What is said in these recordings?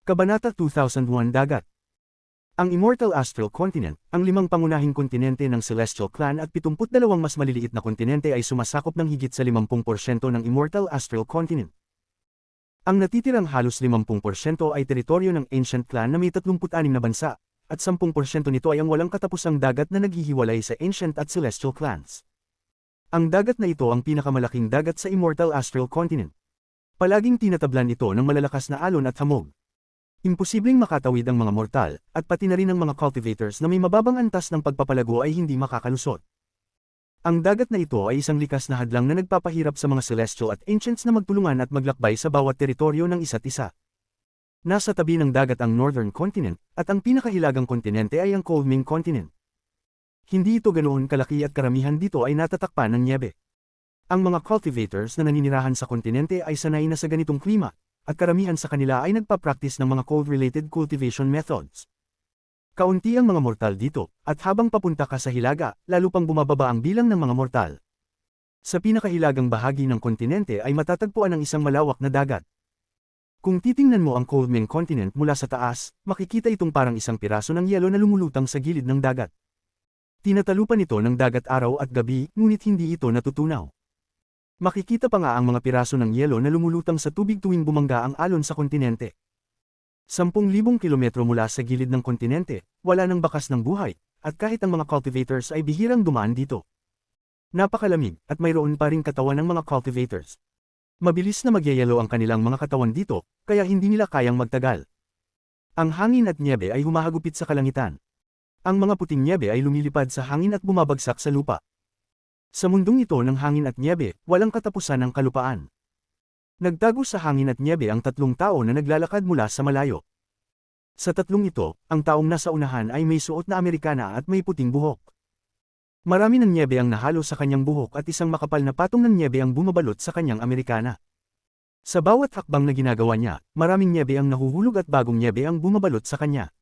Kabanata 2001 Dagat. Ang Immortal Astral Continent, ang 5 pangunahing kontinente ng Celestial Clan at 72 mas maliliit na kontinente ay sumasakop ng higit sa 50% ng Immortal Astral Continent. Ang natitirang halos 50% ay teritoryo ng Ancient Clan na may 36 na bansa, at 10% nito ay ang walang katapusang dagat na naghihiwalay sa Ancient at Celestial Clans. Ang dagat na ito ang pinakamalaking dagat sa Immortal Astral Continent. Palaging tinatablan ito ng malalakas na alon at hamog. Imposibleng makatawid ang mga mortal, at pati na rin ang mga cultivators na may mababang antas ng pagpapalago ay hindi makakalusot. Ang dagat na ito ay isang likas na hadlang na nagpapahirap sa mga celestial at ancients na magtulungan at maglakbay sa bawat teritoryo ng isa't isa. Nasa tabi ng dagat ang Northern Continent, at ang pinakahilagang kontinente ay ang Coldming Continent. Hindi ito ganoon kalaki at karamihan dito ay natatakpan ng nyebe. Ang mga cultivators na naninirahan sa kontinente ay sanay na sa ganitong klima, at karamihan sa kanila ay nagpa-practice ng mga cold-related cultivation methods. Kaunti ang mga mortal dito, at habang papunta ka sa hilaga, lalo pang bumababa ang bilang ng mga mortal. Sa pinakahilagang bahagi ng kontinente ay matatagpuan ang isang malawak na dagat. Kung titingnan mo ang Coldming Continent mula sa taas, makikita itong parang isang piraso ng yelo na lumulutang sa gilid ng dagat. Tinatalupan ito ng dagat araw at gabi, ngunit hindi ito natutunaw. Makikita pa nga ang mga piraso ng yelo na lumulutang sa tubig tuwing bumangga ang alon sa kontinente. 10,000 kilometro mula sa gilid ng kontinente, wala nang bakas ng buhay, at kahit ang mga cultivators ay bihirang dumaan dito. Napakalamig, at mayroon pa ring katawan ng mga cultivators. Mabilis na magyayelo ang kanilang mga katawan dito, kaya hindi nila kayang magtagal. Ang hangin at nyebe ay humahagupit sa kalangitan. Ang mga puting nyebe ay lumilipad sa hangin at bumabagsak sa lupa. Sa mundong ito ng hangin at nyebe, walang katapusan ng kalupaan. Nagtago sa hangin at nyebe ang 3 tao na naglalakad mula sa malayo. Sa 3 ito, ang taong nasa unahan ay may suot na Amerikana at may puting buhok. Marami ng nyebe ang nahalo sa kanyang buhok at isang makapal na patong ng nyebe ang bumabalot sa kanyang Amerikana. Sa bawat hakbang na ginagawa niya, maraming nyebe ang nahuhulog at bagong nyebe ang bumabalot sa kanya.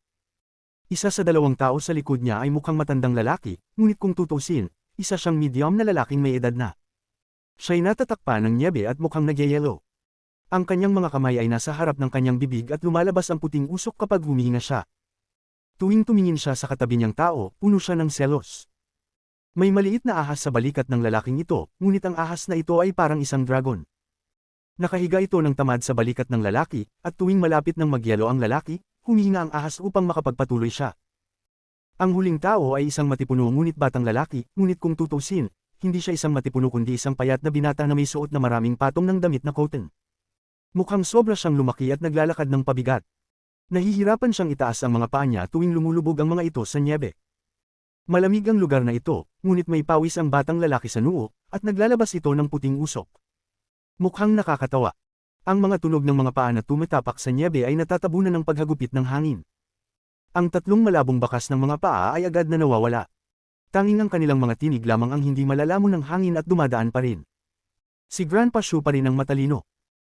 Isa sa 2 tao sa likod niya ay mukhang matandang lalaki, ngunit kung tutusin, isa siyang medium na lalaking may edad na. Siya'y natatakpan ng nyebe at mukhang nagyayelo. Ang kanyang mga kamay ay nasa harap ng kanyang bibig at lumalabas ang puting usok kapag humihinga siya. Tuwing tumingin siya sa katabi niyang tao, puno siya ng selos. May maliit na ahas sa balikat ng lalaking ito, ngunit ang ahas na ito ay parang isang dragon. Nakahiga ito ng tamad sa balikat ng lalaki, at tuwing malapit ng magyelo ang lalaki, humihinga ang ahas upang makapagpatuloy siya. Ang huling tao ay isang matipuno ngunit batang lalaki, ngunit kung tutusin, hindi siya isang matipuno kundi isang payat na binata na may suot na maraming patong ng damit na cotton. Mukhang sobra siyang lumaki at naglalakad ng pabigat. Nahihirapan siyang itaas ang mga paa niya tuwing lumulubog ang mga ito sa nyebe. Malamig ang lugar na ito, ngunit may pawis ang batang lalaki sa noo, at naglalabas ito ng puting usok. Mukhang nakakatawa. Ang mga tunog ng mga paa na tumatapak sa nyebe ay natatabunan ng paghagupit ng hangin. Ang 3 malabong bakas ng mga paa ay agad na nawawala. Tanging ang kanilang mga tinig lamang ang hindi malalamon ng hangin at dumadaan pa rin. Si Grandpa Shu pa rin ang matalino.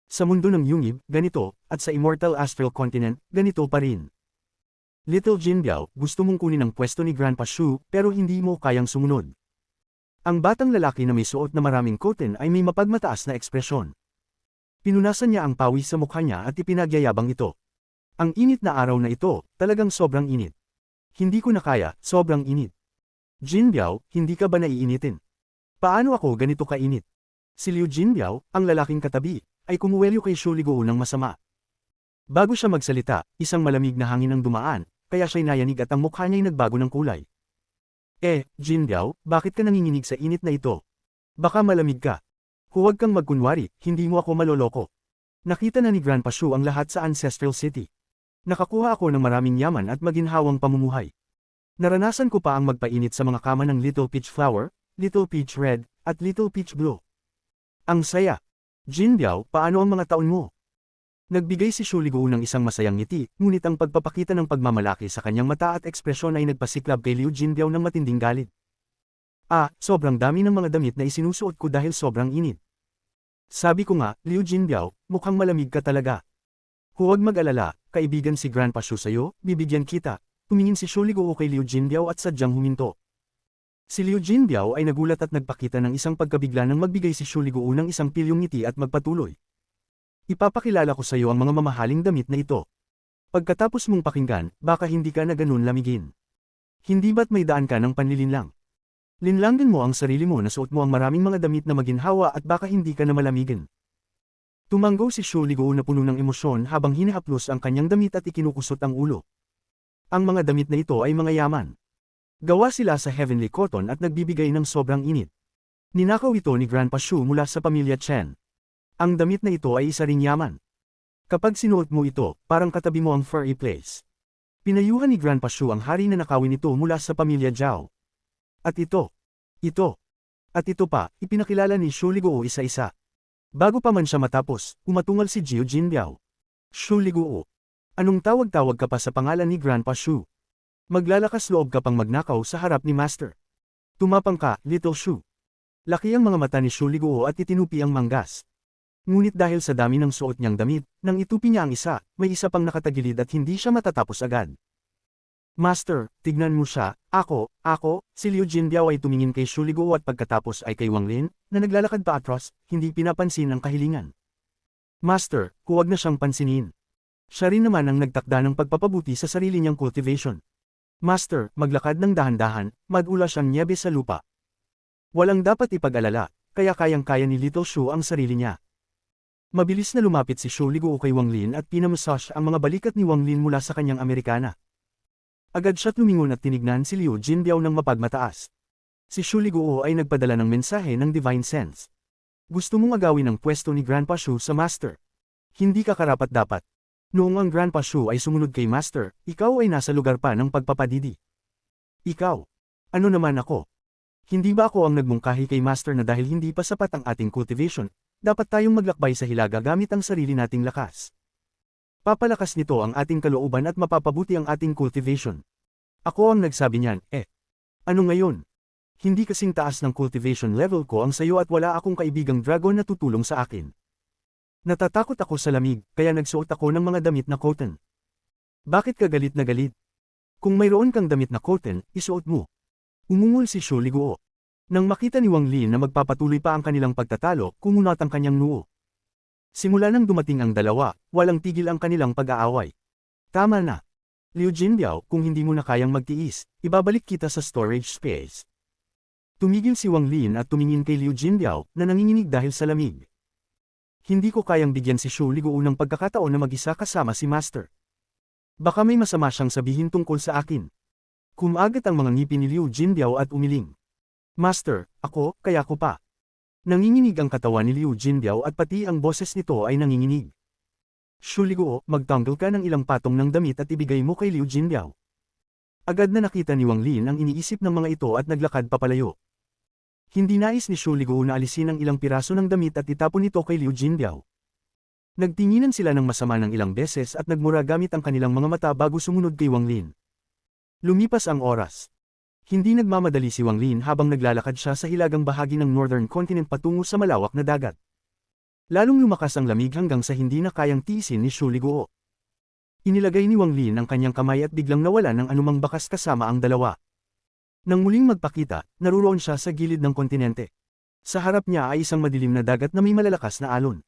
Sa mundo ng Yungib, ganito, at sa Immortal Astral Continent, ganito pa rin. Little Jinbiao, gusto mong kunin ang pwesto ni Grandpa Shu, pero hindi mo kayang sumunod. Ang batang lalaki na may suot na maraming cotton ay may mapagmataas na ekspresyon. Pinunasan niya ang pawis sa mukha niya at ipinagyayabang ito. Ang init na araw na ito, talagang sobrang init. Hindi ko na kaya, sobrang init. Jinbiao, hindi ka ba naiinitin? Paano ako ganito kainit? Si Liu Jinbiao, ang lalaking katabi, ay kumuwelyo kay Shu Liguo ng masama. Bago siya magsalita, isang malamig na hangin ang dumaan, kaya siya'y nayanig at ang mukha niya'y nagbago ng kulay. Jinbiao, bakit ka nanginginig sa init na ito? Baka malamig ka. Huwag kang magkunwari, hindi mo ako maloloko. Nakita na ni Grandpa Shu ang lahat sa Ancestral City. Nakakuha ako ng maraming yaman at maginhawang pamumuhay. Naranasan ko pa ang magpainit sa mga kama ng Little Peach Flower, Little Peach Red, at Little Peach Blue. Ang saya! Jinbiao, paano ang mga taon mo? Nagbigay si Shu Liguo ng isang masayang ngiti, ngunit ang pagpapakita ng pagmamalaki sa kanyang mata at ekspresyon ay nagpasiklab kay Liu Jinbiao ng matinding galit. Sobrang dami ng mga damit na isinusuot ko dahil sobrang init. Sabi ko nga, Liu Jinbiao, mukhang malamig ka talaga. Huwag mag-alala, kaibigan si Grandpa Shu sa'yo, bibigyan kita. Tumingin si Shu Liguo kay Liu Jinbiao at sadyang huminto. Si Liu Jinbiao ay nagulat at nagpakita ng isang pagkabigla nang magbigay si Shu Liguo ng isang pilyong ngiti at magpatuloy. Ipapakilala ko sa iyo ang mga mamahaling damit na ito. Pagkatapos mong pakinggan, baka hindi ka na ganun lamigin. Hindi ba't may daan ka ng panlilinlang? Linlangan mo ang sarili mo na suot mo ang maraming mga damit na maginhawa at baka hindi ka na malamigin. Tumanggaw si Shu Liguo na puno ng emosyon habang hinihaplos ang kanyang damit at ikinukusot ang ulo. Ang mga damit na ito ay mga yaman. Gawa sila sa heavenly cotton at nagbibigay ng sobrang init. Ninakaw ito ni Grandpa Shu mula sa pamilya Chen. Ang damit na ito ay isa ring yaman. Kapag sinuot mo ito, parang katabi mo ang furry place. Pinayuhan ni Grandpa Shu ang hari na nakawin ito mula sa pamilya Zhao. At ito, at ito pa, ipinakilala ni Shu Liguo isa-isa. Bago pa man siya matapos, umatungal si Jiu Jinbiao. Shu Liguo. Anong tawag-tawag ka pa sa pangalan ni Grandpa Shu? Maglalakas loob ka pang magnakaw sa harap ni Master. Tumapang ka, Little Shu. Laki ang mga mata ni Shu Liguo at itinupi ang manggas. Ngunit dahil sa dami ng suot niyang damit, nang itupi niya ang isa, may isa pang nakatagilid at hindi siya matatapos agad. Master, tignan mo siya, ako, si Liu Jinbiao ay tumingin kay Shu Liguo at pagkatapos ay kay Wang Lin, na naglalakad pa atras, hindi pinapansin ang kahilingan. Master, huwag na siyang pansinin. Siya rin naman ang nagtakda ng pagpapabuti sa sarili niyang cultivation. Master, maglakad ng dahan-dahan, madula siyang nyebe sa lupa. Walang dapat ipag-alala, kaya kayang-kaya ni Little Shu ang sarili niya. Mabilis na lumapit si Shu Liguo kay Wang Lin at pinamassage ang mga balikat ni Wang Lin mula sa kanyang Amerikana. Agad siya lumingon at tinignan si Liu Jinbiao ng mapagmataas. Si Shu Liguo ay nagpadala ng mensahe ng Divine Sense. Gusto mong agawin ang pwesto ni Grandpa Shu sa Master. Hindi ka karapat-dapat. Noong ang Grandpa Shu ay sumunod kay Master, ikaw ay nasa lugar pa ng pagpapadidi. Ikaw. Ano naman ako? Hindi ba ako ang nagmungkahi kay Master na dahil hindi pa sapat ang ating cultivation, dapat tayong maglakbay sa hilaga gamit ang sarili nating lakas? Papalakas nito ang ating kalooban at mapapabuti ang ating cultivation. Ako ang nagsabi niyan, Ano ngayon? Hindi kasing taas ng cultivation level ko ang sayo at wala akong kaibigang dragon na tutulong sa akin. Natatakot ako sa lamig, kaya nagsuot ako ng mga damit na cotton. Bakit ka galit na galit? Kung mayroon kang damit na cotton, isuot mo. Umungol si Shu Liguo. Nang makita ni Wang Lin na magpapatuloy pa ang kanilang pagtatalo, kumunat ang kanyang noo. Simula nang dumating ang dalawa, walang tigil ang kanilang pag-aaway. Tama na. Liu Jinbiao, kung hindi mo na kayang magtiis, ibabalik kita sa storage space. Tumigil si Wang Lin at tumingin kay Liu Jinbiao na nanginginig dahil sa lamig. Hindi ko kayang bigyan si Shu Liguo ng pagkakataon na mag-isa kasama si Master. Baka may masama siyang sabihin tungkol sa akin. Kumagat ang mga ngipin ni Liu Jinbiao at umiling. Master, kaya ko pa. Nanginginig ang katawan ni Liu Jinbiao at pati ang boses nito ay nanginginig. Shu Liguo, magtanggal ka ng ilang patong ng damit at ibigay mo kay Liu Jinbiao. Agad na nakita ni Wang Lin ang iniisip ng mga ito at naglakad papalayo. Hindi nais ni Shu Liguo na alisin ang ilang piraso ng damit at itapon ito kay Liu Jinbiao. Nagtinginan sila ng masama ng ilang beses at nagmura gamit ang kanilang mga mata bago sumunod kay Wang Lin. Lumipas ang oras. Hindi nagmamadali si Wang Lin habang naglalakad siya sa hilagang bahagi ng Northern Continent patungo sa malawak na dagat. Lalong lumakas ang lamig hanggang sa hindi na kayang tiisin ni Shu Liguo. Inilagay ni Wang Lin ang kanyang kamay at biglang nawala ng anumang bakas kasama ang dalawa. Nang muling magpakita, naruroon siya sa gilid ng kontinente. Sa harap niya ay isang madilim na dagat na may malalakas na alon.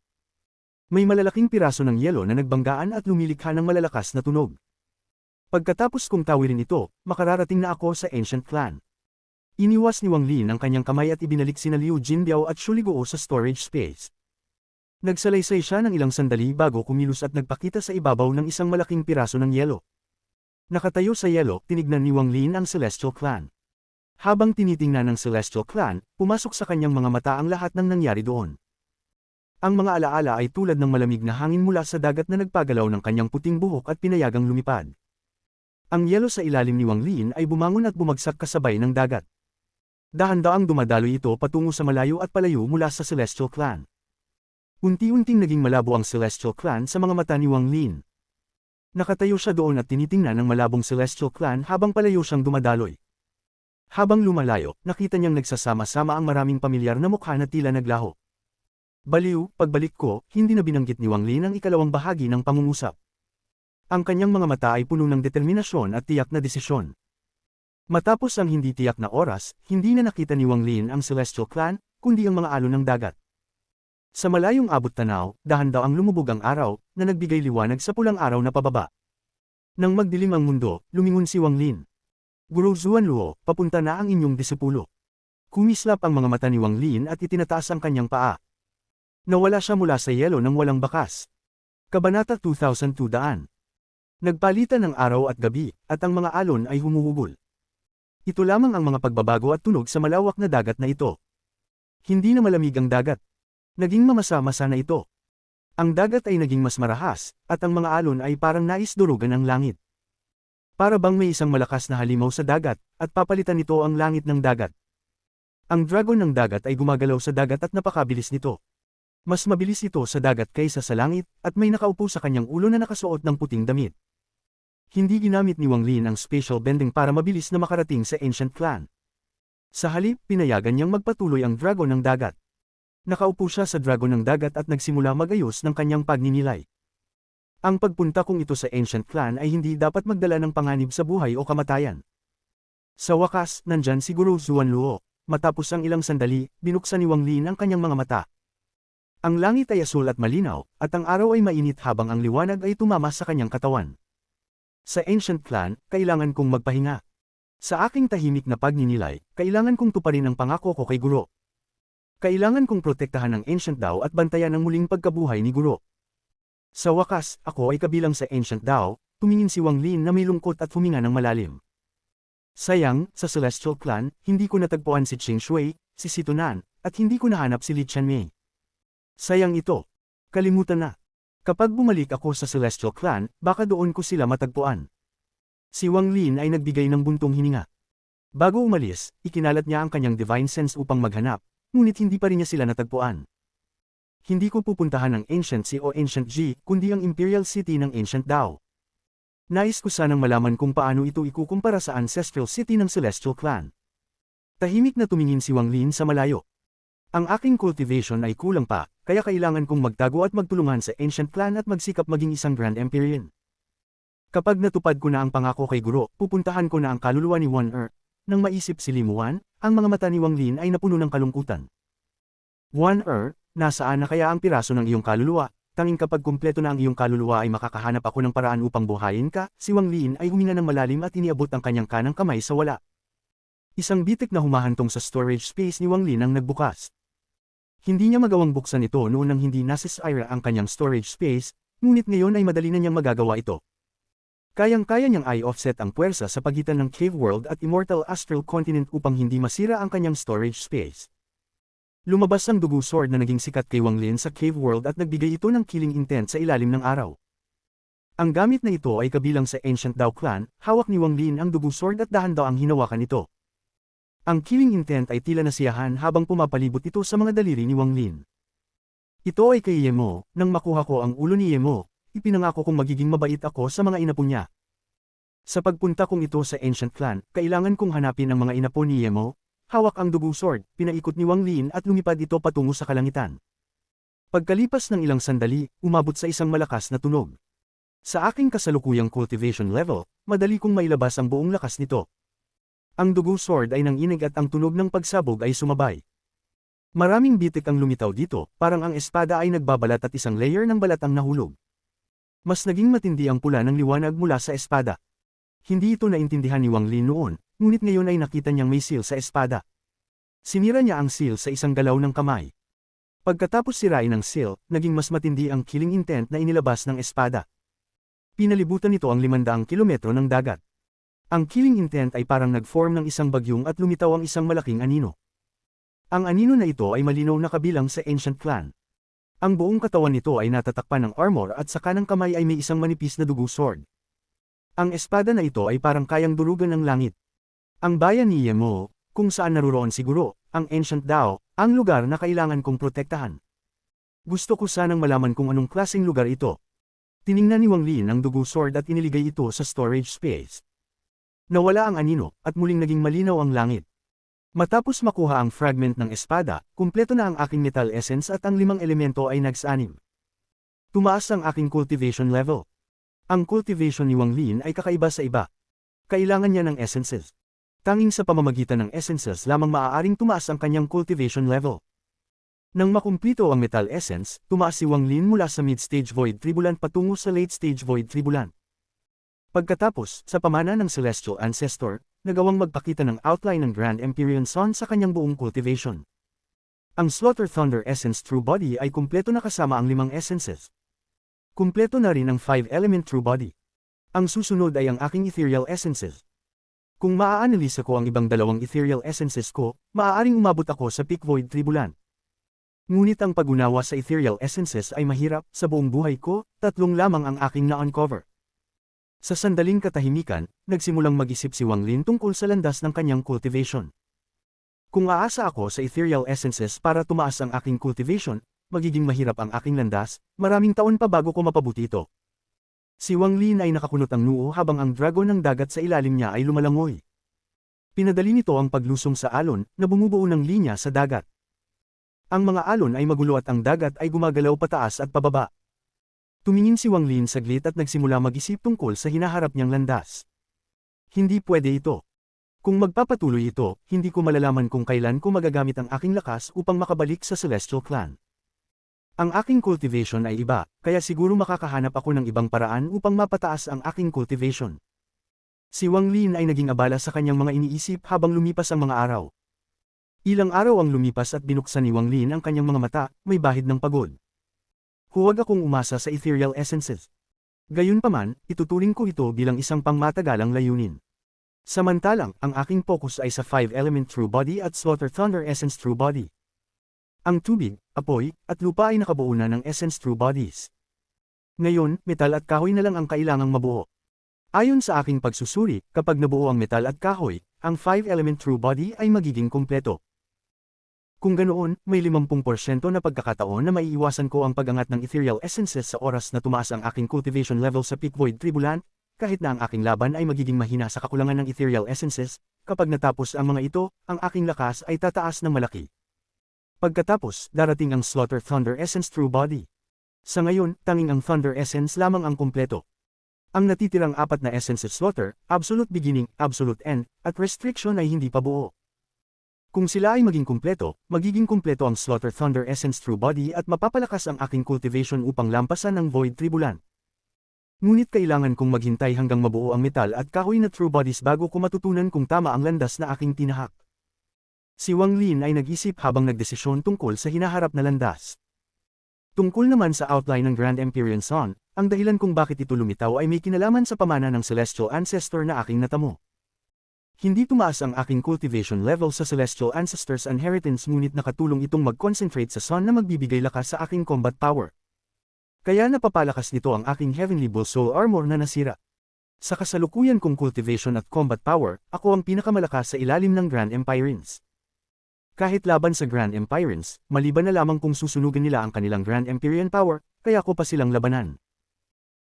May malalaking piraso ng yelo na nagbanggaan at lumilikha ng malalakas na tunog. Pagkatapos kong tawirin ito, makararating na ako sa Ancient Clan. Iniwas ni Wang Lin ang kanyang kamay at ibinalik sina Liu Jinbiao at Shu Liguo sa storage space. Nagsalaysay siya ng ilang sandali bago kumilos at nagpakita sa ibabaw ng isang malaking piraso ng yelo. Nakatayo sa yelo, tinignan ni Wang Lin ang Celestial Clan. Habang tinitingnan ng Celestial Clan, pumasok sa kanyang mga mata ang lahat ng nangyari doon. Ang mga alaala ay tulad ng malamig na hangin mula sa dagat na nagpagalaw ng kanyang puting buhok at pinayagang lumipad. Ang yelo sa ilalim ni Wang Lin ay bumangon at bumagsak kasabay ng dagat. Dahan-daang dumadaloy ito patungo sa malayo at palayo mula sa Celestial Clan. Unti-unting naging malabo ang Celestial Clan sa mga mata ni Wang Lin. Nakatayo siya doon at tinitingnan ng malabong Celestial Clan habang palayo siyang dumadaloy. Habang lumalayo, nakita niyang nagsasama-sama ang maraming pamilyar na mukha na tila naglaho. Baliw, pagbalik ko, hindi na binanggit ni Wang Lin ang ikalawang bahagi ng pangungusap. Ang kanyang mga mata ay puno ng determinasyon at tiyak na desisyon. Matapos ang hindi tiyak na oras, hindi na nakita ni Wang Lin ang Celestial Clan, kundi ang mga alon ng dagat. Sa malayong abot tanaw, dahan-daw ang lumubog ang araw, na nagbigay liwanag sa pulang araw na pababa. Nang magdilim ang mundo, lumingon si Wang Lin. Guro Zuanluo, papunta na ang inyong disipulo. Kumislap ang mga mata ni Wang Lin at itinataas ang kanyang paa. Nawala siya mula sa yelo nang walang bakas. Kabanata 2002. Nagpalitan ng araw at gabi, at ang mga alon ay humuhubol. Ito lamang ang mga pagbabago at tunog sa malawak na dagat na ito. Hindi na malamig ang dagat. Naging mamasa-masa na ito. Ang dagat ay naging mas marahas, at ang mga alon ay parang nais durugan ang langit. Para bang may isang malakas na halimaw sa dagat, at papalitan nito ang langit ng dagat. Ang dragon ng dagat ay gumagalaw sa dagat at napakabilis nito. Mas mabilis ito sa dagat kaysa sa langit, at may nakaupo sa kanyang ulo na nakasuot ng puting damit. Hindi ginamit ni Wang Lin ang spatial bending para mabilis na makarating sa Ancient Clan. Sa halip, pinayagan niyang magpatuloy ang dragon ng dagat. Nakaupo siya sa dragon ng dagat at nagsimula magayos ng kanyang pagninilay. Ang pagpunta kong ito sa Ancient Clan ay hindi dapat magdala ng panganib sa buhay o kamatayan. Sa wakas, nandyan si Guro Zuanluo. Matapos ang ilang sandali, binuksan ni Wang Lin ang kanyang mga mata. Ang langit ay asul at malinaw, at ang araw ay mainit habang ang liwanag ay tumama sa kanyang katawan. Sa Ancient Clan, kailangan kong magpahinga. Sa aking tahimik na pagninilay, kailangan kong tuparin ang pangako ko kay Guro. Kailangan kong protektahan ang Ancient Dao at bantayan ang muling pagkabuhay ni Guro. Sa wakas, ako ay kabilang sa Ancient Dao, tumingin si Wang Lin na may lungkot at huminga ng malalim. Sayang, sa Celestial Clan, hindi ko natagpuan si Qing Shui, si Sito Nan, at hindi ko nahanap si Li Qianmei. Sayang ito. Kalimutan na. Kapag bumalik ako sa Celestial Clan, baka doon ko sila matagpuan. Si Wang Lin ay nagbigay ng buntong hininga. Bago umalis, ikinalat niya ang kanyang Divine Sense upang maghanap, ngunit hindi pa rin niya sila natagpuan. Hindi ko pupuntahan ang Ancient Sea o Ancient Ji, kundi ang Imperial City ng Ancient Dao. Nais ko sanang malaman kung paano ito ikukumpara sa Ancestral City ng Celestial Clan. Tahimik na tumingin si Wang Lin sa malayo. Ang aking cultivation ay kulang pa, kaya kailangan kong magtago at magtulungan sa Ancient Clan at magsikap maging isang Grand Empyrean. Kapag natupad ko na ang pangako kay Guro, pupuntahan ko na ang kaluluwa ni Wan Nang maisip si Limuan, ang mga mata ni Wang Lin ay napuno ng kalungkutan. Wan nasaan na kaya ang piraso ng iyong kaluluwa? Tanging kapag kumpleto na ang iyong kaluluwa ay makakahanap ako ng paraan upang buhayin ka. Si Wang Lin ay huminga ng malalim at iniabot ang kanyang kanang kamay sa wala. Isang bitik na humahantong sa storage space ni Wang Lin ang nagbukas. Hindi niya magawang buksan ito noon nang hindi nasisira ang kanyang storage space, ngunit ngayon ay madali na niyang magagawa ito. Kayang-kaya niyang i-offset ang puwersa sa pagitan ng Cave World at Immortal Astral Continent upang hindi masira ang kanyang storage space. Lumabas ang dugo sword na naging sikat kay Wang Lin sa Cave World at nagbigay ito ng killing intent sa ilalim ng araw. Ang gamit na ito ay kabilang sa Ancient Dao Clan, hawak ni Wang Lin ang dugo sword at dahan-dahang hinawakan ito. Ang killing intent ay tila nasiyahan habang pumapalibot ito sa mga daliri ni Wang Lin. Ito ay kay Yemo. Nang makuha ko ang ulo ni Yemo, ipinangako kong magiging mabait ako sa mga inapo niya. Sa pagpunta kong ito sa Ancient Clan, kailangan kong hanapin ang mga inapo ni Yemo. Hawak ang dugo sword, pinaikot ni Wang Lin at lumipad ito patungo sa kalangitan. Pagkalipas ng ilang sandali, umabot sa isang malakas na tunog. Sa aking kasalukuyang cultivation level, madali kong mailabas ang buong lakas nito. Ang dugo sword ay nanginig at ang tunog ng pagsabog ay sumabay. Maraming bitik ang lumitaw dito, parang ang espada ay nagbabalat at isang layer ng balat ang nahulog. Mas naging matindi ang pula ng liwanag mula sa espada. Hindi ito naintindihan ni Wang Lin noon, ngunit ngayon ay nakita niyang may seal sa espada. Sinira niya ang seal sa isang galaw ng kamay. Pagkatapos sirain ang seal, naging mas matindi ang killing intent na inilabas ng espada. Pinalibutan nito ang 500 kilometro ng dagat. Ang killing intent ay parang nag-form ng isang bagyong at lumitaw ang isang malaking anino. Ang anino na ito ay malinaw na kabilang sa Ancient Clan. Ang buong katawan nito ay natatakpan ng armor at sa kanang kamay ay may isang manipis na dugo sword. Ang espada na ito ay parang kayang durugan ng langit. Ang bayan ni Yemo, kung saan naruroon siguro, ang Ancient Dao, ang lugar na kailangan kong protektahan. Gusto ko sanang malaman kung anong klaseng lugar ito. Tiningnan ni Wang Lin ang dugo sword at iniligay ito sa storage space. Nawala ang anino, at muling naging malinaw ang langit. Matapos makuha ang fragment ng espada, kumpleto na ang aking metal essence at ang 5 elemento ay nagsanim. Tumaas ang aking cultivation level. Ang cultivation ni Wang Lin ay kakaiba sa iba. Kailangan niya ng essences. Tanging sa pamamagitan ng essences lamang maaaring tumaas ang kanyang cultivation level. Nang makumplito ang metal essence, tumaas si Wang Lin mula sa mid-stage void tribulant patungo sa late-stage void tribulant. Pagkatapos, sa pamana ng Celestial Ancestor, nagawang magpakita ng outline ng Grand Empyrean Sun sa kanyang buong cultivation. Ang Slaughter Thunder Essence True Body ay kumpleto na kasama ang 5 essences. Kumpleto na rin ang 5-element True Body. Ang susunod ay ang aking Ethereal Essences. Kung maa-analisa ko ang ibang 2 Ethereal Essences ko, maaaring umabot ako sa Peak Void Tribulan. Ngunit ang pag-unawa sa Ethereal Essences ay mahirap, sa buong buhay ko, 3 lamang ang aking na-uncover. Sa sandaling katahimikan, nagsimulang mag-isip si Wang Lin tungkol sa landas ng kanyang cultivation. Kung aasa ako sa Ethereal Essences para tumaas ang aking cultivation, magiging mahirap ang aking landas, maraming taon pa bago ko mapabuti ito. Si Wang Lin ay nakakunot ang noo habang ang dragon ng dagat sa ilalim niya ay lumalangoy. Pinadali nito ang paglusong sa alon na bumubuo ng linya sa dagat. Ang mga alon ay magulo at ang dagat ay gumagalaw pataas at pababa. Tumingin si Wang Lin saglit at nagsimula mag-isip tungkol sa hinaharap niyang landas. Hindi pwede ito. Kung magpapatuloy ito, hindi ko malalaman kung kailan ko magagamit ang aking lakas upang makabalik sa Celestial Clan. Ang aking cultivation ay iba, kaya siguro makakahanap ako ng ibang paraan upang mapataas ang aking cultivation. Si Wang Lin ay naging abala sa kanyang mga iniisip habang lumipas ang mga araw. Ilang araw ang lumipas at binuksan ni Wang Lin ang kanyang mga mata, may bahid ng pagod. Huwag akong umasa sa Ethereal Essences. Gayunpaman, ituturing ko ito bilang isang pangmatagalang layunin. Samantalang, ang aking focus ay sa 5-element True Body at Slaughter Thunder Essence True Body. Ang tubig, apoy, at lupa ay nakabuo na ng Essence True Bodies. Ngayon, metal at kahoy na lang ang kailangang mabuo. Ayon sa aking pagsusuri, kapag nabuo ang metal at kahoy, ang 5-element True Body ay magiging kumpleto. Kung ganoon, may 50% na pagkakataon na maiiwasan ko ang pag-angat ng Ethereal Essences sa oras na tumaas ang aking cultivation level sa Peak Void Tribulan, kahit na ang aking laban ay magiging mahina sa kakulangan ng Ethereal Essences, kapag natapos ang mga ito, ang aking lakas ay tataas ng malaki. Pagkatapos, darating ang Slaughter Thunder Essence True Body. Sa ngayon, tanging ang Thunder Essence lamang ang kumpleto. Ang natitirang 4 na Essences Slaughter, Absolute Beginning, Absolute End, at Restriction ay hindi pa buo. Kung sila ay maging kumpleto, magiging kumpleto ang Slaughter Thunder Essence True Body at mapapalakas ang aking cultivation upang lampasan ang Void Tribulan. Ngunit kailangan kong maghintay hanggang mabuo ang metal at kahoy na True Bodies bago ko matutunan kung tama ang landas na aking tinahak. Si Wang Lin ay nag-isip habang nagdesisyon tungkol sa hinaharap na landas. Tungkol naman sa outline ng Grand Empyrean Sun, ang dahilan kung bakit ito lumitaw ay may kinalaman sa pamana ng Celestial Ancestor na aking natamo. Hindi tumaas ang aking cultivation level sa Celestial Ancestors' inheritance ngunit nakatulong itong mag-concentrate sa Sun na magbibigay lakas sa aking combat power. Kaya napapalakas nito ang aking Heavenly Bull Soul Armor na nasira. Sa kasalukuyan kong cultivation at combat power, ako ang pinakamalakas sa ilalim ng Grand Empyreans. Kahit laban sa Grand Empyreans, maliban na lamang kung susunugin nila ang kanilang Grand Empyrean power, kaya ko pa silang labanan.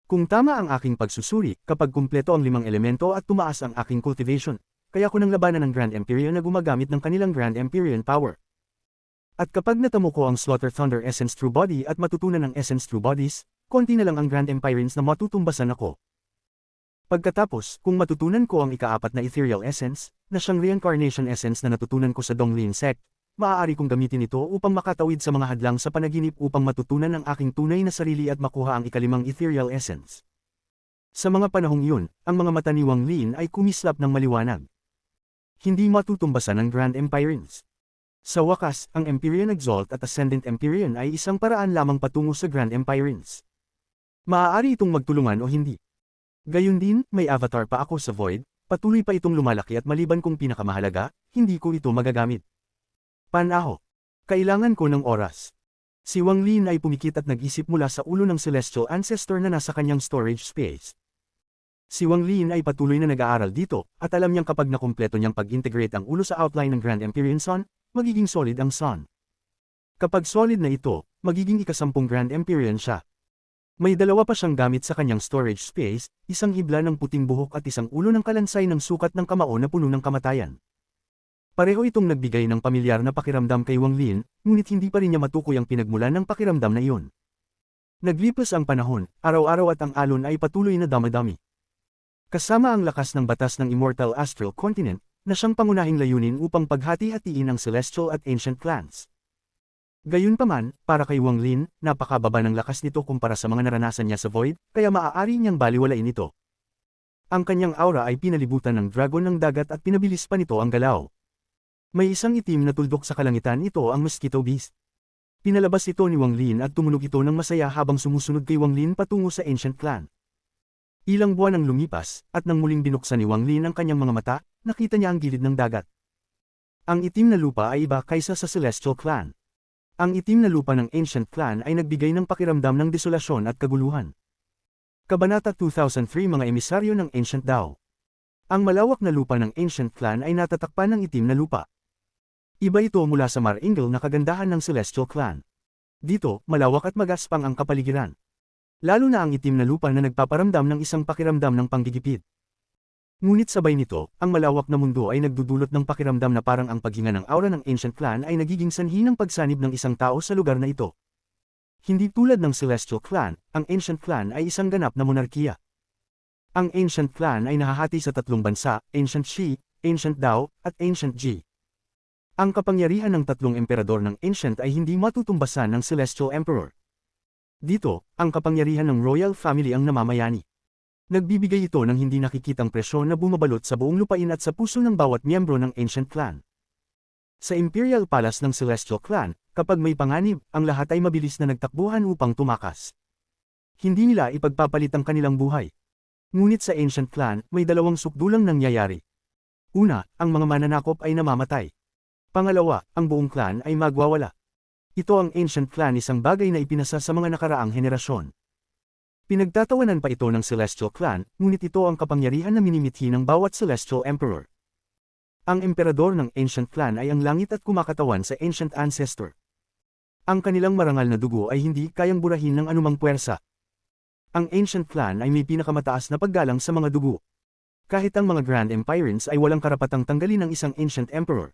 Kung tama ang aking pagsusuri, kapag kumpleto ang 5 elemento at tumaas ang aking cultivation, kaya ko nang labanan ng Grand Empyrean na gumagamit ng kanilang Grand Empyrean power. At kapag natamo ko ang Slaughter Thunder Essence True Body at matutunan ang Essence True Bodies, konti na lang ang Grand Empyreans na matutumbasan ako. Pagkatapos, kung matutunan ko ang ika-4 na Ethereal Essence, na siyang Reincarnation Essence na natutunan ko sa Donglin Sect, maaari kong gamitin ito upang makatawid sa mga hadlang sa panaginip upang matutunan ang aking tunay na sarili at makuha ang ika-5 Ethereal Essence. Sa mga panahong iyon, ang mga mata ni Wang Lin ay kumislap ng maliwanag. Hindi matutumbasan ng Grand Empyreans. Sa wakas, ang Empyrean Exalt at Ascendant Empyrean ay isang paraan lamang patungo sa Grand Empyreans. Maaari itong magtulungan o hindi. Gayun din, may avatar pa ako sa Void, patuloy pa itong lumalaki at maliban kong pinakamahalaga, hindi ko ito magagamit. Panaho. Kailangan ko ng oras. Si Wang Lin ay pumikit at nag-isip mula sa ulo ng Celestial Ancestor na nasa kanyang storage space. Si Wang Lin ay patuloy na nag-aaral dito, at alam niyang kapag nakumpleto niyang pag-integrate ang ulo sa outline ng Grand Empyrean Sun, magiging solid ang Sun. Kapag solid na ito, magiging ika-10 Grand Empyrean siya. May 2 pa siyang gamit sa kanyang storage space, isang hibla ng puting buhok at isang ulo ng kalansay ng sukat ng kamao na puno ng kamatayan. Pareho itong nagbigay ng pamilyar na pakiramdam kay Wang Lin, ngunit hindi pa rin niya matukoy ang pinagmulan ng pakiramdam na iyon. Naglipas ang panahon, araw-araw at ang alon ay patuloy na damadami. Kasama ang lakas ng batas ng Immortal Astral Continent, na siyang pangunahing layunin upang paghati-hatiin ang Celestial at Ancient Clans. Gayunpaman, para kay Wang Lin, napakababa ng lakas nito kumpara sa mga naranasan niya sa Void, kaya maaari niyang baliwalain ito. Ang kanyang aura ay pinalibutan ng dragon ng dagat at pinabilis pa nito ang galaw. May isang itim na tuldok sa kalangitan, ito ang Mosquito Beast. Pinalabas ito ni Wang Lin at tumunog ito ng masaya habang sumusunod kay Wang Lin patungo sa Ancient Clan. Ilang buwan ang lumipas, at nang muling binuksan ni Wang Lin ang kanyang mga mata, nakita niya ang gilid ng dagat. Ang itim na lupa ay iba kaysa sa Celestial Clan. Ang itim na lupa ng Ancient Clan ay nagbigay ng pakiramdam ng desolasyon at kaguluhan. Kabanata 2003, mga emisaryo ng Ancient Dao. Ang malawak na lupa ng Ancient Clan ay natatakpan ng itim na lupa. Iba ito mula sa Maringal na kagandahan ng Celestial Clan. Dito, malawak at magaspang ang kapaligiran. Lalo na ang itim na lupa na nagpaparamdam ng isang pakiramdam ng panggigipit. Ngunit sabay nito, ang malawak na mundo ay nagdudulot ng pakiramdam na parang ang paghinga ng aura ng Ancient Clan ay nagiging sanhi ng pagsanib ng isang tao sa lugar na ito. Hindi tulad ng Celestial Clan, ang Ancient Clan ay isang ganap na monarkiya. Ang Ancient Clan ay nahahati sa tatlong bansa, Ancient Shi, Ancient Dao, at Ancient Ji. Ang kapangyarihan ng tatlong emperador ng Ancient ay hindi matutumbasan ng Celestial Emperor. Dito, ang kapangyarihan ng Royal Family ang namamayani. Nagbibigay ito ng hindi nakikitang presyon na bumabalot sa buong lupain at sa puso ng bawat miyembro ng Ancient Clan. Sa Imperial Palace ng Celestial Clan, kapag may panganib, ang lahat ay mabilis na nagtakbuhan upang tumakas. Hindi nila ipagpapalit ang kanilang buhay. Ngunit sa Ancient Clan, may dalawang sukdulang nangyayari. Una, ang mga mananakop ay namamatay. Pangalawa, ang buong clan ay magwawala. Ito ang Ancient Clan, isang bagay na ipinasa sa mga nakaraang henerasyon. Pinagtatawanan pa ito ng Celestial Clan, ngunit ito ang kapangyarihan na minimithi ng bawat Celestial Emperor. Ang emperador ng Ancient Clan ay ang langit at kumakatawan sa Ancient Ancestor. Ang kanilang marangal na dugo ay hindi kayang burahin ng anumang puwersa. Ang Ancient Clan ay may pinakamataas na paggalang sa mga dugo. Kahit ang mga Grand Empirants ay walang karapatang tanggalin ng isang Ancient Emperor.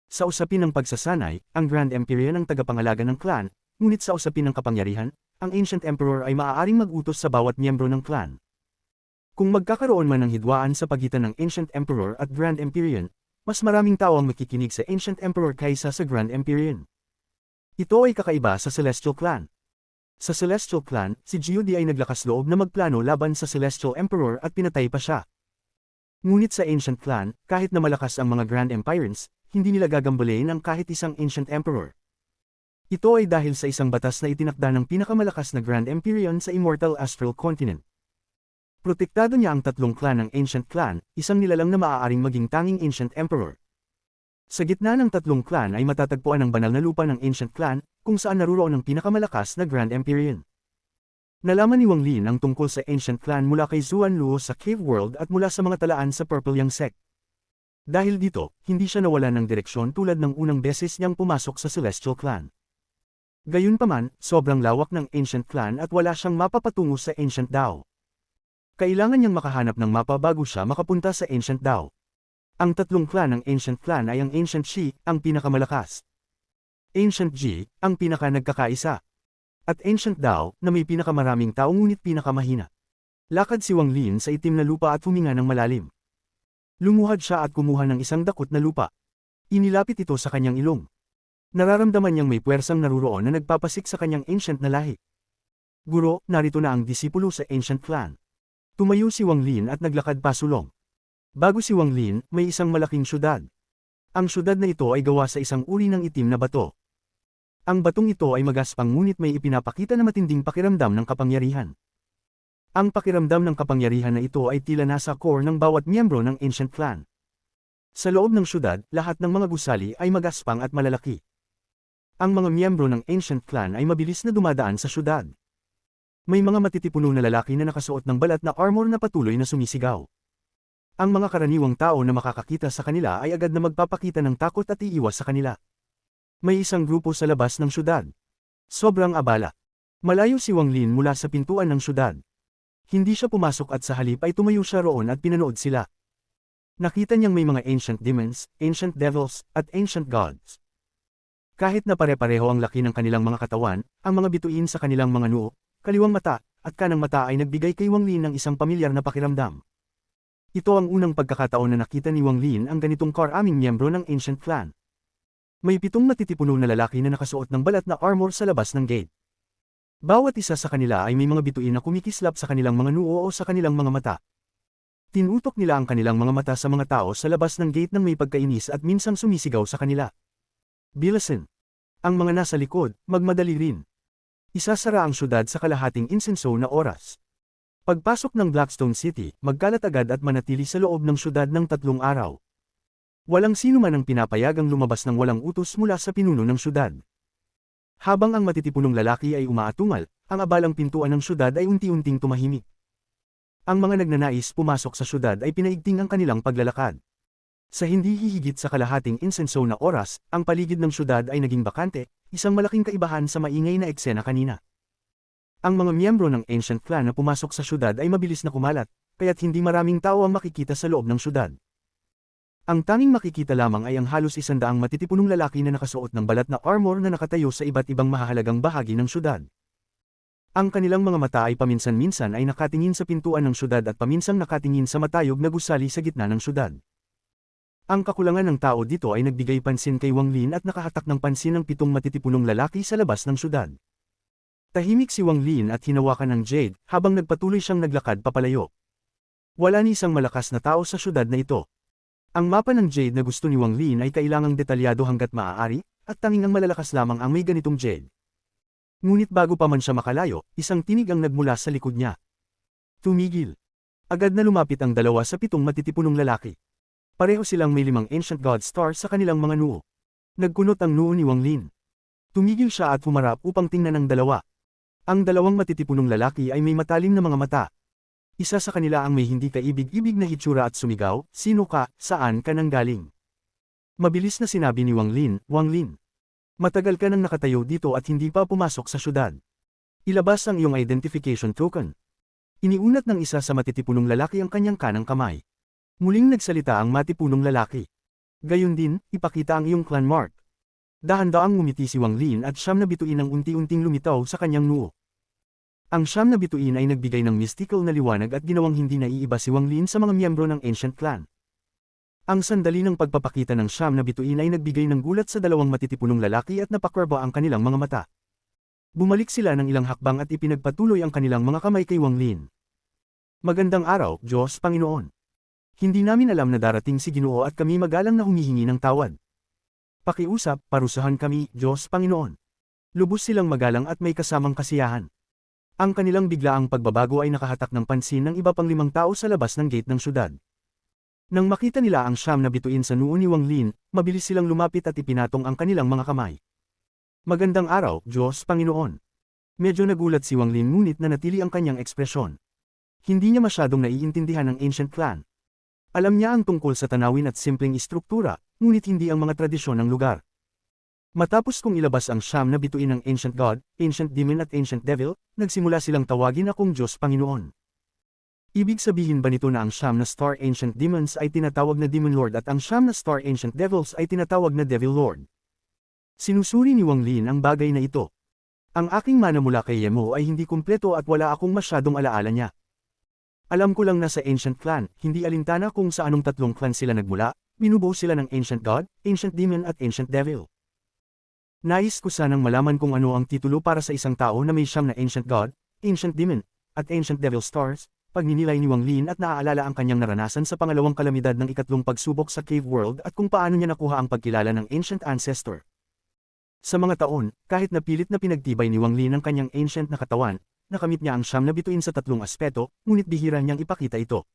Sa usapin ng pagsasanay, ang Grand Empyrean ang tagapangalaga ng clan, ngunit sa usapin ng kapangyarihan, ang Ancient Emperor ay maaaring mag-utos sa bawat miyembro ng clan. Kung magkakaroon man ng hidwaan sa pagitan ng Ancient Emperor at Grand Empyrean, mas maraming tao ang makikinig sa Ancient Emperor kaysa sa Grand Empyrean. Ito ay kakaiba sa Celestial Clan. Sa Celestial Clan, si Geode ay naglakas loob na magplano laban sa Celestial Emperor at pinatay pa siya. Ngunit sa Ancient Clan, kahit na malakas ang mga Grand Empirants, hindi nila gagambalain ang kahit isang Ancient Emperor. Ito ay dahil sa isang batas na itinakda ng pinakamalakas na Grand Empyrean sa Immortal Astral Continent. Protektado niya ang tatlong clan ng Ancient Clan, isang nilalang na maaaring maging tanging Ancient Emperor. Sa gitna ng tatlong clan ay matatagpuan ang banal na lupa ng Ancient Clan, kung saan naruroon ang pinakamalakas na Grand Empyrean. Nalaman ni Wang Lin ang tungkol sa Ancient Clan mula kay Zuan Luo sa Cave World at mula sa mga talaan sa Purple Yang Sect. Dahil dito, hindi siya nawalan ng direksyon tulad ng unang beses niyang pumasok sa Celestial Clan. Gayunpaman, sobrang lawak ng Ancient Clan at wala siyang mapa patungo sa Ancient Dao. Kailangan niyang makahanap ng mapa bago siya makapunta sa Ancient Dao. Ang tatlong clan ng Ancient Clan ay ang Ancient Shi, ang pinakamalakas. Ancient Ji, ang pinaka-nagkakaisa. At Ancient Dao, na may pinakamaraming tao ngunit pinakamahina. Lakad si Wang Lin sa itim na lupa at huminga ng malalim. Lumuhad siya at kumuha ng isang dakot na lupa. Inilapit ito sa kanyang ilong. Nararamdaman niyang may puwersang naruroon na nagpapasik sa kanyang ancient na lahi. Guro, narito na ang disipulo sa Ancient Clan. Tumayo si Wang Lin at naglakad pasulong. Bago si Wang Lin, may isang malaking syudad. Ang syudad na ito ay gawa sa isang uri ng itim na bato. Ang batong ito ay magaspang ngunit may ipinapakita na matinding pakiramdam ng kapangyarihan. Ang pakiramdam ng kapangyarihan na ito ay tila nasa core ng bawat miyembro ng Ancient Clan. Sa loob ng syudad, lahat ng mga gusali ay magaspang at malalaki. Ang mga miyembro ng Ancient Clan ay mabilis na dumadaan sa syudad. May mga matitipuno na lalaki na nakasuot ng balat na armor na patuloy na sumisigaw. Ang mga karaniwang tao na makakakita sa kanila ay agad na magpapakita ng takot at iiwas sa kanila. May isang grupo sa labas ng syudad. Sobrang abala. Malayo si Wang Lin mula sa pintuan ng syudad. Hindi siya pumasok at sa halip ay tumayo siya roon at pinanood sila. Nakita niyang may mga ancient demons, ancient devils, at ancient gods. Kahit na pare-pareho ang laki ng kanilang mga katawan, ang mga bituin sa kanilang mga noo, kaliwang mata, at kanang mata ay nagbigay kay Wang Lin ng isang pamilyar na pakiramdam. Ito ang unang pagkakataon na nakita ni Wang Lin ang ganitong karaming miyembro ng Ancient Clan. May 7 matitipuno na lalaki na nakasuot ng balat na armor sa labas ng gate. Bawat isa sa kanila ay may mga bituin na kumikislap sa kanilang mga noo o sa kanilang mga mata. Tinutok nila ang kanilang mga mata sa mga tao sa labas ng gate ng may pagkainis at minsang sumisigaw sa kanila. Bilisan! Ang mga nasa likod, magmadali rin. Isasara ang syudad sa kalahating insenso na oras. Pagpasok ng Blackstone City, magkalat agad at manatili sa loob ng syudad ng 3 araw. Walang sino man ang pinapayagang lumabas ng walang utos mula sa pinuno ng syudad. Habang ang matitipunong lalaki ay umaatungal, ang abalang pintuan ng syudad ay unti-unting tumahimik. Ang mga nagnanais pumasok sa syudad ay pinaigting ang kanilang paglalakad. Sa hindi hihigit sa kalahating insenso na oras, ang paligid ng syudad ay naging bakante, isang malaking kaibahan sa maingay na eksena kanina. Ang mga miyembro ng Ancient Clan na pumasok sa syudad ay mabilis na kumalat, kaya't hindi maraming tao ang makikita sa loob ng syudad. Ang tanging makikita lamang ay ang halos 100 matitipunong lalaki na nakasuot ng balat na armor na nakatayo sa iba't ibang mahahalagang bahagi ng syudad. Ang kanilang mga mata ay paminsan-minsan ay nakatingin sa pintuan ng syudad at paminsang nakatingin sa matayog na gusali sa gitna ng syudad. Ang kakulangan ng tao dito ay nagbigay pansin kay Wang Lin at nakahatak ng pansin ng 7 matitipunong lalaki sa labas ng syudad. Tahimik si Wang Lin at hinawakan ng Jade habang nagpatuloy siyang naglakad papalayo. Wala ni isang malakas na tao sa syudad na ito. Ang mapa ng Jade na gusto ni Wang Lin ay kailangang detalyado hanggat maaari, at tanging ang malalakas lamang ang may ganitong Jade. Ngunit bago pa man siya makalayo, isang tinig ang nagmula sa likod niya. Tumigil. Agad na lumapit ang 2 sa 7 matitipunong lalaki. Pareho silang may 5 Ancient God Stars sa kanilang mga noo. Nagkunot ang noo ni Wang Lin. Tumigil siya at humarap upang tingnan ang 2. Ang 2 matitipunong lalaki ay may matalim na mga mata. Isa sa kanila ang may hindi kaibig-ibig na hitsura at sumigaw, "Sino ka? Saan ka nanggaling?" Mabilis na sinabi ni Wang Lin, "Wang Lin. Matagal ka nang nakatayo dito at hindi pa pumasok sa syudad. Ilabas ang iyong identification token." Iniunat ng isa sa matitipunong lalaki ang kanyang kanang kamay. Muling nagsalita ang matipunong lalaki. Gayon din, ipakita ang iyong clan mark. Dahan-daang ngumiti si Wang Lin at siyam na bituin ang unti-unting lumitaw sa kanyang noo. Ang siyam na bituin ay nagbigay ng mystical na liwanag at ginawang hindi naiiba si Wang Lin sa mga miyembro ng Ancient Clan. Ang sandali ng pagpapakita ng siyam na bituin ay nagbigay ng gulat sa 2 matitipunong lalaki at napakwerba ang kanilang mga mata. Bumalik sila ng ilang hakbang at ipinagpatuloy ang kanilang mga kamay kay Wang Lin. "Magandang araw, Diyos Panginoon. Hindi namin alam na darating si Ginoo at kami magalang na humihingi ng tawad. Pakiusap, parusahan kami, Diyos Panginoon." Lubos silang magalang at may kasamang kasiyahan. Ang kanilang biglaang pagbabago ay nakahatak ng pansin ng iba pang 5 tao sa labas ng gate ng syudad. Nang makita nila ang siyam na bituin sa noo ni Wang Lin, mabilis silang lumapit at ipinatong ang kanilang mga kamay. "Magandang araw, Diyos Panginoon." Medyo nagulat si Wang Lin ngunit nanatili ang kanyang ekspresyon. Hindi niya masyadong naiintindihan ang Ancient Clan. Alam niya ang tungkol sa tanawin at simpleng istruktura, ngunit hindi ang mga tradisyon ng lugar. Matapos kong ilabas ang siyam na bituin ng Ancient God, Ancient Demon at Ancient Devil, nagsimula silang tawagin akong Diyos Panginoon. Ibig sabihin ba nito na ang siyam na Star Ancient Demons ay tinatawag na Demon Lord at ang siyam na Star Ancient Devils ay tinatawag na Devil Lord? Sinusuri ni Wang Lin ang bagay na ito. Ang aking mana mula kay Yemo ay hindi kumpleto at wala akong masyadong alaala niya. Alam ko lang na sa Ancient Clan, hindi alintana kung sa anong 3 clan sila nagmula, binubuo sila ng Ancient God, Ancient Demon at Ancient Devil. Nais ko sanang malaman kung ano ang titulo para sa isang tao na may siyam na Ancient God, Ancient Demon, at Ancient Devil Stars. Pagninilay ni Wang Lin at naaalala ang kanyang naranasan sa pangalawang kalamidad ng 3 pagsubok sa Cave World at kung paano niya nakuha ang pagkilala ng Ancient Ancestor. Sa mga taon, kahit napilit na pinagtibay ni Wang Lin ang kanyang ancient na katawan, nakamit niya ang siyam na bituin sa 3 aspeto, ngunit bihira niyang ipakita ito.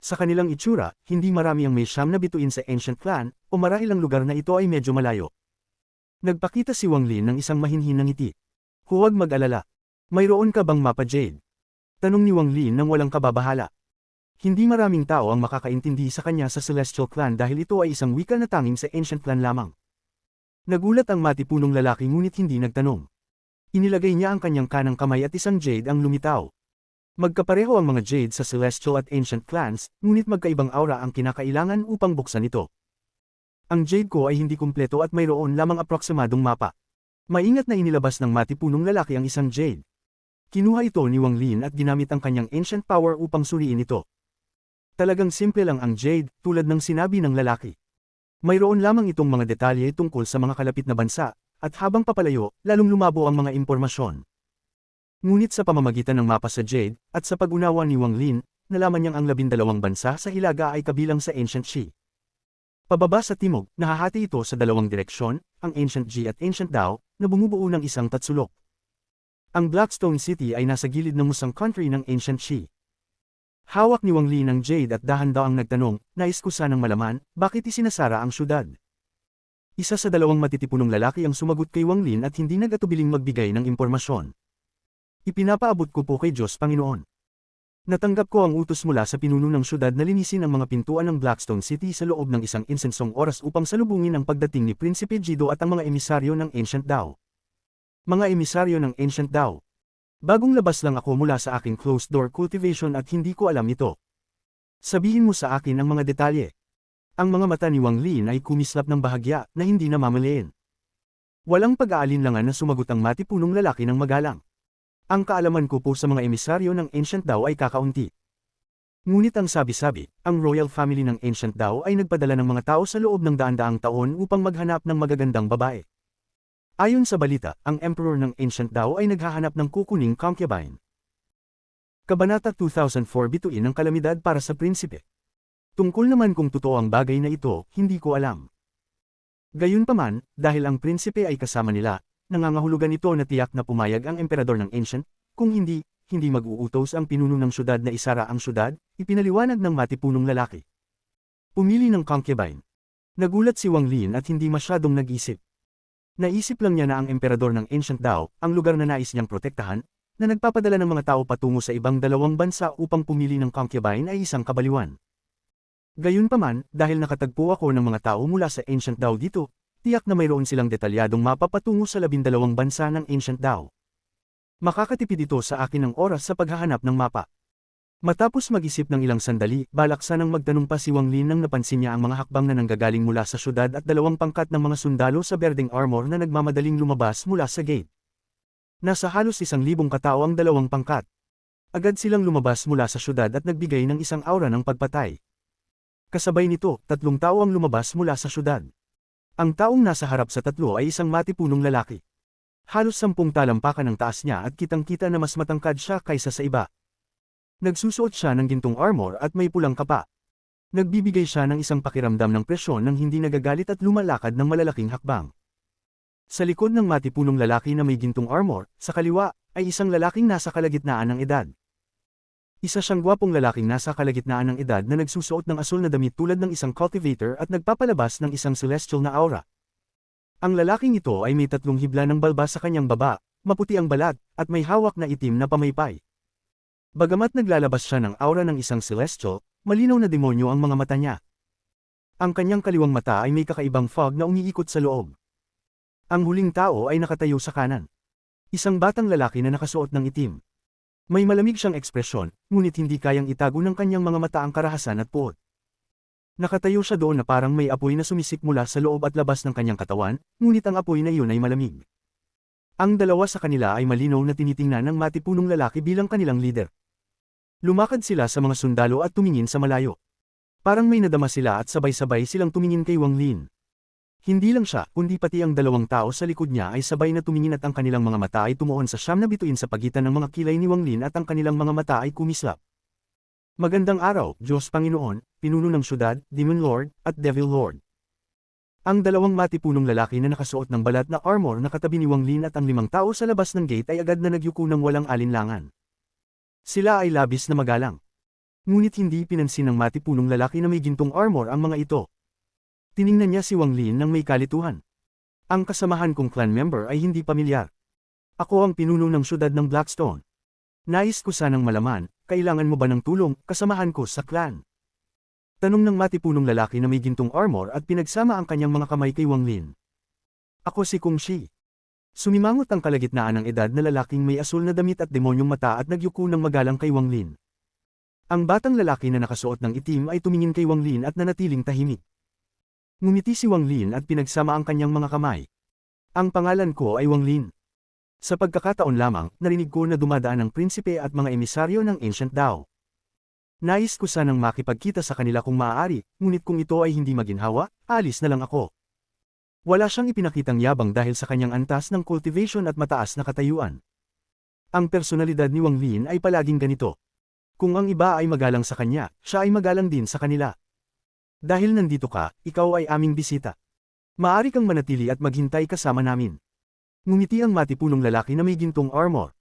Sa kanilang itsura, hindi marami ang may siyam na bituin sa Ancient Clan, o marahil ang lugar na ito ay medyo malayo. Nagpakita si Wang Lin ng isang mahinhin na ngiti. "Huwag mag-alala. Mayroon ka bang mapa, Jade?" Tanong ni Wang Lin nang walang kababahala. Hindi maraming tao ang makakaintindi sa kanya sa Celestial Clan dahil ito ay isang wika na tanging sa Ancient Clan lamang. Nagulat ang matipunong lalaki ngunit hindi nagtanong. Inilagay niya ang kanyang kanang kamay at isang jade ang lumitaw. Magkapareho ang mga jade sa Celestial at Ancient Clans, ngunit magkaibang aura ang kinakailangan upang buksan ito. "Ang jade ko ay hindi kumpleto at mayroon lamang aproksimadong mapa." Maingat na inilabas ng matipunong lalaki ang isang jade. Kinuha ito ni Wang Lin at ginamit ang kanyang ancient power upang suriin ito. Talagang simple lang ang jade, tulad ng sinabi ng lalaki. Mayroon lamang itong mga detalye tungkol sa mga kalapit na bansa, at habang papalayo, lalong lumabo ang mga impormasyon. Ngunit sa pamamagitan ng mapa sa jade, at sa pag-unawa ni Wang Lin, nalaman niyang ang 12 bansa sa Hilaga ay kabilang sa Ancient Shi. Pababa sa timog, nahahati ito sa dalawang direksyon, ang Ancient Ji at Ancient Dao, na bumubuo ng isang tatsulok. Ang Blackstone City ay nasa gilid ng Musang Country ng Ancient Shi. Hawak ni Wang Li ng jade at dahan-daang nagtanong, nais ko sanang malaman, bakit isinasara ang syudad? Isa sa dalawang matitipunong lalaki ang sumagot kay Wang Lin at hindi nag-atubiling magbigay ng impormasyon. Ipinapaabot ko po kay Diyos Panginoon. Natanggap ko ang utos mula sa pinuno ng syudad na linisin ang mga pintuan ng Blackstone City sa loob ng isang insensong oras upang salubungin ang pagdating ni Prinsipe Jido at ang mga emisaryo ng Ancient Dao. Mga emisaryo ng Ancient Dao. Bagong labas lang ako mula sa aking closed-door cultivation at hindi ko alam ito. Sabihin mo sa akin ang mga detalye. Ang mga mata ni Wang Lin ay kumislap ng bahagya na hindi na mamalayan. Walang pag-aalinlangan na sumagot ang matipunong lalaki ng magalang. Ang kaalaman ko po sa mga emisaryo ng Ancient Dao ay kakaunti. Ngunit ang sabi-sabi, ang royal family ng Ancient Dao ay nagpadala ng mga tao sa loob ng daan-daang taon upang maghanap ng magagandang babae. Ayon sa balita, ang emperor ng Ancient Dao ay naghahanap ng kukuning concubine. Kabanata 2004 bituin ang kalamidad para sa prinsipe. Tungkol naman kung totoo ang bagay na ito, hindi ko alam. Gayunpaman, dahil ang prinsipe ay kasama nila, nangangahulugan ito na tiyak na pumayag ang emperador ng Ancient, kung hindi mag-uutos ang pinuno ng syudad na isara ang syudad, ipinaliwanag ng matipunong lalaki. Pumili ng concubine. Nagulat si Wang Lin at hindi masyadong nag-isip. Naisip lang niya na ang emperador ng Ancient Dao, ang lugar na nais niyang protektahan, na nagpapadala ng mga tao patungo sa ibang dalawang bansa upang pumili ng concubine ay isang kabaliwan. Gayunpaman, dahil nakatagpo ako ng mga tao mula sa Ancient Dao dito, tiyak na mayroon silang detalyadong mapa patungo sa 12 bansa ng Ancient Dao. Makakatipid ito sa akin ng oras sa paghahanap ng mapa. Matapos mag-isip ng ilang sandali, balak sanang magtanong pa si Wang Lin nang napansin niya ang mga hakbang na nanggagaling mula sa syudad at 2 pangkat ng mga sundalo sa berdeng armor na nagmamadaling lumabas mula sa gate. Nasa halos 1,000 katao ang 2 pangkat. Agad silang lumabas mula sa syudad at nagbigay ng isang aura ng pagpatay. Kasabay nito, 3 tao ang lumabas mula sa syudad. Ang taong nasa harap sa 3 ay isang matipunong lalaki. Halos 10 talampakan ang taas niya at kitang-kita na mas matangkad siya kaysa sa iba. Nagsusuot siya ng gintong armor at may pulang kapa. Nagbibigay siya ng isang pakiramdam ng presyon nang hindi nagagalit at lumalakad ng malalaking hakbang. Sa likod ng matipunong lalaki na may gintong armor, sa kaliwa, ay isang lalaking nasa kalagitnaan ng edad. Isa siyang gwapong lalaking nasa kalagitnaan ng edad na nagsusuot ng asul na damit tulad ng isang cultivator at nagpapalabas ng isang celestial na aura. Ang lalaking ito ay may 3 hibla ng balbas sa kanyang baba, maputi ang balat, at may hawak na itim na pamaypay. Bagamat naglalabas siya ng aura ng isang celestial, malinaw na demonyo ang mga mata niya. Ang kanyang kaliwang mata ay may kakaibang fog na umiikot sa loob. Ang huling tao ay nakatayo sa kanan. Isang batang lalaki na nakasuot ng itim. May malamig siyang ekspresyon, ngunit hindi kayang itago ng kanyang mga mata ang karahasan at puot. Nakatayo siya doon na parang may apoy na sumisik mula sa loob at labas ng kanyang katawan, ngunit ang apoy na iyon ay malamig. Ang dalawa sa kanila ay malinaw na tinitingnan ng matipunong lalaki bilang kanilang leader. Lumakad sila sa mga sundalo at tumingin sa malayo. Parang may nadama sila at sabay-sabay silang tumingin kay Wang Lin. Hindi lang siya, kundi pati ang 2 tao sa likod niya ay sabay na tumingin at ang kanilang mga mata ay tumuon sa siyam na bituin sa pagitan ng mga kilay ni Wang Lin at ang kanilang mga mata ay kumislap. Magandang araw, Diyos Panginoon, pinuno ng syudad, Demon Lord, at Devil Lord. Ang 2 matipunong lalaki na nakasuot ng balat na armor na katabi ni Wang Lin at ang 5 tao sa labas ng gate ay agad na nagyuko ng walang alinlangan. Sila ay labis na magalang. Ngunit hindi pinansin ng matipunong lalaki na may gintong armor ang mga ito. Tiningnan niya si Wang Lin nang may kalituhan. Ang kasamahan kong clan member ay hindi pamilyar. Ako ang pinuno ng syudad ng Blackstone. Nais ko sanang malaman, kailangan mo ba ng tulong, kasamahan ko sa clan? Tanong ng matipunong lalaki na may gintong armor at pinagsama ang kanyang mga kamay kay Wang Lin. Ako si Kung Shi. Sumimangot ang kalagitnaan ng edad na lalaking may asul na damit at demonyong mata at nagyuko ng magalang kay Wang Lin. Ang batang lalaki na nakasuot ng itim ay tumingin kay Wang Lin at nanatiling tahimik. Ngumiti si Wang Lin at pinagsama ang kanyang mga kamay. Ang pangalan ko ay Wang Lin. Sa pagkakataon lamang, narinig ko na dumadaan ang prinsipe at mga emisaryo ng Ancient Dao. Nais ko sanang makipagkita sa kanila kung maaari, ngunit kung ito ay hindi maginhawa, alis na lang ako. Wala siyang ipinakitang yabang dahil sa kanyang antas ng cultivation at mataas na katayuan. Ang personalidad ni Wang Lin ay palaging ganito. Kung ang iba ay magalang sa kanya, siya ay magalang din sa kanila. Dahil nandito ka, ikaw ay aming bisita. Maaari kang manatili at maghintay kasama namin. Ngumiti ang matipunong lalaki na may gintong armor.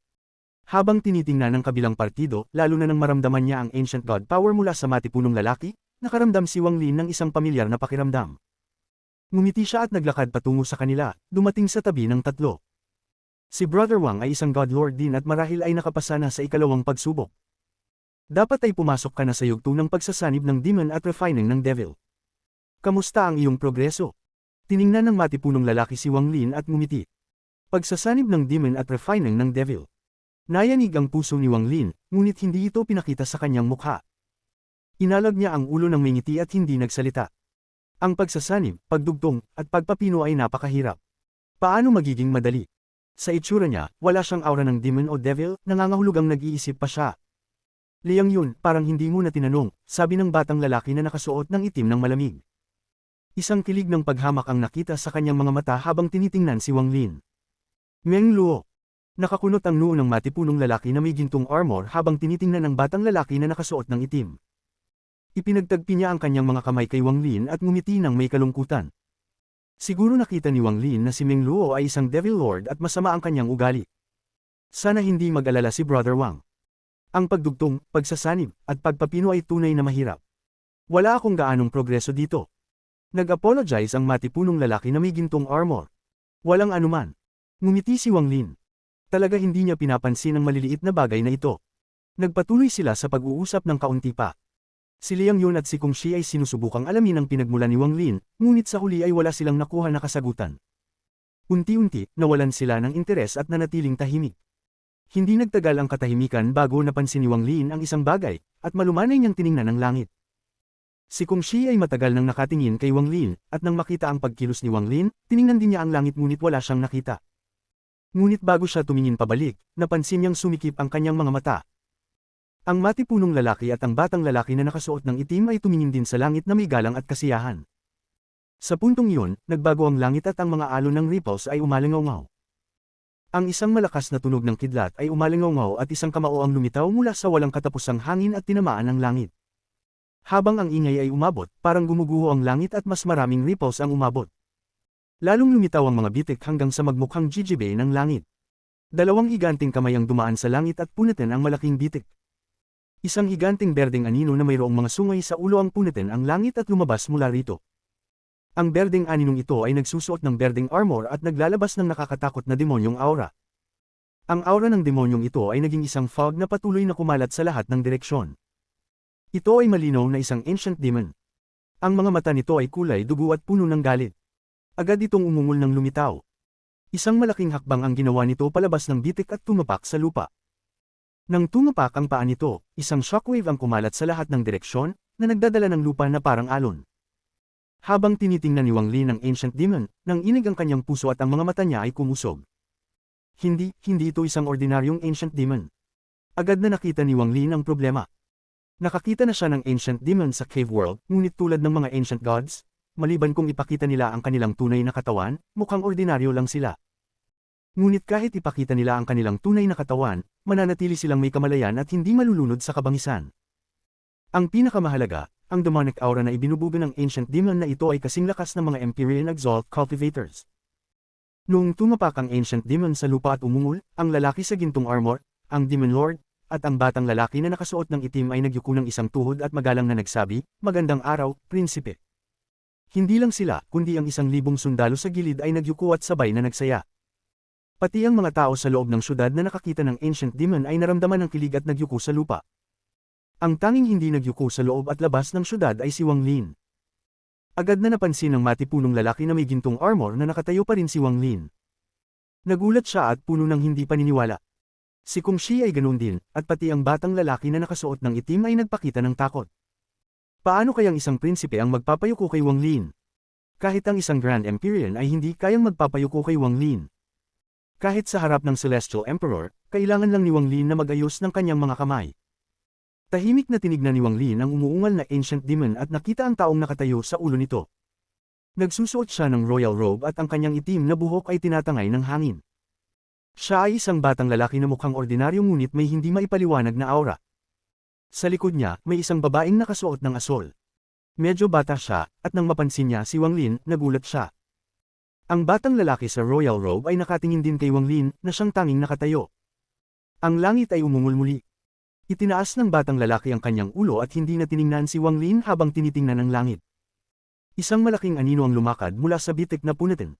Habang tinitingnan ng kabilang partido, lalo na nang maramdaman niya ang ancient god power mula sa matipunong lalaki, nakaramdam si Wang Lin ng isang pamilyar na pakiramdam. Ngumiti siya at naglakad patungo sa kanila, dumating sa tabi ng tatlo. Si Brother Wang ay isang god lord din at marahil ay nakapasa na sa ikalawang pagsubok. Dapat ay pumasok ka na sa yugto ng pagsasanib ng demon at refining ng devil. Kamusta ang iyong progreso? Tiningnan ng matipunong lalaki si Wang Lin at ngumiti. Pagsasanib ng demon at refining ng devil. Nayanig ang puso ni Wang Lin, ngunit hindi ito pinakita sa kanyang mukha. Inalag niya ang ulo ng may ngiti at hindi nagsalita. Ang pagsasanib, pagdugtong, at pagpapino ay napakahirap. Paano magiging madali? Sa itsura niya, wala siyang aura ng demon o devil, nangangahulugang nag-iisip pa siya. Liang yun, parang hindi mo na tinanong, sabi ng batang lalaki na nakasuot ng itim ng malamig. Isang kilig ng paghamak ang nakita sa kanyang mga mata habang tinitingnan si Wang Lin. Meng Luo. Nakakunot ang noo ng matipunong lalaki na may gintong armor habang tinitingnan ng batang lalaki na nakasuot ng itim. Ipinagtagpi niya ang kanyang mga kamay kay Wang Lin at ngumiti ng may kalungkutan. Siguro nakita ni Wang Lin na si Meng Luo ay isang devil lord at masama ang kanyang ugali. Sana hindi mag-alala si Brother Wang. Ang pagdugtong, pagsasanib, at pagpapino ay tunay na mahirap. Wala akong gaanong progreso dito. Nag-apologize ang matipunong lalaki na may gintong armor. Walang anuman. Ngumiti si Wang Lin. Talaga hindi niya pinapansin ang maliliit na bagay na ito. Nagpatuloy sila sa pag-uusap ng kaunti pa. Si Liang Yun at si Kung Shi ay sinusubukang alamin ang pinagmula ni Wang Lin, ngunit sa huli ay wala silang nakuha na kasagutan. Unti-unti, nawalan sila ng interes at nanatiling tahimik. Hindi nagtagal ang katahimikan bago napansin ni Wang Lin ang isang bagay, at malumanay niyang tiningnan ang langit. Si Kung Shi ay matagal nang nakatingin kay Wang Lin, at nang makita ang pagkilos ni Wang Lin, tiningnan din niya ang langit ngunit wala siyang nakita. Ngunit bago siya tumingin pabalik, napansin niyang sumikip ang kanyang mga mata. Ang matipunong lalaki at ang batang lalaki na nakasuot ng itim ay tumingin din sa langit na may galang at kasiyahan. Sa puntong iyon, nagbago ang langit at ang mga alon ng ripples ay umalingaw-ngaw. Ang isang malakas na tunog ng kidlat ay umalingaw-ngaw at isang kamao ang lumitaw mula sa walang katapusang hangin at tinamaan ang langit. Habang ang ingay ay umabot, parang gumuguho ang langit at mas maraming ripples ang umabot. Lalong lumitaw ang mga bitik hanggang sa magmukhang jijibay ng langit. Dalawang higanting kamay ang dumaan sa langit at punitin ang malaking bitik. Isang higanting berdeng anino na mayroong mga sungay sa ulo ang punitin ang langit at lumabas mula rito. Ang berdeng aninong ito ay nagsusuot ng berdeng armor at naglalabas ng nakakatakot na demonyong aura. Ang aura ng demonyong ito ay naging isang fog na patuloy na kumalat sa lahat ng direksyon. Ito ay malinaw na isang ancient demon. Ang mga mata nito ay kulay dugo at puno ng galit. Agad itong umungol ng lumitaw. Isang malaking hakbang ang ginawa nito palabas ng bitik at tumapak sa lupa. Nang tumapak ang paa nito, isang shockwave ang kumalat sa lahat ng direksyon, na nagdadala ng lupa na parang alon. Habang tinitingnan ni Wang Lin ang ancient demon, nang inig ang kanyang puso at ang mga mata niya ay kumusog. Hindi ito isang ordinaryong ancient demon. Agad na nakita ni Wang Lin ang problema. Nakakita na siya ng ancient demon sa cave world, ngunit tulad ng mga ancient gods, maliban kung ipakita nila ang kanilang tunay na katawan, mukhang ordinaryo lang sila. Ngunit kahit ipakita nila ang kanilang tunay na katawan, mananatili silang may kamalayan at hindi malulunod sa kabangisan. Ang pinakamahalaga, ang demonic aura na ibinubuga ng ancient demon na ito ay kasing lakas ng mga Empyrean Exalt cultivators. Noong tumapak ang ancient demon sa lupa at umungol, ang lalaki sa gintong armor, ang demon lord, at ang batang lalaki na nakasuot ng itim ay nagyuko ng isang tuhod at magalang na nagsabi, "Magandang araw, prinsipe." Hindi lang sila, kundi ang 1,000 sundalo sa gilid ay nagyuko at sabay na nagsaya. Pati ang mga tao sa loob ng syudad na nakakita ng ancient demon ay naramdaman ng kilig at nagyuko sa lupa. Ang tanging hindi nagyuko sa loob at labas ng syudad ay si Wang Lin. Agad na napansin ng matipunong lalaki na may gintong armor na nakatayo pa rin si Wang Lin. Nagulat siya at puno ng hindi paniniwala. Si Kung Shi ay ganoon din, at pati ang batang lalaki na nakasuot ng itim ay nagpakita ng takot. Paano kayang isang prinsipe ang magpapayuko kay Wang Lin? Kahit ang isang Grand Empyrean ay hindi kayang magpapayuko kay Wang Lin. Kahit sa harap ng Celestial Emperor, kailangan lang ni Wang Lin na mag-ayos ng kanyang mga kamay. Tahimik na tinignan ni Wang Lin ang umuungal na ancient demon at nakita ang taong nakatayo sa ulo nito. Nagsusuot siya ng royal robe at ang kanyang itim na buhok ay tinatangay ng hangin. Siya ay isang batang lalaki na mukhang ordinaryo ngunit may hindi maipaliwanag na aura. Sa likod niya, may isang babaeng nakasuot ng asol. Medyo bata siya, at nang mapansin niya si Wang Lin, nagulat siya. Ang batang lalaki sa royal robe ay nakatingin din kay Wang Lin, na siyang tanging nakatayo. Ang langit ay umungol muli. Itinaas ng batang lalaki ang kanyang ulo at hindi na tiningnan si Wang Lin habang tinitingnan ang langit. Isang malaking anino ang lumakad mula sa bitik na punitin.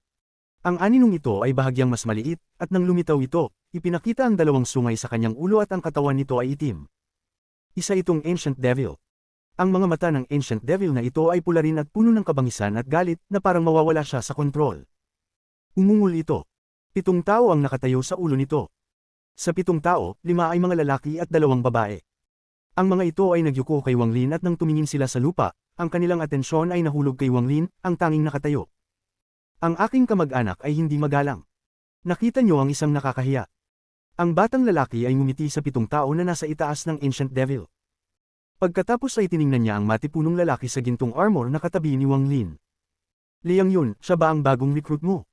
Ang aninong ito ay bahagyang mas maliit, at nang lumitaw ito, ipinakita ang dalawang sungay sa kanyang ulo at ang katawan nito ay itim. Isa itong Ancient Devil. Ang mga mata ng Ancient Devil na ito ay pula rin at puno ng kabangisan at galit na parang mawawala siya sa kontrol. Umungol ito. 7 tao ang nakatayo sa ulo nito. Sa 7 tao, 5 ay mga lalaki at 2 babae. Ang mga ito ay nagyuko kay Wang Lin at nang tumingin sila sa lupa, ang kanilang atensyon ay nahulog kay Wang Lin, ang tanging nakatayo. Ang aking kamag-anak ay hindi magalang. Nakita niyo ang isang nakakahiya. Ang batang lalaki ay ngumiti sa 7 tao na nasa itaas ng Ancient Devil. Pagkatapos ay tiningnan niya ang matipunong lalaki sa gintong armor na katabi ni Wang Lin. Liang yun, siya ba ang bagong recruit mo?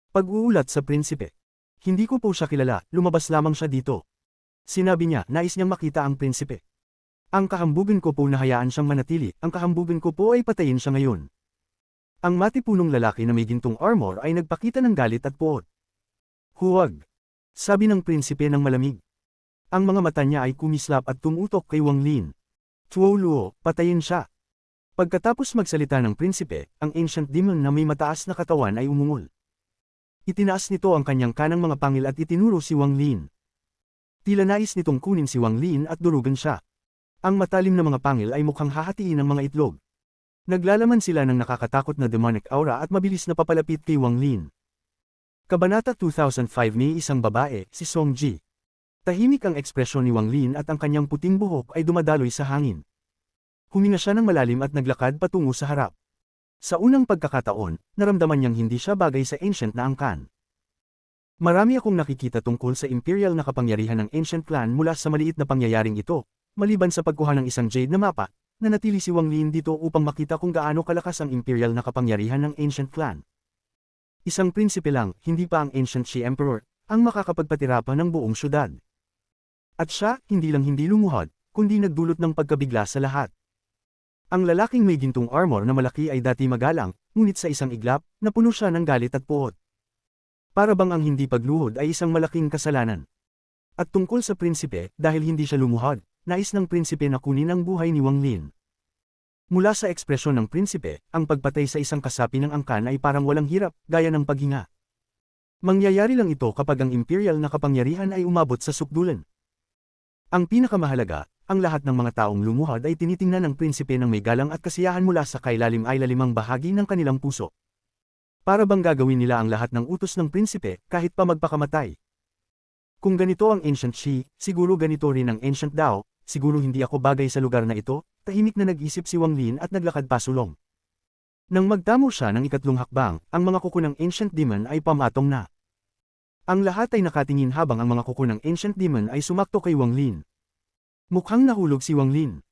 Pag-uulat sa prinsipe. Hindi ko po siya kilala, lumabas lamang siya dito. Sinabi niya, nais niyang makita ang prinsipe. Ang kahambugan ko po na hayaan siyang manatili, ang kahambugan ko po ay patayin siya ngayon. Ang matipunong lalaki na may gintong armor ay nagpakita ng galit at poot. Huwag. Sabi ng prinsipe ng malamig. Ang mga mata niya ay kumislap at tumutok kay Wang Lin. Chuo Luo, patayin siya. Pagkatapos magsalita ng prinsipe, ang ancient demon na may mataas na katawan ay umungol. Itinaas nito ang kanyang kanang mga pangil at itinuro si Wang Lin. Tila nais nitong kunin si Wang Lin at durugan siya. Ang matalim na mga pangil ay mukhang hahatiin ng mga itlog. Naglalaman sila ng nakakatakot na demonic aura at mabilis na papalapit kay Wang Lin. Kabanata 2005. May isang babae, si Song Ji. Tahimik ang ekspresyon ni Wang Lin at ang kanyang puting buhok ay dumadaloy sa hangin. Huminga siya ng malalim at naglakad patungo sa harap. Sa unang pagkakataon, naramdaman niyang hindi siya bagay sa ancient na angkan. Marami akong nakikita tungkol sa imperial na kapangyarihan ng ancient clan mula sa maliit na pangyayaring ito, maliban sa pagkuha ng isang jade na mapa, nanatili si Wang Lin dito upang makita kung gaano kalakas ang imperial na kapangyarihan ng ancient clan. Isang prinsipe lang, hindi pa ang Ancient Shi Emperor, ang makakapagpatira pa ng buong syudad. At siya, hindi lang hindi lumuhod, kundi nagdulot ng pagkabigla sa lahat. Ang lalaking may gintong armor na malaki ay dati magalang, ngunit sa isang iglap, napuno siya ng galit at puot. Para bang ang hindi pagluhod ay isang malaking kasalanan. At tungkol sa prinsipe, dahil hindi siya lumuhod, nais ng prinsipe na kunin ang buhay ni Wang Lin. Mula sa ekspresyon ng prinsipe, ang pagpatay sa isang kasapi ng angkan ay parang walang hirap, gaya ng paghinga. Mangyayari lang ito kapag ang imperial na kapangyarihan ay umabot sa sukdulan. Ang pinakamahalaga, ang lahat ng mga taong lumuhod ay tinitingnan ng prinsipe ng may galang at kasiyahan mula sa kailalim-ilalimang bahagi ng kanilang puso. Para bang gagawin nila ang lahat ng utos ng prinsipe, kahit pa magpakamatay. Kung ganito ang Ancient Shi, siguro ganito rin ang Ancient Dao, siguro hindi ako bagay sa lugar na ito. Tahimik na nag-isip si Wang Lin at naglakad pasulong. Nang magtamo siya ng ikatlong hakbang, ang mga kuko ng Ancient Demon ay pamatong na. Ang lahat ay nakatingin habang ang mga kuko ng Ancient Demon ay sumakto kay Wang Lin. Mukhang nahulog si Wang Lin.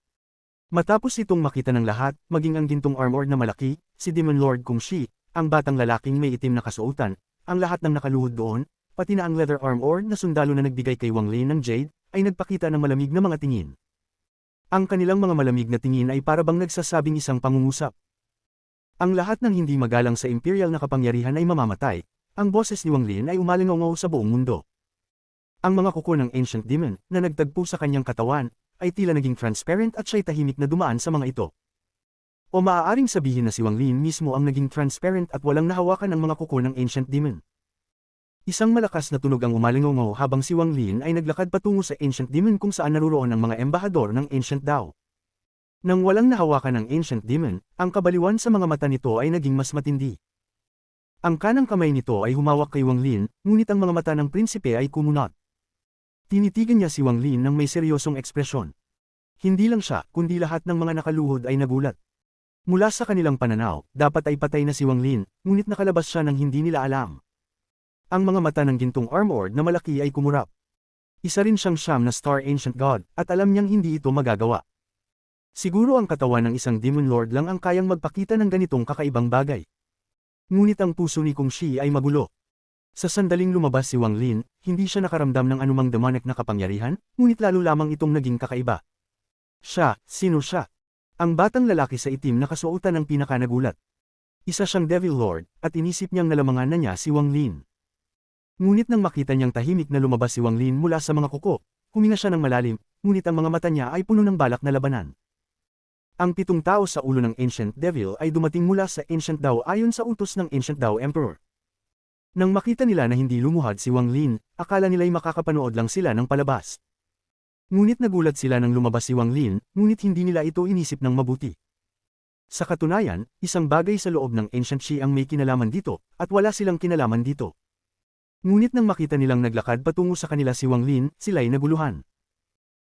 Matapos itong makita ng lahat, maging ang gintong armor na malaki, si Demon Lord Kung Shi, ang batang lalaking may itim na kasuotan, ang lahat ng nakaluhod doon, pati na ang leather armor na sundalo na nagbigay kay Wang Lin ng jade, ay nagpakita ng malamig na mga tingin. Ang kanilang mga malamig na tingin ay parabang nagsasabing isang pangungusap. Ang lahat ng hindi magalang sa imperial na kapangyarihan ay mamamatay, ang boses ni Wang Lin ay umalingaw sa buong mundo. Ang mga kuko ng Ancient Demon, na nagtagpo sa kanyang katawan, ay tila naging transparent at siya'y tahimik na dumaan sa mga ito. O maaaring sabihin na si Wang Lin mismo ang naging transparent at walang nahawakan ang mga kuko ng Ancient Demon. Isang malakas na tunog ang umalingaw habang si Wang Lin ay naglakad patungo sa Ancient Demon kung saan naruroon ang mga embahador ng Ancient Dao. Nang walang nahawakan ng Ancient Demon, ang kabaliwan sa mga mata nito ay naging mas matindi. Ang kanang kamay nito ay humawak kay Wang Lin, ngunit ang mga mata ng prinsipe ay kumunot. Tinitigan niya si Wang Lin ng may seryosong ekspresyon. Hindi lang siya, kundi lahat ng mga nakaluhod ay nagulat. Mula sa kanilang pananaw, dapat ay patay na si Wang Lin, ngunit nakalabas siya ng hindi nila alam. Ang mga mata ng gintong armor na malaki ay kumurap. Isa rin siyang siyam na Star Ancient God, at alam niyang hindi ito magagawa. Siguro ang katawan ng isang Demon Lord lang ang kayang magpakita ng ganitong kakaibang bagay. Ngunit ang puso ni Kung Shi ay magulo. Sa sandaling lumabas si Wang Lin, hindi siya nakaramdam ng anumang demonic na kapangyarihan, ngunit lalo lamang itong naging kakaiba. Sino siya? Ang batang lalaki sa itim na kasuotan ng pinakanagulat. Isa siyang Devil Lord, at inisip niyang nalamangan na niya si Wang Lin. Ngunit nang makita niyang tahimik na lumabas si Wang Lin mula sa mga kuko, huminga siya ng malalim, ngunit ang mga mata niya ay puno ng balak na labanan. Ang 7 tao sa ulo ng Ancient Devil ay dumating mula sa Ancient Dao ayon sa utos ng Ancient Dao Emperor. Nang makita nila na hindi lumuhad si Wang Lin, akala nila'y makakapanood lang sila ng palabas. Ngunit nagulat sila nang lumabas si Wang Lin, ngunit hindi nila ito inisip ng mabuti. Sa katunayan, isang bagay sa loob ng Ancient Shi ang may kinalaman dito, at wala silang kinalaman dito. Ngunit nang makita nilang naglakad patungo sa kanila si Wang Lin, sila'y naguluhan.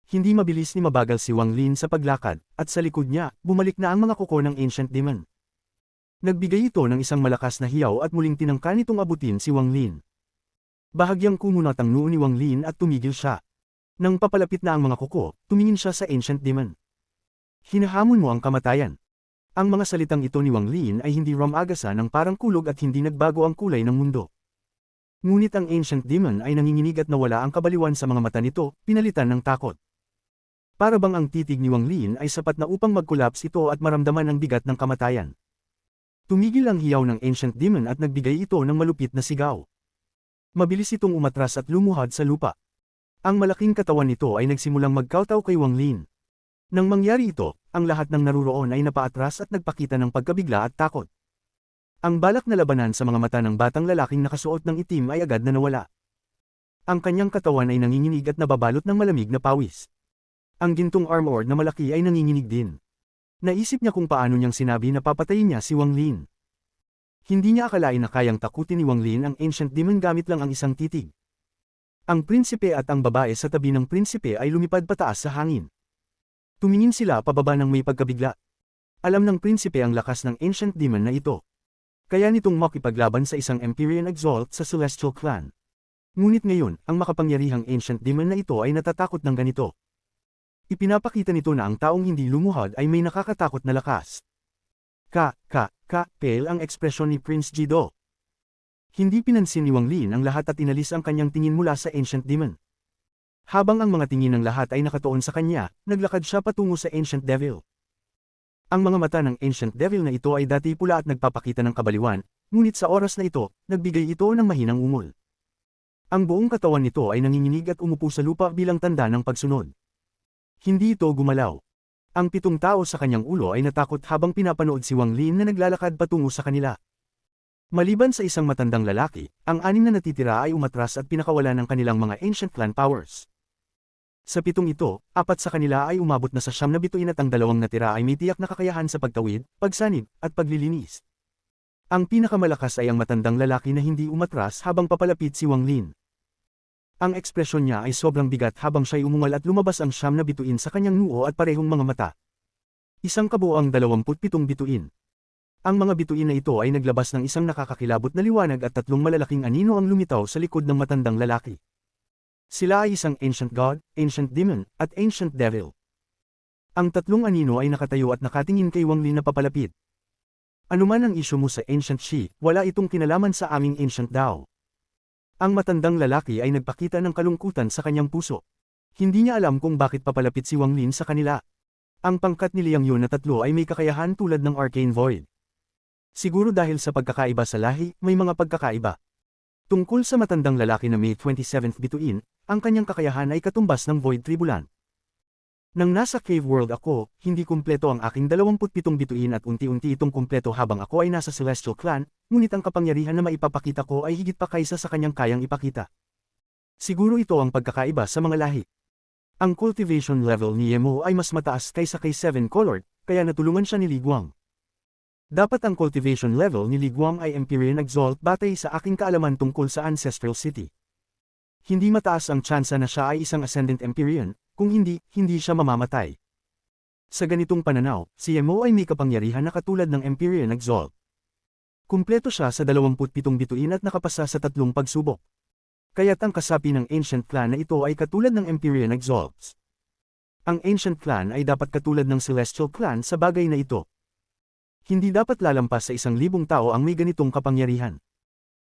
Hindi mabilis ni mabagal si Wang Lin sa paglakad, at sa likod niya, bumalik na ang mga kuko ng Ancient Demon. Nagbigay ito ng isang malakas na hiyaw at muling tinangka nitong abutin si Wang Lin. Bahagyang kumunat ang noo ni Wang Lin at tumigil siya. Nang papalapit na ang mga kuko, tumingin siya sa Ancient Demon. Hinahamon mo ang kamatayan. Ang mga salitang ito ni Wang Lin ay hindi ramagasa ng parang kulog at hindi nagbago ang kulay ng mundo. Ngunit ang Ancient Demon ay nanginginig at nawala ang kabaliwan sa mga mata nito, pinalitan ng takot. Para bang ang titig ni Wang Lin ay sapat na upang mag-collapse ito at maramdaman ang bigat ng kamatayan. Tumigil ang hiyaw ng Ancient Demon at nagbigay ito ng malupit na sigaw. Mabilis itong umatras at lumuhad sa lupa. Ang malaking katawan nito ay nagsimulang magkawtaw kay Wang Lin. Nang mangyari ito, ang lahat ng naruroon ay napaatras at nagpakita ng pagkabigla at takot. Ang balak na labanan sa mga mata ng batang lalaking nakasuot ng itim ay agad na nawala. Ang kanyang katawan ay nanginginig at nababalot ng malamig na pawis. Ang gintong armor na malaki ay nanginginig din. Naisip niya kung paano niyang sinabi na papatayin niya si Wang Lin. Hindi niya akalain na kayang takutin ni Wang Lin ang Ancient Demon gamit lang ang isang titig. Ang prinsipe at ang babae sa tabi ng prinsipe ay lumipad pataas sa hangin. Tumingin sila pababa ng may pagkabigla. Alam ng prinsipe ang lakas ng Ancient Demon na ito. Kaya nitong makipaglaban sa isang Empyrean Exalt sa Celestial Clan. Ngunit ngayon, ang makapangyarihang Ancient Demon na ito ay natatakot ng ganito. Ipinapakita nito na ang taong hindi lumuhad ay may nakakatakot na lakas. Pale ang ekspresyon ni Prince Jido. Hindi pinansin ni Wang Lin ang lahat at inalis ang kanyang tingin mula sa Ancient Demon. Habang ang mga tingin ng lahat ay nakatuon sa kanya, naglakad siya patungo sa Ancient Devil. Ang mga mata ng Ancient Devil na ito ay dati pula at nagpapakita ng kabaliwan, ngunit sa oras na ito, nagbigay ito ng mahinang ungol. Ang buong katawan nito ay nanginginig at umupo sa lupa bilang tanda ng pagsunod. Hindi ito gumalaw. Ang 7 tao sa kanyang ulo ay natakot habang pinapanood si Wang Lin na naglalakad patungo sa kanila. Maliban sa isang matandang lalaki, ang 6 na natitira ay umatras at pinakawalan ng kanilang mga Ancient Clan powers. Sa 7 ito, 4 sa kanila ay umabot na sa 9 na bituin at ang 2 natira ay may tiyak na kakayahan sa pagtawid, pagsanib, at paglilinis. Ang pinakamalakas ay ang matandang lalaki na hindi umatras habang papalapit si Wang Lin. Ang ekspresyon niya ay sobrang bigat habang siya'y umungal at lumabas ang 9 na bituin sa kanyang noo at parehong mga mata. Isang kabuoang 27 bituin. Ang mga bituin na ito ay naglabas ng isang nakakakilabot na liwanag at 3 malalaking anino ang lumitaw sa likod ng matandang lalaki. Sila ay isang Ancient God, Ancient Demon, at Ancient Devil. Ang 3 anino ay nakatayo at nakatingin kay Wang Lin na papalapit. Anuman ang isyu mo sa Ancient Shi, wala itong kinalaman sa aming Ancient Dao. Ang matandang lalaki ay nagpakita ng kalungkutan sa kanyang puso. Hindi niya alam kung bakit papalapit si Wang Lin sa kanila. Ang pangkat ni Liang Yun na 3 ay may kakayahan tulad ng Arcane Void. Siguro dahil sa pagkakaiba sa lahi, may mga pagkakaiba. Tungkol sa matandang lalaki na may 27th bituin, ang kanyang kakayahan ay katumbas ng Void Tribulan. Nang nasa Cave World ako, hindi kumpleto ang aking 27 bituin at unti-unti itong kumpleto habang ako ay nasa Celestial Clan, ngunit ang kapangyarihan na maipapakita ko ay higit pa kaysa sa kanyang kayang ipakita. Siguro ito ang pagkakaiba sa mga lahi. Ang cultivation level ni Yemo ay mas mataas kaysa kay 7 Colored, kaya natulungan siya ni Li Guang. Dapat ang cultivation level ni Li Guang ay Empyrean Exalt batay sa aking kaalaman tungkol sa Ancestral City. Hindi mataas ang tsansa na siya ay isang Ascendant Empyrean, kung hindi siya mamamatay. Sa ganitong pananaw, si Yemo ay may kapangyarihan na katulad ng Empyrean Exalt. Kumpleto siya sa 27 bituin at nakapasa sa 3 pagsubok. Kaya't ang kasapi ng Ancient Clan na ito ay katulad ng Empyrean Exalts. Ang Ancient Clan ay dapat katulad ng Celestial Clan sa bagay na ito. Hindi dapat lalampas sa 1,000 tao ang may ganitong kapangyarihan.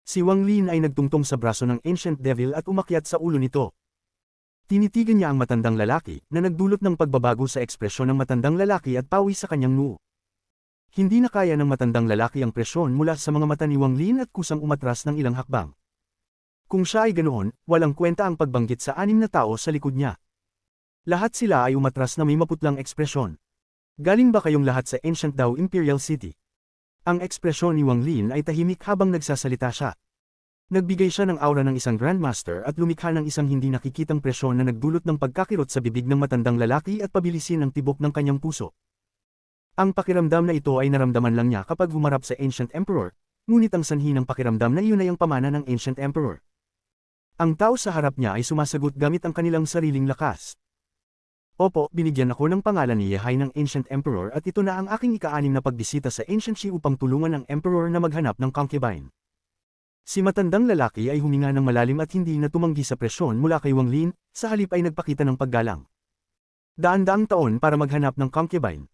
Si Wang Lin ay nagtungtong sa braso ng Ancient Devil at umakyat sa ulo nito. Tinitigan niya ang matandang lalaki, na nagdulot ng pagbabago sa ekspresyon ng matandang lalaki at pawi sa kanyang noo. Hindi na kaya ng matandang lalaki ang presyon mula sa mga mata ni Wang Lin at kusang umatras ng ilang hakbang. Kung siya ay ganoon, walang kwenta ang pagbanggit sa 6 na tao sa likod niya. Lahat sila ay umatras na may maputlang ekspresyon. Galing ba kayong lahat sa Ancient Dao Imperial City? Ang ekspresyon ni Wang Lin ay tahimik habang nagsasalita siya. Nagbigay siya ng aura ng isang Grandmaster at lumikha ng isang hindi nakikitang presyon na nagdulot ng pagkakirot sa bibig ng matandang lalaki at pabilisin ang tibok ng kanyang puso. Ang pakiramdam na ito ay naramdaman lang niya kapag humarap sa Ancient Emperor, ngunit ang sanhi ng pakiramdam na iyon ay ang pamana ng Ancient Emperor. Ang tao sa harap niya ay sumasagot gamit ang kanilang sariling lakas. Opo, binigyan ako ng pangalan ni Yehay ng Ancient Emperor at ito na ang aking ika-6 na pagbisita sa Ancient Shi upang tulungan ang Emperor na maghanap ng concubine. Si matandang lalaki ay huminga ng malalim at hindi na tumanggi sa presyon mula kay Wang Lin, sa halip ay nagpakita ng paggalang. Daan-daang taon para maghanap ng concubine.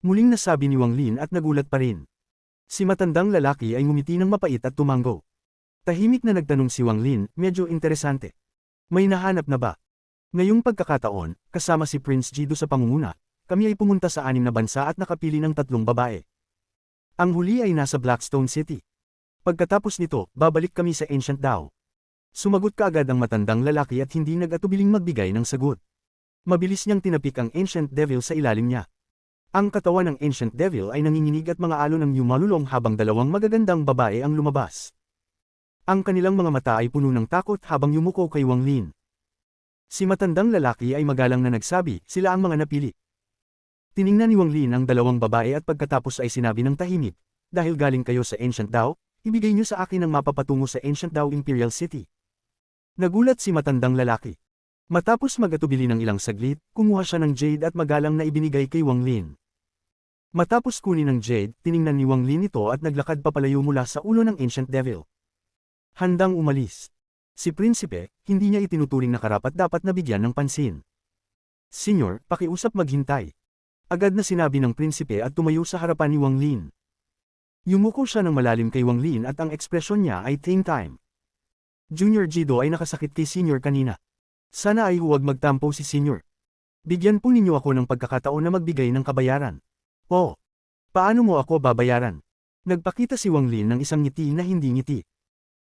Muling nasabi ni Wang Lin at nagulat pa rin. Si matandang lalaki ay ngumiti ng mapait at tumanggo. Tahimik na nagtanong si Wang Lin, medyo interesante. May nahanap na ba? Ngayong pagkakataon, kasama si Prince Jido sa pangunguna, kami ay pumunta sa 6 na bansa at nakapili ng 3 babae. Ang huli ay nasa Blackstone City. Pagkatapos nito, babalik kami sa Ancient Dao. Sumagot kaagad ang matandang lalaki at hindi nag-atubiling magbigay ng sagot. Mabilis niyang tinapik ang Ancient Devil sa ilalim niya. Ang katawan ng Ancient Devil ay nanginginig at mga alon ng yumalulong habang 2 magagandang babae ang lumabas. Ang kanilang mga mata ay puno ng takot habang yumuko kay Wang Lin. Si matandang lalaki ay magalang na nagsabi, sila ang mga napili. Tiningnan ni Wang Lin ang 2 babae at pagkatapos ay sinabi ng tahimik, dahil galing kayo sa Ancient Dao, ibigay niyo sa akin ang mapapatungo sa Ancient Dao Imperial City. Nagulat si matandang lalaki. Matapos mag-atubili ng ilang saglit, kumuha siya ng jade at magalang na ibinigay kay Wang Lin. Matapos kunin ng jade, tiningnan ni Wang Lin ito at naglakad papalayo mula sa ulo ng Ancient Devil. Handang umalis. Si Prinsipe, hindi niya itinuturing na karapat-dapat na bigyan ng pansin. Senyor, pakiusap maghintay. Agad na sinabi ng Prinsipe at tumayo sa harapan ni Wang Lin. Yumuko siya ng malalim kay Wang Lin at ang ekspresyon niya ay "Take time." Junior Jido ay nakasakit kay Senior kanina. Sana ay huwag magtampo si Senior. Bigyan po ninyo ako ng pagkakataon na magbigay ng kabayaran. Oh, paano mo ako babayaran? Nagpakita si Wang Lin ng isang ngiti na hindi ngiti.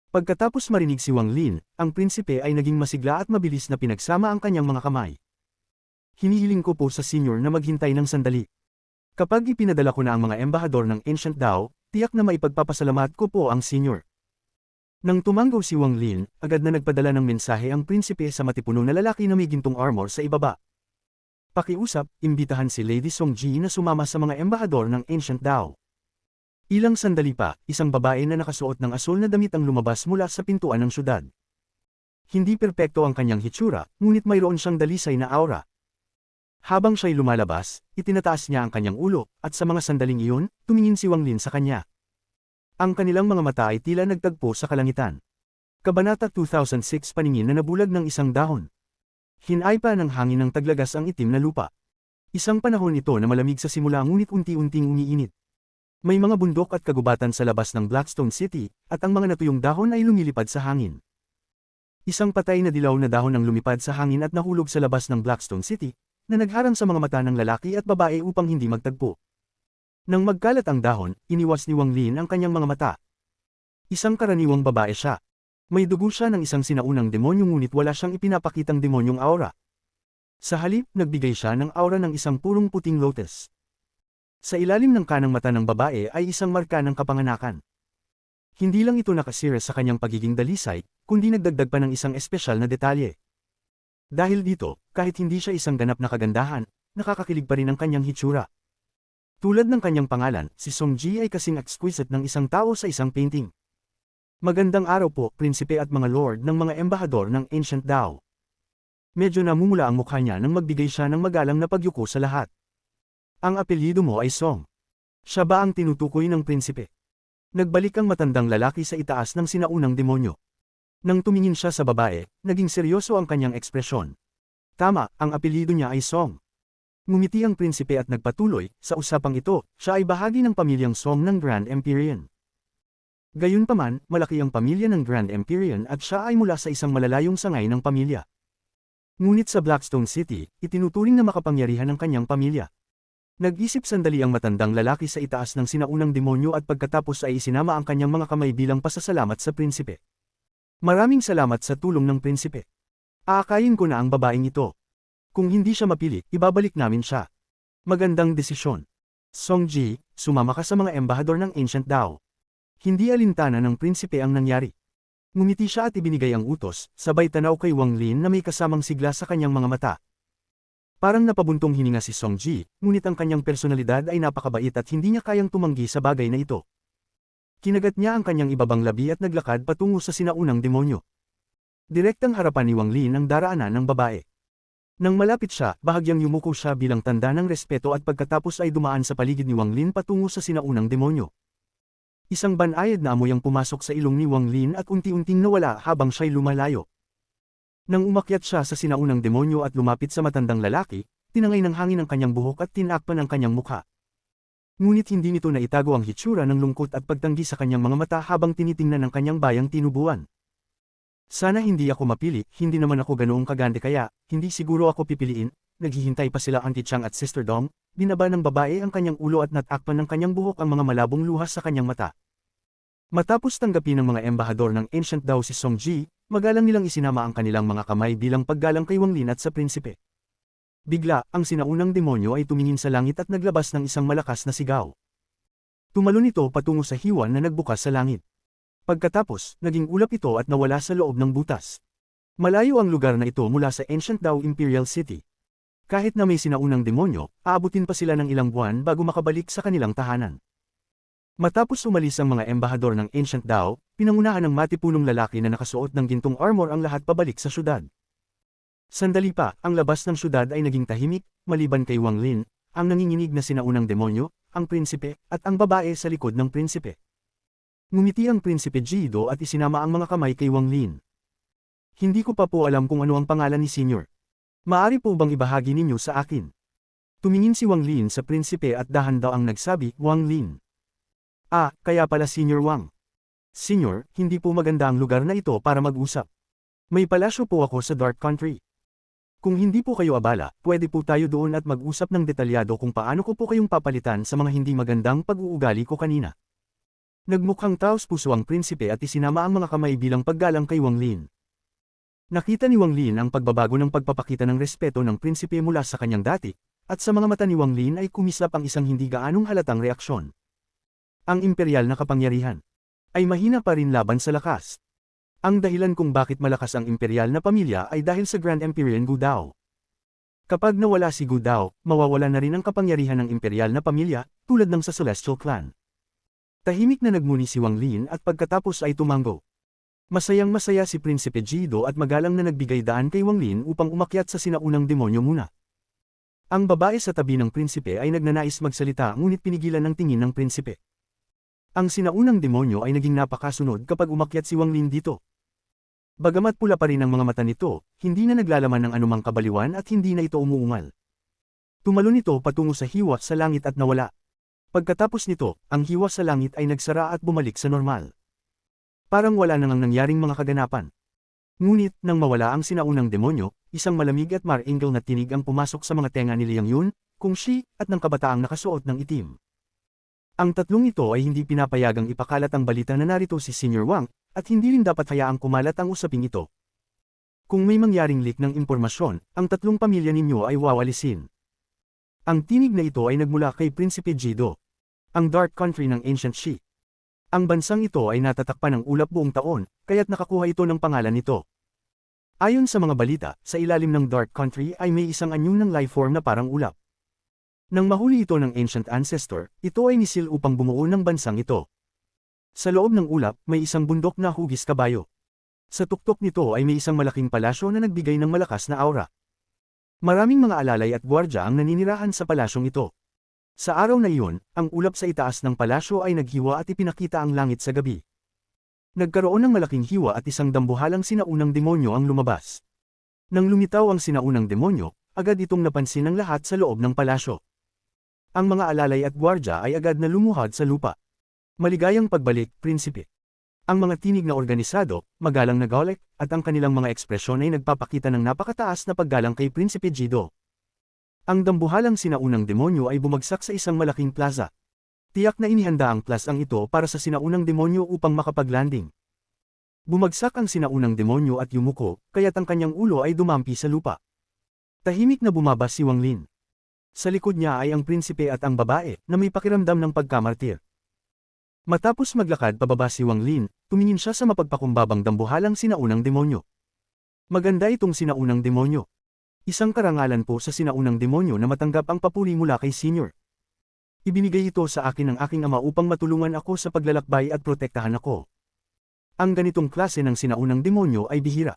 Pagkatapos marinig si Wang Lin, ang Prinsipe ay naging masigla at mabilis na pinagsama ang kanyang mga kamay. Hinihiling ko po sa Senior na maghintay ng sandali. Kapag ipinadala ko na ang mga embahador ng Ancient Dao, tiyak na maipagpapasalamat ko po ang Senior. Nang tumanggaw si Wang Lin, agad na nagpadala ng mensahe ang Prinsipe sa matipuno na lalaki na may gintong armor sa ibaba. Pakiusap, imbitahan si Lady Songji na sumama sa mga embahador ng Ancient Dao. Ilang sandali pa, isang babae na nakasuot ng asul na damit ang lumabas mula sa pintuan ng syudad. Hindi perpekto ang kanyang hitsura, ngunit mayroon siyang dalisay na aura. Habang siya'y lumalabas, itinataas niya ang kanyang ulo, at sa mga sandaling iyon, tumingin si Wang Lin sa kanya. Ang kanilang mga mata ay tila nagtagpo sa kalangitan. Kabanata 2006 Paningin na nabulag ng isang dahon. Hinay-pa ng hangin ng taglagas ang itim na lupa. Isang panahon ito na malamig sa simula ngunit unti-unting umiinit. May mga bundok at kagubatan sa labas ng Blackstone City, at ang mga natuyong dahon ay lumilipad sa hangin. Isang patay na dilaw na dahon ang lumipad sa hangin at nahulog sa labas ng Blackstone City, na nagharang sa mga mata ng lalaki at babae upang hindi magtagpo. Nang magkalat ang dahon, iniwas ni Wang Lin ang kanyang mga mata. Isang karaniwang babae siya. May dugo siya ng isang sinaunang demonyo ngunit wala siyang ipinapakitang demonyong aura. Sa halip, nagbigay siya ng aura ng isang purong puting lotus. Sa ilalim ng kanang mata ng babae ay isang marka ng kapanganakan. Hindi lang ito nakasira sa kanyang pagiging dalisay, kundi nagdagdag pa ng isang espesyal na detalye. Dahil dito, kahit hindi siya isang ganap na kagandahan, nakakakilig pa rin ang kanyang hitsura. Tulad ng kanyang pangalan, si Songji ay kasing exquisite ng isang tao sa isang painting. Magandang araw po, Prinsipe at mga Lord ng mga embahador ng Ancient Dao. Medyo namumula ang mukha niya nang magbigay siya ng magalang na pagyuko sa lahat. Ang apelyido mo ay Song. Siya ba ang tinutukoy ng Prinsipe? Nagbalik ang matandang lalaki sa itaas ng sinaunang demonyo. Nang tumingin siya sa babae, naging seryoso ang kanyang ekspresyon. Tama, ang apelyido niya ay Song. Ngumiti ang Prinsipe at nagpatuloy, sa usapang ito, siya ay bahagi ng pamilyang Song ng Grand Empyrean. Gayunpaman, malaki ang pamilya ng Grand Empyrean at siya ay mula sa isang malalayong sangay ng pamilya. Ngunit sa Blackstone City, itinuturing na makapangyarihan ang kanyang pamilya. Nag-isip sandali ang matandang lalaki sa itaas ng sinaunang demonyo at pagkatapos ay isinama ang kanyang mga kamay bilang pasasalamat sa prinsipe. Maraming salamat sa tulong ng prinsipe. Aakayin ko na ang babaeng ito. Kung hindi siya mapili, ibabalik namin siya. Magandang desisyon. Songji, sumama ka sa mga embahador ng Ancient Dao. Hindi alintana ng prinsipe ang nangyari. Ngumiti siya at ibinigay ang utos, sabay tanaw kay Wang Lin na may kasamang sigla sa kanyang mga mata. Parang napabuntong hininga si Songji, ngunit ang kanyang personalidad ay napakabait at hindi niya kayang tumanggi sa bagay na ito. Kinagat niya ang kanyang ibabang labi at naglakad patungo sa sinaunang demonyo. Direktang harapan ni Wang Lin ang daraanan ng babae. Nang malapit siya, bahagyang yumuko siya bilang tanda ng respeto at pagkatapos ay dumaan sa paligid ni Wang Lin patungo sa sinaunang demonyo. Isang banayad na amoy ang pumasok sa ilong ni Wang Lin at unti-unting nawala habang siya'y lumalayo. Nang umakyat siya sa sinaunang demonyo at lumapit sa matandang lalaki, tinangay ng hangin ang kanyang buhok at tinakpan ang kanyang mukha. Ngunit hindi nito naitago ang hitsura ng lungkot at pagtanggi sa kanyang mga mata habang tinitingnan ang kanyang bayang tinubuan. Sana hindi ako mapili, hindi naman ako ganoong kagante kaya, hindi siguro ako pipiliin. Naghihintay pa sila Auntie Chang at Sister Dong, binaba ng babae ang kanyang ulo at natakpan ng kanyang buhok ang mga malabong luha sa kanyang mata. Matapos tanggapin ng mga embahador ng Ancient Dao si Songji, magalang nilang isinama ang kanilang mga kamay bilang paggalang kay Wang Lin at sa prinsipe. Bigla, ang sinaunang demonyo ay tumingin sa langit at naglabas ng isang malakas na sigaw. Tumalon ito patungo sa hiwan na nagbukas sa langit. Pagkatapos, naging ulap ito at nawala sa loob ng butas. Malayo ang lugar na ito mula sa Ancient Dao Imperial City. Kahit na may sinaunang demonyo, aabutin pa sila ng ilang buwan bago makabalik sa kanilang tahanan. Matapos umalis ang mga embahador ng Ancient Dao, pinangunahan ng matipunong lalaki na nakasuot ng gintong armor ang lahat pabalik sa syudad. Sandali pa, ang labas ng syudad ay naging tahimik, maliban kay Wang Lin, ang nanginginig na sinaunang demonyo, ang prinsipe, at ang babae sa likod ng prinsipe. Ngumiti ang prinsipe Jido at isinama ang mga kamay kay Wang Lin. Hindi ko pa po alam kung ano ang pangalan ni Senior. Maari po bang ibahagi ninyo sa akin? Tumingin si Wang Lin sa prinsipe at dahan daw ang nagsabi, Wang Lin. Ah, kaya pala Senior Wang. Senior, hindi po maganda ang lugar na ito para mag-usap. May palasyo po ako sa Dark Country. Kung hindi po kayo abala, pwede po tayo doon at mag-usap ng detalyado kung paano ko po kayong papalitan sa mga hindi magandang pag-uugali ko kanina. Nagmukhang taos puso ang prinsipe at isinama ang mga kamay bilang paggalang kay Wang Lin. Nakita ni Wang Lin ang pagbabago ng pagpapakita ng respeto ng prinsipe mula sa kanyang dati, at sa mga mata ni Wang Lin ay kumislap ang isang hindi gaanong halatang reaksyon. Ang imperial na kapangyarihan ay mahina pa rin laban sa lakas. Ang dahilan kung bakit malakas ang imperial na pamilya ay dahil sa Grand Empyrean Gu Dao. Kapag nawala si Gu Dao, mawawala na rin ang kapangyarihan ng imperial na pamilya, tulad ng sa Celestial Clan. Tahimik na nagmuni si Wang Lin at pagkatapos ay tumango. Masayang-masaya si Prinsipe Jido at magalang na nagbigay daan kay Wang Lin upang umakyat sa sinaunang demonyo muna. Ang babae sa tabi ng prinsipe ay nagnanais magsalita ngunit pinigilan ng tingin ng prinsipe. Ang sinaunang demonyo ay naging napakasunod kapag umakyat si Wang Lin dito. Bagamat pula pa rin ang mga mata nito, hindi na naglalaman ng anumang kabaliwan at hindi na ito umuungal. Tumalon ito patungo sa hiwa sa langit at nawala. Pagkatapos nito, ang hiwa sa langit ay nagsara at bumalik sa normal. Parang wala nang nangyaring mga kaganapan. Ngunit, nang mawala ang sinaunang demonyo, isang malamig at mar-angel na tinig ang pumasok sa mga tenga ni Liang Yun, Kung Shi, at ng kabataang nakasuot ng itim. Ang tatlong ito ay hindi pinapayagang ipakalat ang balita na narito si Senior Wang, at hindi rin dapat hayaang kumalat ang usaping ito. Kung may mangyaring leak ng impormasyon, ang tatlong pamilya ninyo ay wawalisin. Ang tinig na ito ay nagmula kay Prinsipe Jido, ang Dark Country ng Ancient Shi. Ang bansang ito ay natatakpan ng ulap buong taon, kaya't nakakuha ito ng pangalan nito. Ayon sa mga balita, sa ilalim ng Dark Country ay may isang anyo ng life form na parang ulap. Nang mahuli ito ng Ancient Ancestor, ito ay nisil upang bumuo ng bansang ito. Sa loob ng ulap, may isang bundok na hugis kabayo. Sa tuktok nito ay may isang malaking palasyo na nagbigay ng malakas na aura. Maraming mga alalay at gwardya ang naninirahan sa palasyong ito. Sa araw na iyon, ang ulap sa itaas ng palasyo ay naghiwa at ipinakita ang langit sa gabi. Nagkaroon ng malaking hiwa at isang dambuhalang sinaunang demonyo ang lumabas. Nang lumitaw ang sinaunang demonyo, agad itong napansin ng lahat sa loob ng palasyo. Ang mga alalay at gwardya ay agad na lumuhad sa lupa. Maligayang pagbalik, prinsipe. Ang mga tinig na organisado, magalang na golek, at ang kanilang mga ekspresyon ay nagpapakita ng napakataas na paggalang kay Prinsipe Jido. Ang dambuhalang sinaunang demonyo ay bumagsak sa isang malaking plaza. Tiyak na inihanda ang plasang ito para sa sinaunang demonyo upang makapaglanding. Bumagsak ang sinaunang demonyo at yumuko, kaya't ang kanyang ulo ay dumampi sa lupa. Tahimik na bumaba si Wang Lin. Sa likod niya ay ang prinsipe at ang babae, na may pakiramdam ng pagkamartir. Matapos maglakad pababa si Wang Lin, tumingin siya sa mapagpakumbabang dambuhalang sinaunang demonyo. Maganda itong sinaunang demonyo. Isang karangalan po sa sinaunang demonyo na matanggap ang papuri mula kay Senior. Ibinigay ito sa akin ng aking ama upang matulungan ako sa paglalakbay at protektahan ako. Ang ganitong klase ng sinaunang demonyo ay bihira.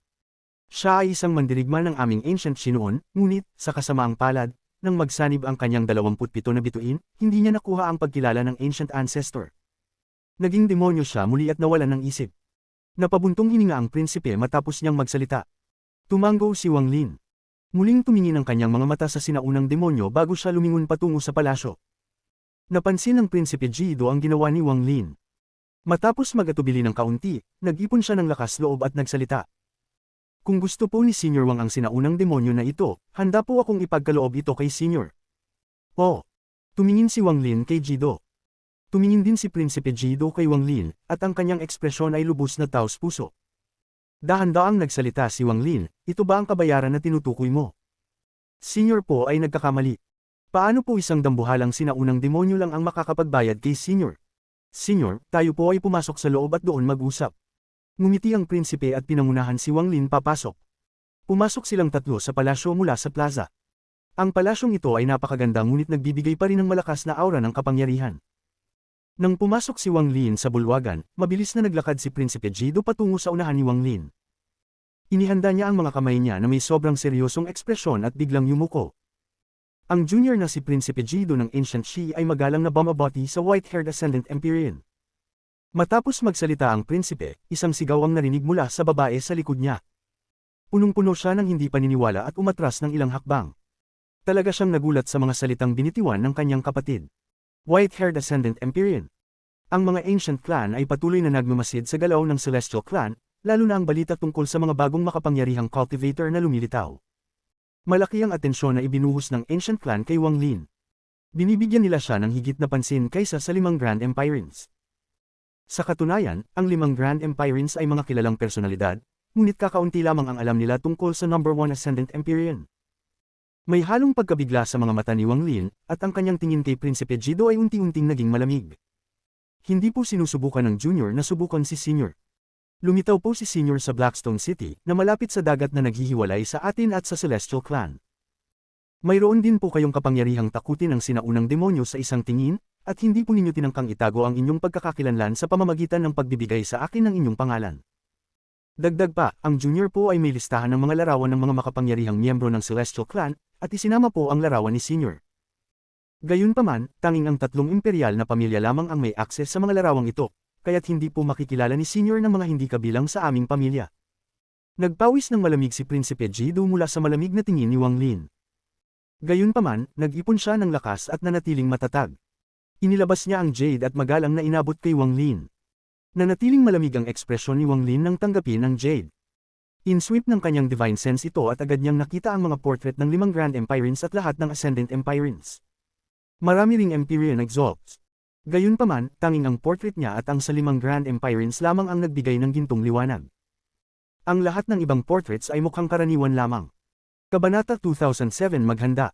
Siya ay isang mandirigma ng aming ancient Shi noon, ngunit, sa kasamaang palad, nang magsanib ang kanyang 27 na bituin, hindi niya nakuha ang pagkilala ng ancient ancestor. Naging demonyo siya muli at nawalan ng isip. Napabuntong hininga ang prinsipe matapos niyang magsalita. Tumango si Wang Lin. Muling tumingin ang kanyang mga mata sa sinaunang demonyo bago siya lumingon patungo sa palasyo. Napansin ng Prinsipe Jido ang ginawa ni Wang Lin. Matapos mag-atubili ng kaunti, nag-ipon siya ng lakas loob at nagsalita. Kung gusto po ni Senior Wang ang sinaunang demonyo na ito, handa po akong ipagkaloob ito kay Senior. Oh! Tumingin si Wang Lin kay Jido. Tumingin din si Prinsipe Jido kay Wang Lin, at ang kanyang ekspresyon ay lubos na taos puso. Dahan-daang nagsalita si Wang Lin, ito ba ang kabayaran na tinutukoy mo? Senior po ay nagkakamali. Paano po isang dambuhalang sinaunang demonyo lang ang makakapagbayad kay Senior? Senior, tayo po ay pumasok sa loob at doon mag-usap. Ngumiti ang prinsipe at pinangunahan si Wang Lin papasok. Pumasok silang tatlo sa palasyo mula sa plaza. Ang palasyong ito ay napakaganda ngunit nagbibigay pa rin ng malakas na aura ng kapangyarihan. Nang pumasok si Wang Lin sa bulwagan, mabilis na naglakad si Prinsipe Jido patungo sa unahan ni Wang Lin. Inihanda niya ang mga kamay niya na may sobrang seryosong ekspresyon at biglang yumuko. Ang junior na si Prinsipe Jido ng Ancient Shi ay magalang na bumabati sa white-haired Ascendant Empyrean. Matapos magsalita ang prinsipe, isang sigaw ang narinig mula sa babae sa likod niya. Punong-puno siya ng hindi paniniwala at umatras ng ilang hakbang. Talaga siyang nagulat sa mga salitang binitiwan ng kanyang kapatid. White-haired Ascendant Empyrean. Ang mga ancient clan ay patuloy na nagmamasid sa galaw ng Celestial Clan, lalo na ang balita tungkol sa mga bagong makapangyarihang cultivator na lumilitaw. Malaki ang atensyon na ibinuhos ng ancient clan kay Wang Lin. Binibigyan nila siya ng higit na pansin kaysa sa 5 Grand Empirines. Sa katunayan, ang 5 Grand Empirines ay mga kilalang personalidad, ngunit kakaunti lamang ang alam nila tungkol sa number 1 Ascendant Empyrean. May halong pagkabigla sa mga mata ni Wang Lin, at ang kanyang tingin kay Prinsipe Jido ay unti-unting naging malamig. Hindi po sinusubukan ng junior na subukan si senior. Lumitaw po si senior sa Blackstone City, na malapit sa dagat na naghihiwalay sa atin at sa Celestial Clan. Mayroon din po kayong kapangyarihang takutin ang sinaunang demonyo sa isang tingin, at hindi po ninyo tinangkang itago ang inyong pagkakakilanlan sa pamamagitan ng pagbibigay sa akin ng inyong pangalan. Dagdag pa, ang junior po ay may listahan ng mga larawan ng mga makapangyarihang miyembro ng Celestial Clan, at isinama po ang larawan ni senior. Gayunpaman, tanging ang 3 imperial na pamilya lamang ang may akses sa mga larawang ito, kaya't hindi po makikilala ni senior ng mga hindi kabilang sa aming pamilya. Nagpawis ng malamig si Prinsipe Jido mula sa malamig na tingin ni Wang Lin. Gayunpaman, nag-ipon siya ng lakas at nanatiling matatag. Inilabas niya ang jade at magalang na inabot kay Wang Lin. Nanatiling malamig ang ekspresyon ni Wang Lin nang tanggapin ang jade. Insweep ng kanyang divine sense ito at agad niyang nakita ang mga portrait ng 5 Grand Empirines at lahat ng Ascendant Empirines. Marami ring Empyrean exalts. Gayunpaman, tanging ang portrait niya at ang sa 5 Grand Empirines lamang ang nagbigay ng gintong liwanag. Ang lahat ng ibang portraits ay mukhang karaniwan lamang. Kabanata 2007 Maghanda.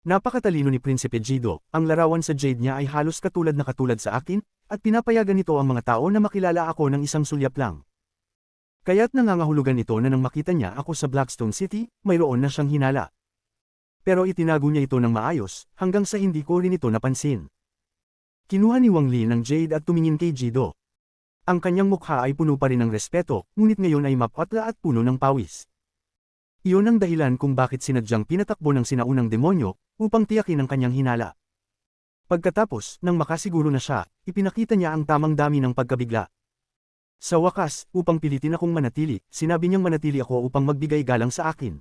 Napakatalino ni Prinsipe Jido, ang larawan sa jade niya ay halos katulad sa akin, at pinapayagan nito ang mga tao na makilala ako ng isang sulyap lang. Kaya't nangangahulugan ito na nang makita niya ako sa Blackstone City, mayroon na siyang hinala. Pero itinago niya ito ng maayos, hanggang sa hindi ko rin ito napansin. Kinuha ni Wang Lin ang jade at tumingin kay Jido. Ang kanyang mukha ay puno pa rin ng respeto, ngunit ngayon ay mapatla at puno ng pawis. Iyon ang dahilan kung bakit sinadyang pinatakbo ng sinaunang demonyo, upang tiyakin ang kanyang hinala. Pagkatapos, nang makasiguro na siya, ipinakita niya ang tamang dami ng pagkabigla. Sa wakas, upang pilitin akong manatili, sinabi niyang manatili ako upang magbigay galang sa akin.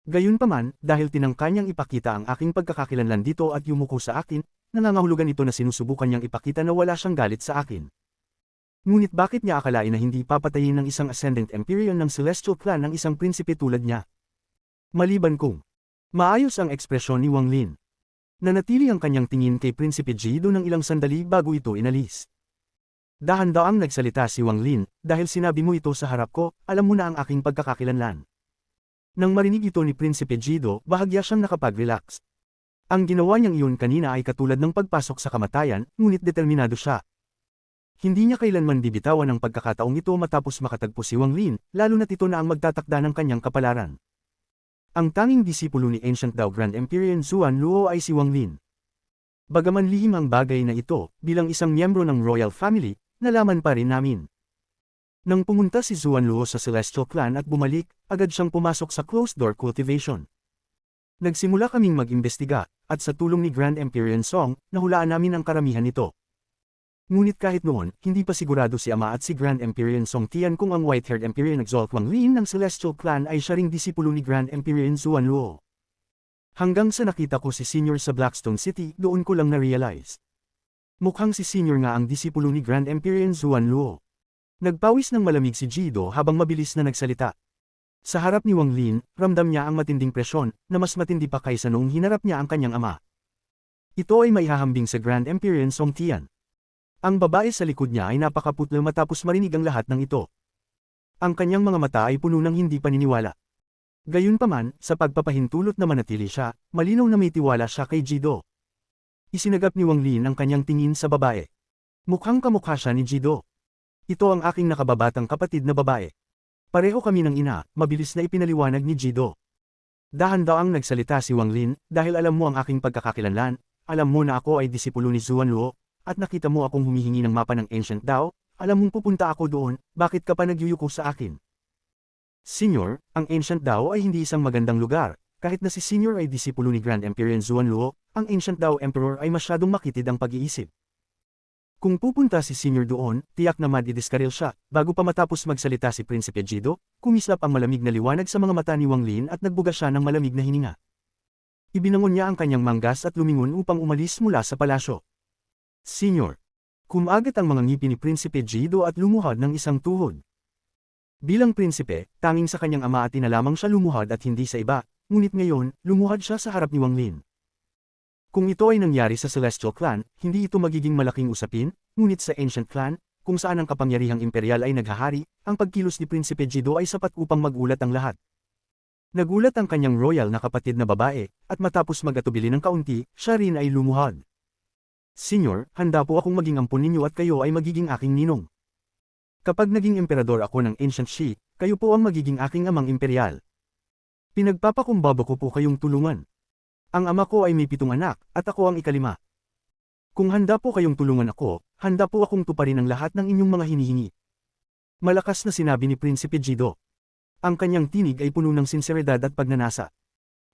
Gayunpaman, dahil tinangka niyang ipakita ang aking pagkakakilanlan dito at yumuko sa akin, nangangahulugan ito na sinusubukan niyang ipakita na wala siyang galit sa akin. Ngunit bakit niya akalain na hindi papatayin ng isang Ascendant Empyrean ng Celestial Clan ng isang prinsipe tulad niya? Maliban kung maayos ang ekspresyon ni Wang Lin. Nanatili ang kanyang tingin kay Prinsipe Jido ng ilang sandali bago ito inalis. Dahan-daang nagsalita si Wang Lin, dahil sinabi mo ito sa harap ko, alam mo na ang aking pagkakakilanlan. Nang marinig ito ni Prinsipe Jido, bahagya siyang nakapag-relax. Ang ginawa niyang iyon kanina ay katulad ng pagpasok sa kamatayan, ngunit determinado siya. Hindi niya kailanman bibitawan ang pagkakataong ito matapos makatagpo si Wang Lin, lalo na't ito na ang magtatakda ng kanyang kapalaran. Ang tanging disipulo ni Ancient Dao Grand Empyrean Zuan Luo ay si Wang Lin. Bagaman lihim ang bagay na ito, bilang isang miyembro ng Royal Family, nalaman pa rin namin. Nang pumunta si Zuan Luo sa Celestial Clan at bumalik, agad siyang pumasok sa closed-door cultivation. Nagsimula kaming mag-imbestiga, at sa tulong ni Grand Empyrean Song, nahulaan namin ang karamihan nito. Ngunit kahit noon, hindi pa sigurado si Ama at si Grand Empyrean Song Tian kung ang white-haired Empyrean Exalt Wang Lin ng Celestial Clan ay siya ring disipulo ni Grand Empyrean Zuan Luo. Hanggang sa nakita ko si Senior sa Blackstone City, doon ko lang na-realize. Mukhang si Senior nga ang disipulo ni Grand Empyrean Zuan Luo. Nagpawis ng malamig si Jido habang mabilis na nagsalita. Sa harap ni Wang Lin, ramdam niya ang matinding presyon, na mas matindi pa kaysa noong hinarap niya ang kanyang ama. Ito ay maihahambing sa Grand Empyrean Song Tian. Ang babae sa likod niya ay napakaputla matapos marinig ang lahat ng ito. Ang kanyang mga mata ay puno ng hindi paniniwala. Gayunpaman, sa pagpapahintulot na manatili siya, malinaw na may tiwala siya kay Jido. Isinagap ni Wang Lin ang kanyang tingin sa babae. Mukhang kamukha siya ni Jido. Ito ang aking nakababatang kapatid na babae. Pareho kami ng ina, mabilis na ipinaliwanag ni Jido. Dahan-daang nagsalita si Wang Lin, dahil alam mo ang aking pagkakakilanlan, alam mo na ako ay disipulo ni Zuan Luo, at nakita mo akong humihingi ng mapa ng Ancient Dao, alam mong pupunta ako doon, bakit ka pa nagyuyuko sa akin? Senior, ang Ancient Dao ay hindi isang magandang lugar. Kahit na si Senior ay disipulo ni Grand Empyrean Zuan Luo, ang Ancient Dao Emperor ay masyadong makitid ang pag-iisip. Kung pupunta si Senior doon, tiyak na madidiskaril siya. Bago pa matapos magsalita si Prinsipe Jido, kumislap ang malamig na liwanag sa mga mata ni Wang Lin at nagbuga siya ng malamig na hininga. Ibinangon niya ang kanyang manggas at lumingon upang umalis mula sa palasyo. Senior. Kumagat ang mga ngipin ni Prinsipe Jido at lumuhad ng isang tuhod. Bilang prinsipe, tanging sa kanyang ama at ina lamang siya lumuhad at hindi sa iba. Ngunit ngayon, lumuhad siya sa harap ni Wang Lin. Kung ito ay nangyari sa Celestial Clan, hindi ito magiging malaking usapin, ngunit sa Ancient Clan, kung saan ang kapangyarihang imperial ay naghahari, ang pagkilos ni Prinsipe Jido ay sapat upang magulat ang lahat. Nagulat ang kanyang royal na kapatid na babae, at matapos mag-atubili ng kaunti, siya rin ay lumuhad. Senior, handa po akong maging ampon ninyo at kayo ay magiging aking ninong. Kapag naging emperador ako ng Ancient Shi, kayo po ang magiging aking amang imperial. Pinagpapakumbaba ko po kayong tulungan. Ang ama ko ay may 7 anak, at ako ang ika-5. Kung handa po kayong tulungan ako, handa po akong tuparin ang lahat ng inyong mga hinihingi. Malakas na sinabi ni Prinsipe Jido. Ang kanyang tinig ay puno ng sinseridad at pagnanasa.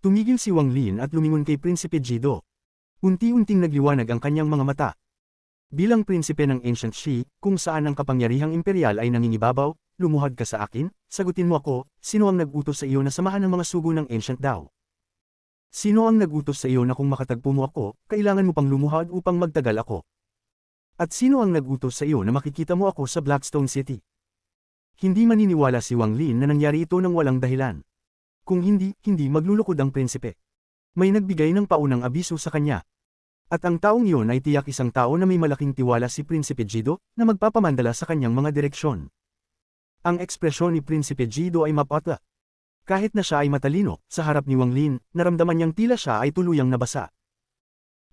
Tumigil si Wang Lin at lumingon kay Prinsipe Jido. Unti-unting nagliwanag ang kanyang mga mata. Bilang prinsipe ng Ancient Shi, kung saan ang kapangyarihang imperial ay nangingibabaw, lumuhad ka sa akin, sagutin mo ako, sino ang nag-utos sa iyo na samahan ng mga sugo ng Ancient Dao? Sino ang nag-utos sa iyo na kung makatagpo mo ako, kailangan mo pang lumuhad upang magtagal ako? At sino ang nag-utos sa iyo na makikita mo ako sa Blackstone City? Hindi maniniwala si Wang Lin na nangyari ito ng walang dahilan. Kung hindi maglulukod ang prinsipe. May nagbigay ng paunang abiso sa kanya. At ang taong iyon ay tiyak isang tao na may malaking tiwala si Prinsipe Jido, na magpapamandala sa kanyang mga direksyon. Ang ekspresyon ni Prinsipe Jido ay mapatla. Kahit na siya ay matalino, sa harap ni Wang Lin, naramdaman niyang tila siya ay tuluyang nabasa.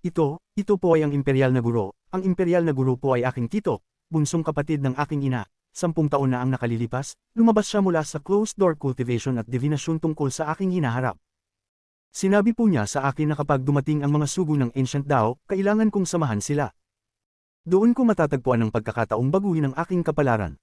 Ito po ay ang imperial na guro. Ang imperial na guro po ay aking tito, bunsong kapatid ng aking ina. 10 taon na ang nakalilipas, lumabas siya mula sa closed-door cultivation at divinasyon tungkol sa aking hinaharap. Sinabi po niya sa akin na kapag dumating ang mga sugo ng Ancient Dao, kailangan kong samahan sila. Doon ko matatagpuan ang pagkakataong baguhin ang aking kapalaran.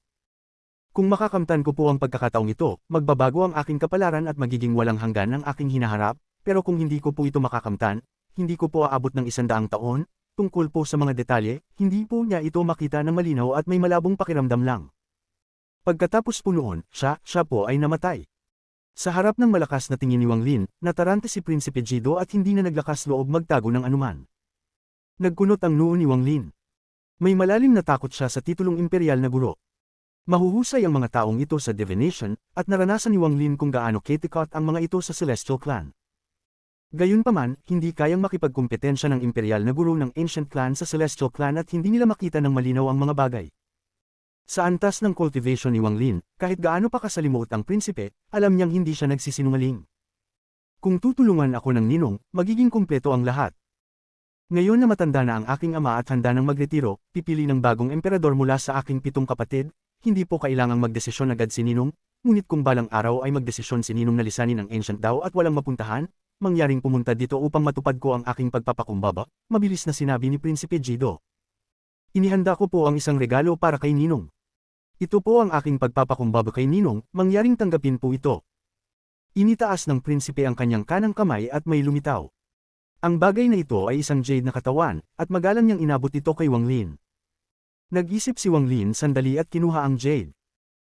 Kung makakamtan ko po ang pagkakataong ito, magbabago ang aking kapalaran at magiging walang hanggan ang aking hinaharap, pero kung hindi ko po ito makakamtan, hindi ko po aabot ng 100 taon, tungkol po sa mga detalye, hindi po niya ito makita ng malinaw at may malabong pakiramdam lang. Pagkatapos po noon, siya po ay namatay. Sa harap ng malakas na tingin ni Wang Lin, natarante si Prinsipe Jido at hindi na naglakas loob magtago ng anuman. Nagkunot ang noo ni Wang Lin. May malalim na takot siya sa titulong imperial na guro. Mahuhusay ang mga taong ito sa divination, at naranasan ni Wang Lin kung gaano katikot ang mga ito sa Celestial Clan. Gayunpaman, hindi kayang makipagkumpetensya ng imperial na guro ng Ancient Clan sa Celestial Clan at hindi nila makita ng malinaw ang mga bagay. Sa antas ng cultivation ni Wang Lin, kahit gaano pa kasalimuot ang prinsipe, alam niyang hindi siya nagsisinungaling. Kung tutulungan ako ng ninong, magiging kumpleto ang lahat. Ngayon na matanda na ang aking ama at handa ng magretiro, pipili ng bagong emperador mula sa aking 7 kapatid, hindi po kailangang magdesisyon agad si Ninong, ngunit kung balang araw ay magdesisyon si Ninong na lisanin ang Ancient Dao at walang mapuntahan, mangyaring pumunta dito upang matupad ko ang aking pagpapakumbaba, mabilis na sinabi ni Prinsipe Jido. Inihanda ko po ang isang regalo para kay Ninong. Ito po ang aking pagpapakumbaba kay Ninong, mangyaring tanggapin po ito. Initaas ng prinsipe ang kanyang kanang kamay at may lumitaw. Ang bagay na ito ay isang jade na katawan, at magalang niyang inabot ito kay Wang Lin. Nag-isip si Wang Lin sandali at kinuha ang jade.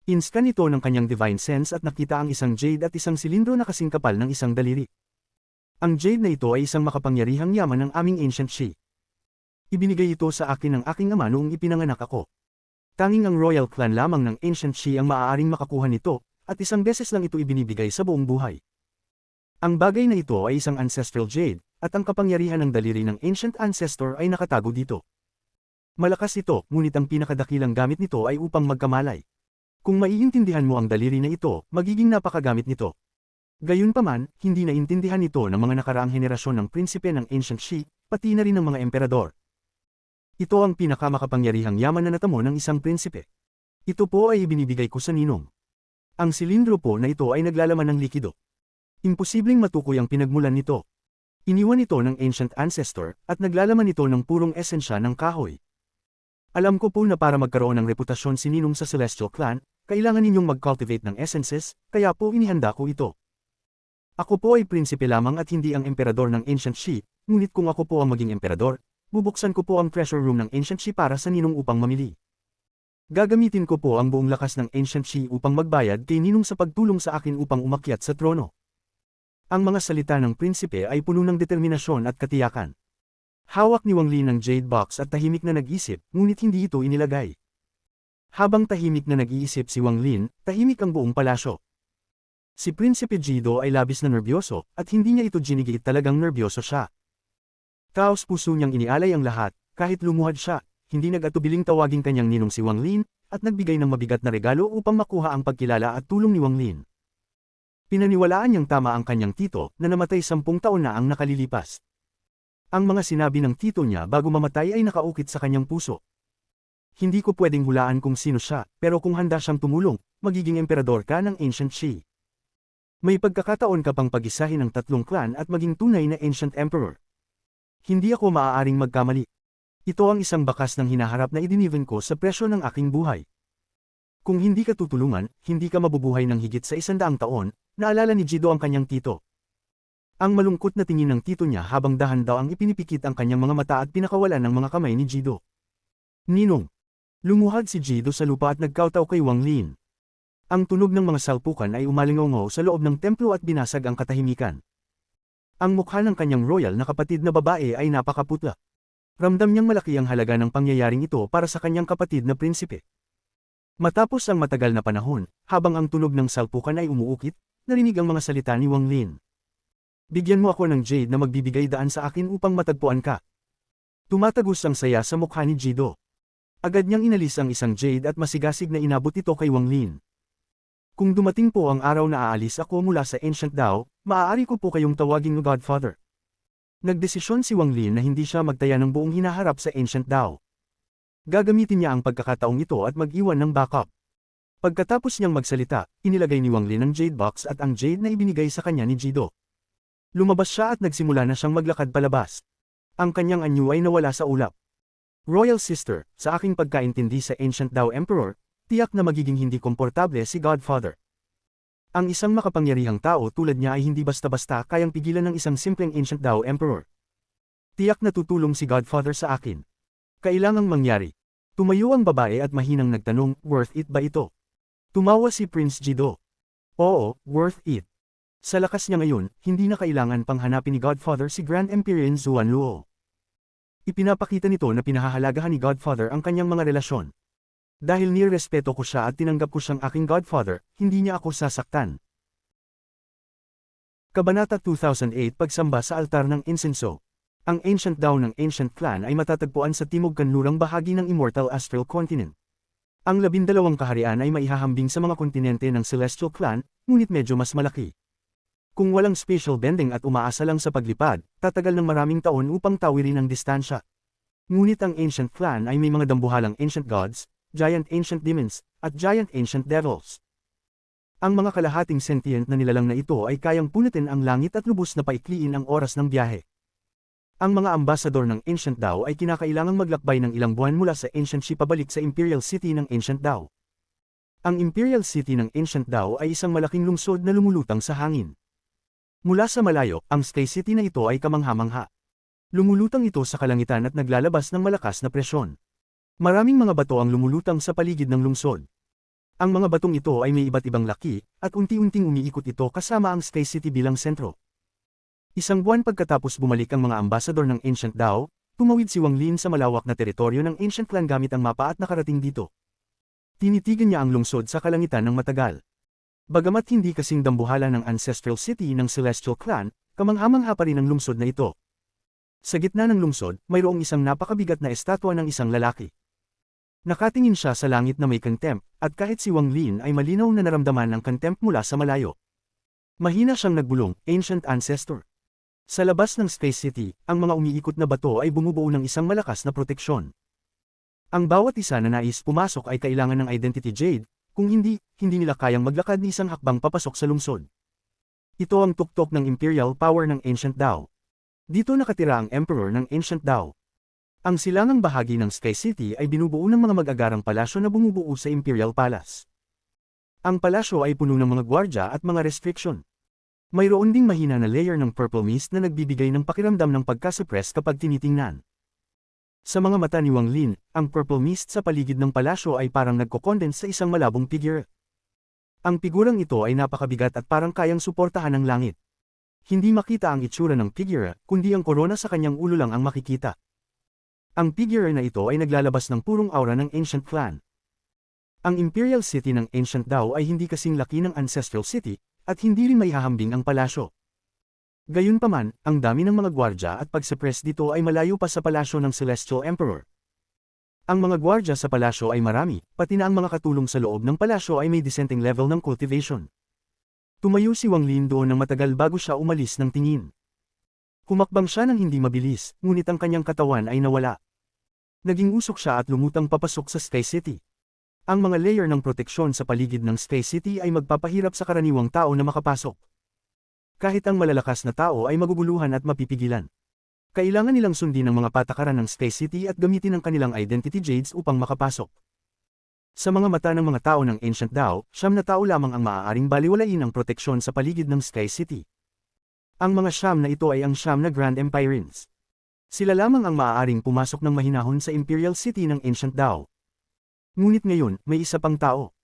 Inscan ito ng kanyang divine sense at nakita ang isang jade at isang silindro na kasing kapal ng isang daliri. Ang jade na ito ay isang makapangyarihang yaman ng aming ancient Shi. Ibinigay ito sa akin ng aking ama noong ipinanganak ako. Tanging ang royal clan lamang ng ancient Shi ang maaaring makakuha nito, at isang beses lang ito ibinibigay sa buong buhay. Ang bagay na ito ay isang ancestral jade, at ang kapangyarihan ng daliri ng ancient ancestor ay nakatago dito. Malakas ito, ngunit ang pinakadakilang gamit nito ay upang magkamalay. Kung maiintindihan mo ang daliri na ito, magiging napakagamit nito. Gayunpaman, hindi naintindihan ito ng mga nakaraang henerasyon ng prinsipe ng Ancient Shi, pati na rin ng mga emperador. Ito ang pinakamakapangyarihang yaman na natamo ng isang prinsipe. Ito po ay ibinibigay ko sa ninong. Ang silindro po na ito ay naglalaman ng likido. Imposibleng matukoy ang pinagmulan nito. Iniwan ito ng ancient ancestor, at naglalaman ito ng purong esensya ng kahoy. Alam ko po na para magkaroon ng reputasyon si Ninong sa Celestial Clan, kailangan ninyong mag-cultivate ng essences, kaya po inihanda ko ito. Ako po ay prinsipe lamang at hindi ang emperador ng Ancient Shi, ngunit kung ako po ang maging emperador, bubuksan ko po ang treasure room ng Ancient Shi para sa Ninong upang mamili. Gagamitin ko po ang buong lakas ng Ancient Shi upang magbayad kay Ninong sa pagtulong sa akin upang umakyat sa trono. Ang mga salita ng prinsipe ay puno ng determinasyon at katiyakan. Hawak ni Wang Lin ang jade box at tahimik na nag-isip, ngunit hindi ito inilagay. Habang tahimik na nag-iisip si Wang Lin, tahimik ang buong palasyo. Si Prinsipe Jido ay labis na nerbyoso, at hindi niya ito ginigiit, talagang nerbyoso siya. Taos puso niyang inialay ang lahat, kahit lumuhad siya, hindi nag-atubiling tawaging kanyang ninong si Wang Lin, at nagbigay ng mabigat na regalo upang makuha ang pagkilala at tulong ni Wang Lin. Pinaniwalaan niyang tama ang kanyang tito, na namatay 10 taon na ang nakalilipas. Ang mga sinabi ng tito niya bago mamatay ay nakaukit sa kanyang puso. Hindi ko pwedeng hulaan kung sino siya, pero kung handa siyang tumulong, magiging emperador ka ng Ancient Shi. May pagkakataon ka pang pag-isahin ang 3 clan at maging tunay na Ancient Emperor. Hindi ako maaaring magkamali. Ito ang isang bakas ng hinaharap na idiniven ko sa presyo ng aking buhay. Kung hindi ka tutulungan, hindi ka mabubuhay ng higit sa 100 taon, naalala ni Jido ang kanyang tito. Ang malungkot na tingin ng tito niya habang dahan daw ang ipinipikit ang kanyang mga mata at pinakawalan ng mga kamay ni Jido. Ninong. Lumuhad si Jido sa lupa at nagkautaw kay Wang Lin. Ang tunog ng mga salpukan ay umalingaw sa loob ng templo at binasag ang katahimikan. Ang mukha ng kanyang royal na kapatid na babae ay napakaputla. Ramdam niyang malaki ang halaga ng pangyayaring ito para sa kanyang kapatid na prinsipe. Matapos ang matagal na panahon, habang ang tunog ng salpukan ay umuukit, narinig ang mga salita ni Wang Lin. Bigyan mo ako ng jade na magbibigay daan sa akin upang matagpuan ka. Tumatagos ang saya sa mukha ni Jido. Agad niyang inalis ang isang jade at masigasig na inabot ito kay Wang Lin. Kung dumating po ang araw na aalis ako mula sa Ancient Dao, maaari ko po kayong tawaging Godfather. Nagdesisyon si Wang Lin na hindi siya magtaya ng buong hinaharap sa Ancient Dao. Gagamitin niya ang pagkakataong ito at mag-iwan ng backup. Pagkatapos niyang magsalita, inilagay ni Wang Lin ang jade box at ang jade na ibinigay sa kanya ni Jido. Lumabas siya at nagsimula na siyang maglakad palabas. Ang kanyang anyo ay nawala sa ulap. Royal Sister, sa aking pagkaintindi sa Ancient Dao Emperor, tiyak na magiging hindi komportable si Godfather. Ang isang makapangyarihang tao tulad niya ay hindi basta-basta kayang pigilan ng isang simpleng Ancient Dao Emperor. Tiyak na tutulong si Godfather sa akin. Kailangang mangyari. Tumayo ang babae at mahinang nagtanong, worth it ba ito? Tumawa si Prince Jido. Oo, worth it. Sa lakas niya ngayon, hindi na kailangan pang hanapin ni Godfather si Grand Empyrean Zuan Luo. Ipinapakita nito na pinahahalagahan ni Godfather ang kanyang mga relasyon. Dahil nirespeto ko siya at tinanggap ko siyang aking Godfather, hindi niya ako sasaktan. Kabanata 2008 Pagsamba sa altar ng insenso. Ang Ancient Dao ng Ancient Clan ay matatagpuan sa timog kanlurang bahagi ng Immortal Astral Continent. Ang 12 kaharian ay maihahambing sa mga kontinente ng Celestial Clan, ngunit medyo mas malaki. Kung walang spatial bending at umaasa lang sa paglipad, tatagal ng maraming taon upang tawirin ang distansya. Ngunit ang Ancient Clan ay may mga dambuhalang Ancient Gods, Giant Ancient Demons, at Giant Ancient Devils. Ang mga kalahating sentient na nilalang na ito ay kayang punutin ang langit at lubos na paikliin ang oras ng biyahe. Ang mga ambasador ng Ancient Dao ay kinakailangang maglakbay ng ilang buwan mula sa Ancient Shi pabalik sa Imperial City ng Ancient Dao. Ang Imperial City ng Ancient Dao ay isang malaking lungsod na lumulutang sa hangin. Mula sa malayo, ang Space City na ito ay kamangha-mangha. Lumulutang ito sa kalangitan at naglalabas ng malakas na presyon. Maraming mga bato ang lumulutang sa paligid ng lungsod. Ang mga batong ito ay may iba't ibang laki, at unti-unting umiikot ito kasama ang Space City bilang sentro. Isang buwan pagkatapos bumalik ang mga ambasador ng Ancient Dao, tumawid si Wang Lin sa malawak na teritoryo ng Ancient Clan gamit ang mapa at nakarating dito. Tinitigan niya ang lungsod sa kalangitan ng matagal. Bagamat hindi kasing dambuhala ng Ancestral City ng Celestial Clan, kamangha-mangha pa rin ang lungsod na ito. Sa gitna ng lungsod, mayroong isang napakabigat na estatwa ng isang lalaki. Nakatingin siya sa langit na may contempt, at kahit si Wang Lin ay malinaw na naramdaman ang contempt mula sa malayo. Mahina siyang nagbulong, Ancient Ancestor. Sa labas ng Space City, ang mga umiikot na bato ay bumubuo ng isang malakas na proteksyon. Ang bawat isa na nais pumasok ay kailangan ng Identity Jade, kung hindi nila kayang maglakad ni isang hakbang papasok sa lungsod. Ito ang tuktok ng Imperial Power ng Ancient Dao. Dito nakatira ang Emperor ng Ancient Dao. Ang silangang bahagi ng Sky City ay binubuo ng mga mag-agarang palasyo na bumubuo sa Imperial Palace. Ang palasyo ay puno ng mga gwardya at mga restriction. Mayroon ding mahina na layer ng purple mist na nagbibigay ng pakiramdam ng pagkasuppress kapag tinitingnan. Sa mga mata ni Wang Lin, ang purple mist sa paligid ng palasyo ay parang nagko-condense sa isang malabong figure. Ang figurang ito ay napakabigat at parang kayang suportahan ng langit. Hindi makita ang itsura ng figure, kundi ang korona sa kanyang ulo lang ang makikita. Ang figure na ito ay naglalabas ng purong aura ng Ancient Clan. Ang Imperial City ng Ancient Dao ay hindi kasing laki ng Ancestral City, at hindi rin maihahambing ang palasyo. Gayunpaman, ang dami ng mga gwardya at pag-suppress dito ay malayo pa sa palasyo ng Celestial Emperor. Ang mga gwardya sa palasyo ay marami, pati na ang mga katulong sa loob ng palasyo ay may dissenting level ng cultivation. Tumayo si Wang Lin doon ng matagal bago siya umalis ng tingin. Humakbang siya ng hindi mabilis, ngunit ang kanyang katawan ay nawala. Naging usok siya at lumutang papasok sa Sky City. Ang mga layer ng proteksyon sa paligid ng Sky City ay magpapahirap sa karaniwang tao na makapasok. Kahit ang malalakas na tao ay maguguluhan at mapipigilan. Kailangan nilang sundin ang mga patakaran ng Sky City at gamitin ang kanilang Identity Jades upang makapasok. Sa mga mata ng mga tao ng Ancient Dao, 9 na tao lamang ang maaaring baliwalain ang proteksyon sa paligid ng Sky City. Ang mga 9 na ito ay ang 9 na Grand Empirines. Sila lamang ang maaaring pumasok ng mahinahon sa Imperial City ng Ancient Dao. Ngunit ngayon, may isa pang tao.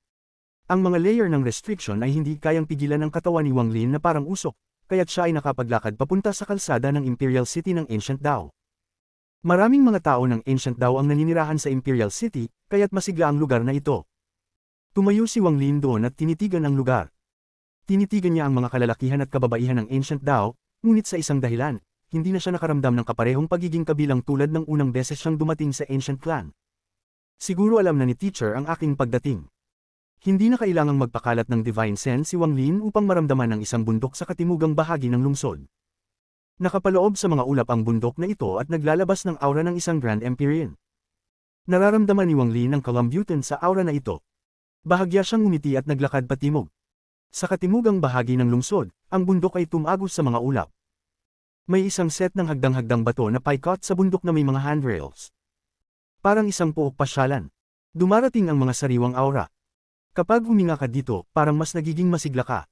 Ang mga layer ng restriction ay hindi kayang pigilan ang katawan ni Wang Lin na parang usok, kaya't siya ay nakapaglakad papunta sa kalsada ng Imperial City ng Ancient Dao. Maraming mga tao ng Ancient Dao ang naninirahan sa Imperial City, kaya't masigla ang lugar na ito. Tumayo si Wang Lin doon at tinitigan ang lugar. Tinitigan niya ang mga kalalakihan at kababaihan ng Ancient Dao, ngunit sa isang dahilan, hindi na siya nakaramdam ng kaparehong pagiging kabilang tulad ng unang beses siyang dumating sa Ancient Clan. Siguro alam na ni Teacher ang aking pagdating. Hindi na kailangang magpakalat ng Divine Sense si Wang Lin upang maramdaman ang isang bundok sa katimugang bahagi ng lungsod. Nakapaloob sa mga ulap ang bundok na ito at naglalabas ng aura ng isang Grand Empyrean. Nararamdaman ni Wang Lin ang kalambutan sa aura na ito. Bahagya siyang ngumiti at naglakad patimog. Sa katimugang bahagi ng lungsod, ang bundok ay tumagos sa mga ulap. May isang set ng hagdang-hagdang bato na paikot sa bundok na may mga handrails. Parang isang puok pasyalan. Dumarating ang mga sariwang aura. Kapag huminga ka dito, parang mas nagiging masigla ka.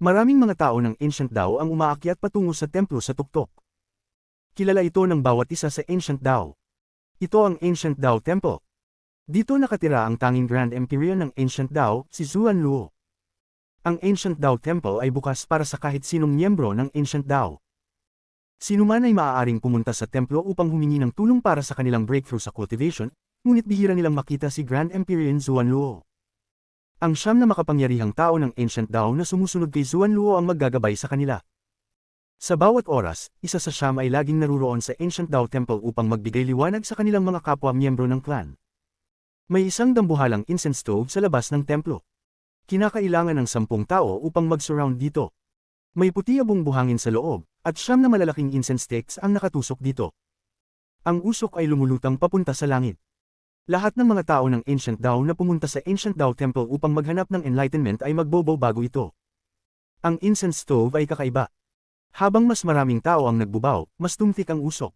Maraming mga tao ng Ancient Dao ang umaakyat patungo sa templo sa tuktok. Kilala ito ng bawat isa sa Ancient Dao. Ito ang Ancient Dao Temple. Dito nakatira ang tanging Grand Empyrean ng Ancient Dao, si Zuan Luo. Ang Ancient Dao Temple ay bukas para sa kahit sinong miyembro ng Ancient Dao. Sinuman ay maaaring pumunta sa templo upang humingi ng tulong para sa kanilang breakthrough sa cultivation, ngunit bihira nilang makita si Grand Empyrean Xuanluo. Ang siyam na makapangyarihang tao ng Ancient Dao na sumusunod kay Xuanluo ang maggagabay sa kanila. Sa bawat oras, isa sa siyam ay laging naruroon sa Ancient Dao Temple upang magbigay liwanag sa kanilang mga kapwa miyembro ng clan. May isang dambuhalang incense stove sa labas ng templo. Kinakailangan ng 10 tao upang mag-surround dito. May puti-abong buhangin sa loob, at 9 na malalaking incense sticks ang nakatusok dito. Ang usok ay lumulutang papunta sa langit. Lahat ng mga tao ng Ancient Dao na pumunta sa Ancient Dao Temple upang maghanap ng enlightenment ay magbobo bago ito. Ang incense stove ay kakaiba. Habang mas maraming tao ang nagbubaw, mas tumtik ang usok.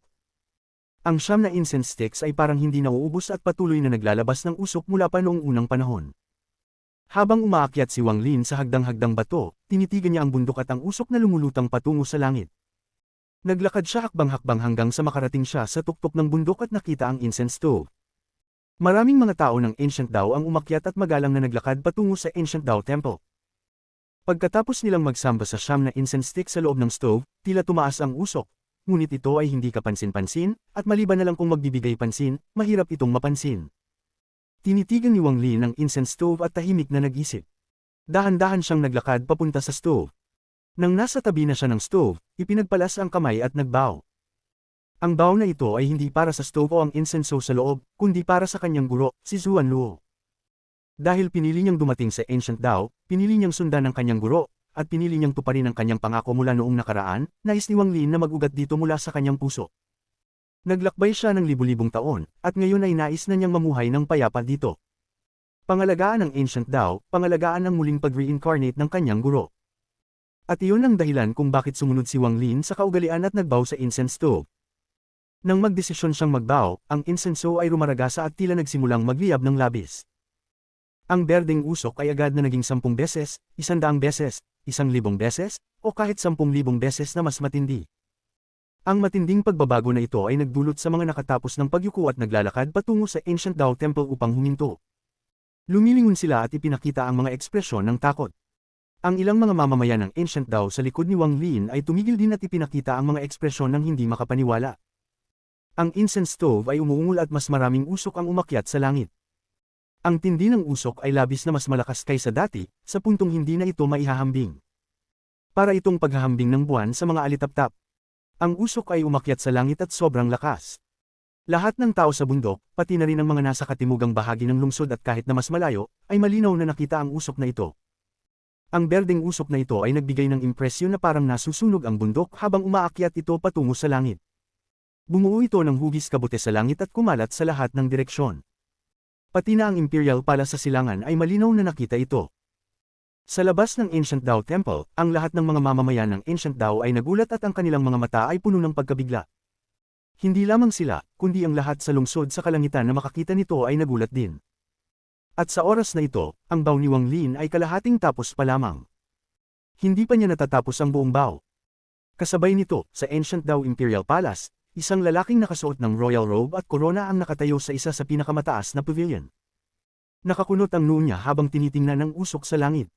Ang 9 na incense sticks ay parang hindi nauubos at patuloy na naglalabas ng usok mula pa noong unang panahon. Habang umaakyat si Wang Lin sa hagdang-hagdang bato, tinitigan niya ang bundok at ang usok na lumulutang patungo sa langit. Naglakad siya hakbang-hakbang hanggang sa makarating siya sa tuktok ng bundok at nakita ang incense stove. Maraming mga tao ng Ancient Dao ang umakyat at magalang na naglakad patungo sa Ancient Dao Temple. Pagkatapos nilang magsamba sa 9 na incense stick sa loob ng stove, tila tumaas ang usok, ngunit ito ay hindi kapansin-pansin, at maliban na lang kung magbibigay pansin, mahirap itong mapansin. Tinitigan ni Wang Lin ang incense stove at tahimik na nag-isip. Dahan-dahan siyang naglakad papunta sa stove. Nang nasa tabi na siya ng stove, ipinagpalas ang kamay at nagbow. Ang bow na ito ay hindi para sa stove o ang incense sa loob, kundi para sa kanyang guro, si Xuanluo. Dahil pinili niyang dumating sa Ancient Dao, pinili niyang sundan ang kanyang guro, at pinili niyang tuparin ang kanyang pangako mula noong nakaraan, nais ni Wang Lin na mag-ugat dito mula sa kanyang puso. Naglakbay siya ng libu-libong taon, at ngayon ay nais na niyang mamuhay ng payapa dito. Pangalagaan ng Ancient Dao, pangalagaan ang muling pag-reincarnate ng kanyang guro. At iyon ang dahilan kung bakit sumunod si Wang Lin sa kaugalian at nagbow sa incense stove. Nang magdesisyon siyang magbow, ang incense ay rumaragasa at tila nagsimulang magliyab ng labis. Ang berdeng usok ay agad na naging 10 beses, 100 beses, 1,000 beses, o kahit 10,000 beses na mas matindi. Ang matinding pagbabago na ito ay nagdulot sa mga nakatapos ng pagyuko at naglalakad patungo sa Ancient Dao Temple upang huminto. Lumilingon sila at ipinakita ang mga ekspresyon ng takot. Ang ilang mga mamamayan ng Ancient Dao sa likod ni Wang Lin ay tumigil din at ipinakita ang mga ekspresyon ng hindi makapaniwala. Ang incense stove ay umuungol at mas maraming usok ang umakyat sa langit. Ang tindi ng usok ay labis na mas malakas kaysa dati, sa puntong hindi na ito maihahambing. Para itong paghahambing ng buwan sa mga alitaptap. Ang usok ay umakyat sa langit at sobrang lakas. Lahat ng tao sa bundok, pati na rin ang mga nasa katimugang bahagi ng lungsod at kahit na mas malayo, ay malinaw na nakita ang usok na ito. Ang berdeng usok na ito ay nagbigay ng impresyon na parang nasusunog ang bundok habang umaakyat ito patungo sa langit. Bumuo ito ng hugis kabute sa langit at kumalat sa lahat ng direksyon. Pati na ang Imperial Palace sa silangan ay malinaw na nakita ito. Sa labas ng Ancient Dao Temple, ang lahat ng mga mamamayan ng Ancient Dao ay nagulat at ang kanilang mga mata ay puno ng pagkabigla. Hindi lamang sila, kundi ang lahat sa lungsod sa kalangitan na makakita nito ay nagulat din. At sa oras na ito, ang bow ni Wang Lin ay kalahating tapos pa lamang. Hindi pa niya natatapos ang buong bow. Kasabay nito, sa Ancient Dao Imperial Palace, isang lalaking nakasuot ng royal robe at korona ang nakatayo sa isa sa pinakamataas na pavilion. Nakakunot ang noo niya habang tinitingnan ang usok sa langit.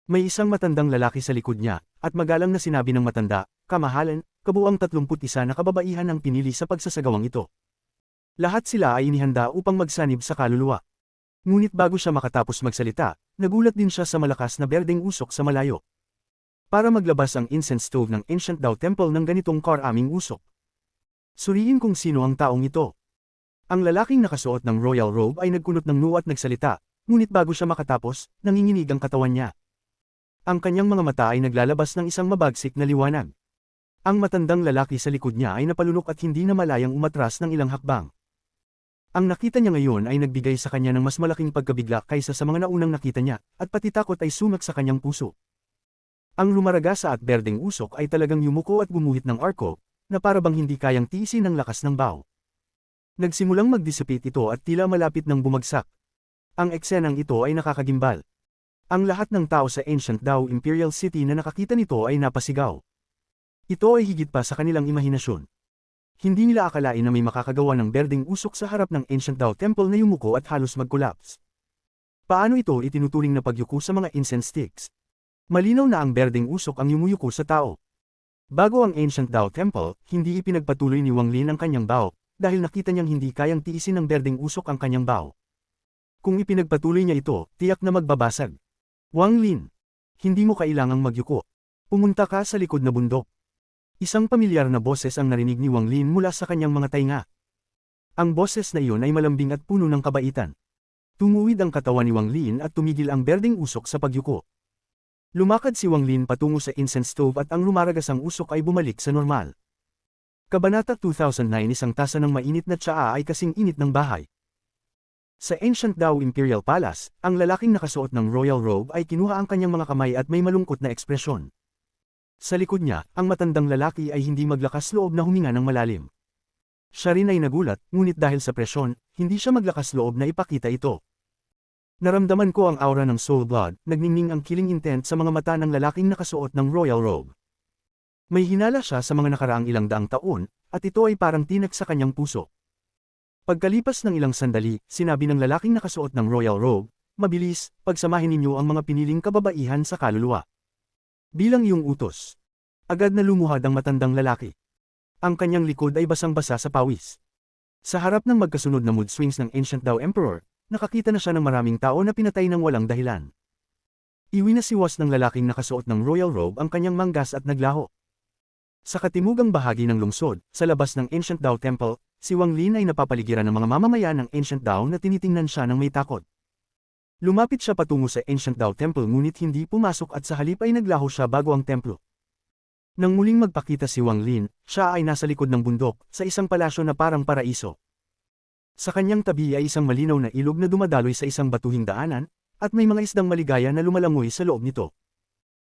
May isang matandang lalaki sa likod niya, at magalang na sinabi ng matanda, "Kamahalan, kabuang 31 na kababaihan ang pinili sa pagsasagawang ito." Lahat sila ay inihanda upang magsanib sa kaluluwa. Ngunit bago siya makatapos magsalita, nagulat din siya sa malakas na berdeng usok sa malayo. Para maglabas ang incense stove ng Ancient Dao Temple ng ganitong karaming usok. Suriin kung sino ang taong ito. Ang lalaking nakasuot ng royal robe ay nagkunot ng noo at nagsalita, ngunit bago siya makatapos, nanginginig ang katawan niya. Ang kanyang mga mata ay naglalabas ng isang mabagsik na liwanag. Ang matandang lalaki sa likod niya ay napalunok at hindi na malayang umatras ng ilang hakbang. Ang nakita niya ngayon ay nagbigay sa kanya ng mas malaking pagkabigla kaysa sa mga naunang nakita niya, at pati takot ay sumak sa kanyang puso. Ang lumaragasa at berdeng usok ay talagang yumuko at gumuhit ng arko, na para bang hindi kayang tiisin ang lakas ng bow. Nagsimulang mag-dissipate ito at tila malapit ng bumagsak. Ang eksenang ito ay nakakagimbal. Ang lahat ng tao sa Ancient Dao Imperial City na nakakita nito ay napasigaw. Ito ay higit pa sa kanilang imahinasyon. Hindi nila akalain na may makakagawa ng berdeng usok sa harap ng Ancient Dao Temple na yumuko at halos mag-collapse. Paano ito itinuturing na pagyuko sa mga incense sticks? Malinaw na ang berdeng usok ang yumuyuko sa tao. Bago ang Ancient Dao Temple, hindi ipinagpatuloy ni Wang Lin ang kanyang bao, dahil nakita niyang hindi kayang tiisin ng berdeng usok ang kanyang bao. Kung ipinagpatuloy niya ito, tiyak na magbabasag. Wang Lin, hindi mo kailangang magyuko. Pumunta ka sa likod na bundok. Isang pamilyar na boses ang narinig ni Wang Lin mula sa kanyang mga tainga. Ang boses na iyon ay malambing at puno ng kabaitan. Tumuwid ang katawan ni Wang Lin at tumigil ang berdeng usok sa pagyuko. Lumakad si Wang Lin patungo sa incense stove at ang lumaragasang usok ay bumalik sa normal. Kabanata 2009 Isang tasa ng mainit na tsaa ay kasing init ng bahay. Sa Ancient Dao Imperial Palace, ang lalaking nakasuot ng royal robe ay kinuha ang kanyang mga kamay at may malungkot na ekspresyon. Sa likod niya, ang matandang lalaki ay hindi maglakas loob na huminga ng malalim. Siya rin ay nagulat, ngunit dahil sa presyon, hindi siya maglakas loob na ipakita ito. Naramdaman ko ang aura ng soul blood, nagningning ang killing intent sa mga mata ng lalaking nakasuot ng royal robe. May hinala siya sa mga nakaraang ilang daang taon, at ito ay parang tinak sa kanyang puso. Pagkalipas ng ilang sandali, sinabi ng lalaking nakasuot ng royal robe, "Mabilis, pagsamahin ninyo ang mga piniling kababaihan sa kaluluwa." Bilang iyong utos. Agad na lumuhad ang matandang lalaki. Ang kanyang likod ay basang-basa sa pawis. Sa harap ng magkasunod na mood swings ng Ancient Dao Emperor, nakakita na siya ng maraming tao na pinatay ng walang dahilan. Iwinasiwas ng lalaking nakasuot ng royal robe ang kanyang manggas at naglaho. Sa katimugang bahagi ng lungsod, sa labas ng Ancient Dao Temple, si Wang Lin ay napapaligiran ng mga mamamayan ng Ancient Dao na tinitingnan siya ng may takot. Lumapit siya patungo sa Ancient Dao Temple ngunit hindi pumasok at sa halip ay naglaho siya bago ang templo. Nang muling magpakita si Wang Lin, siya ay nasa likod ng bundok, sa isang palasyo na parang paraiso. Sa kanyang tabi ay isang malinaw na ilog na dumadaloy sa isang batuhing daanan, at may mga isdang maligaya na lumalangoy sa loob nito.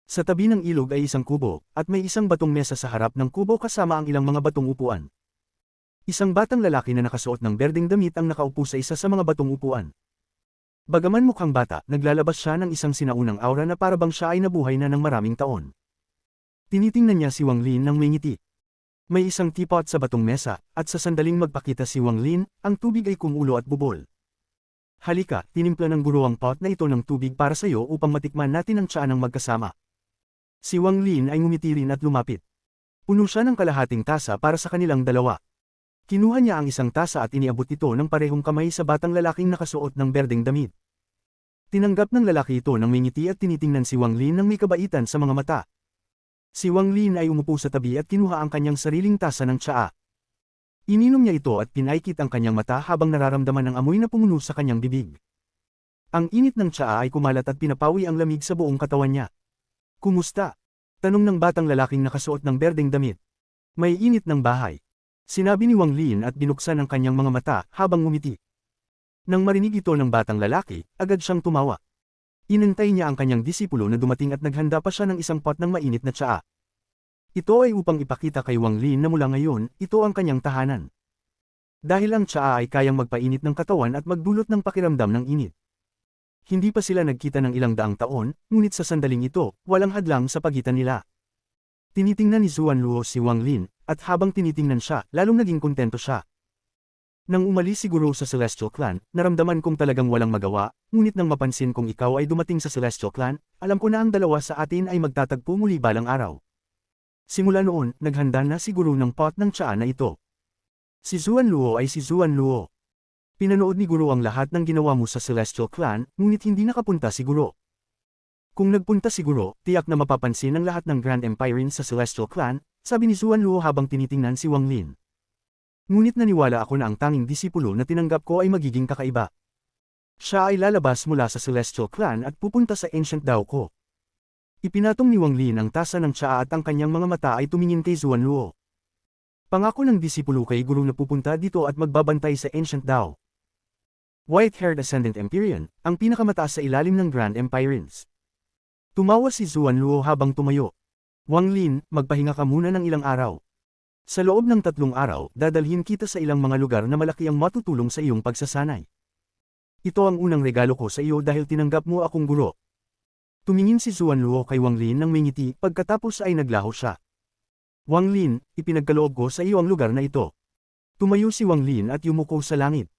Sa tabi ng ilog ay isang kubo, at may isang batong mesa sa harap ng kubo kasama ang ilang mga batong upuan. Isang batang lalaki na nakasuot ng berdeng damit ang nakaupo sa isa sa mga batong upuan. Bagaman mukhang bata, naglalabas siya ng isang sinaunang aura na parabang siya ay nabuhay na ng maraming taon. Tinitingnan niya si Wang Lin nang may ngiti. May isang teapot sa batong mesa, at sa sandaling magpakita si Wang Lin, ang tubig ay kumulo at bubol. "Halika, tinimpla ng guro ang pot na ito ng tubig para sa iyo upang matikman natin ang tsaa ng magkasama." Si Wang Lin ay ngumiti rin at lumapit. Puno siya ng kalahating tasa para sa kanilang dalawa. Kinuha niya ang isang tasa at iniabot ito ng parehong kamay sa batang lalaking nakasuot ng berdeng damit. Tinanggap ng lalaki ito ng may ngiti at tinitingnan si Wang Lin ng may kabaitan sa mga mata. Si Wang Lin ay umupo sa tabi at kinuha ang kanyang sariling tasa ng tsaa. Ininom niya ito at pinaikit ang kanyang mata habang nararamdaman ang amoy na pumuno sa kanyang bibig. Ang init ng tsaa ay kumalat at pinapawi ang lamig sa buong katawan niya. "Kumusta?" tanong ng batang lalaking nakasuot ng berdeng damit. "May init ng bahay," sinabi ni Wang Lin at binuksan ang kanyang mga mata habang ngumiti. Nang marinig ito ng batang lalaki, agad siyang tumawa. Inantay niya ang kanyang disipulo na dumating at naghanda pa siya ng isang pot ng mainit na tsaa. Ito ay upang ipakita kay Wang Lin na mula ngayon, ito ang kanyang tahanan. Dahil ang tsaa ay kayang magpainit ng katawan at magdulot ng pakiramdam ng init. Hindi pa sila nagkita ng ilang daang taon, ngunit sa sandaling ito, walang hadlang sa pagitan nila. Tinitingnan ni Zuan Luo si Wang Lin, at habang tinitingnan siya, lalong naging kontento siya. Nang umalis siguro sa Celestial Clan, naramdaman kong talagang walang magawa, ngunit nang mapansin kong ikaw ay dumating sa Celestial Clan, alam ko na ang dalawa sa atin ay magtatagpo muli balang araw. Simula noon, naghanda na siguro ng pot ng tsaa na ito. Si Zuan Luo ay si Zuan Luo. Pinanood ni Guro ang lahat ng ginawa mo sa Celestial Clan, ngunit hindi nakapunta si Guro. Kung nagpunta si Guro, tiyak na mapapansin ng lahat ng Grand Empirines sa Celestial Clan, sabi ni Zuan Luo habang tinitingnan si Wang Lin. Ngunit naniwala ako na ang tanging disipulo na tinanggap ko ay magiging kakaiba. Siya ay lalabas mula sa Celestial Clan at pupunta sa Ancient Dao ko. Ipinatong ni Wang Lin ang tasa ng tsaa at ang kanyang mga mata ay tumingin kay Zuan Luo. Pangako ng disipulo kay Guro na pupunta dito at magbabantay sa Ancient Dao. White-haired Ascendant Empyrean, ang pinakamataas sa ilalim ng Grand Empirines. Tumawa si Zuan Luo habang tumayo. "Wang Lin, magpahinga ka muna ng ilang araw. Sa loob ng 3 araw, dadalhin kita sa ilang mga lugar na malaki ang matutulong sa iyong pagsasanay. Ito ang unang regalo ko sa iyo dahil tinanggap mo akong guro." Tumingin si Zuan Luo kay Wang Lin ng may ngiti, pagkatapos ay naglaho siya. "Wang Lin, ipinagkaloob ko sa iyo ang lugar na ito." Tumayo si Wang Lin at yumuko sa langit.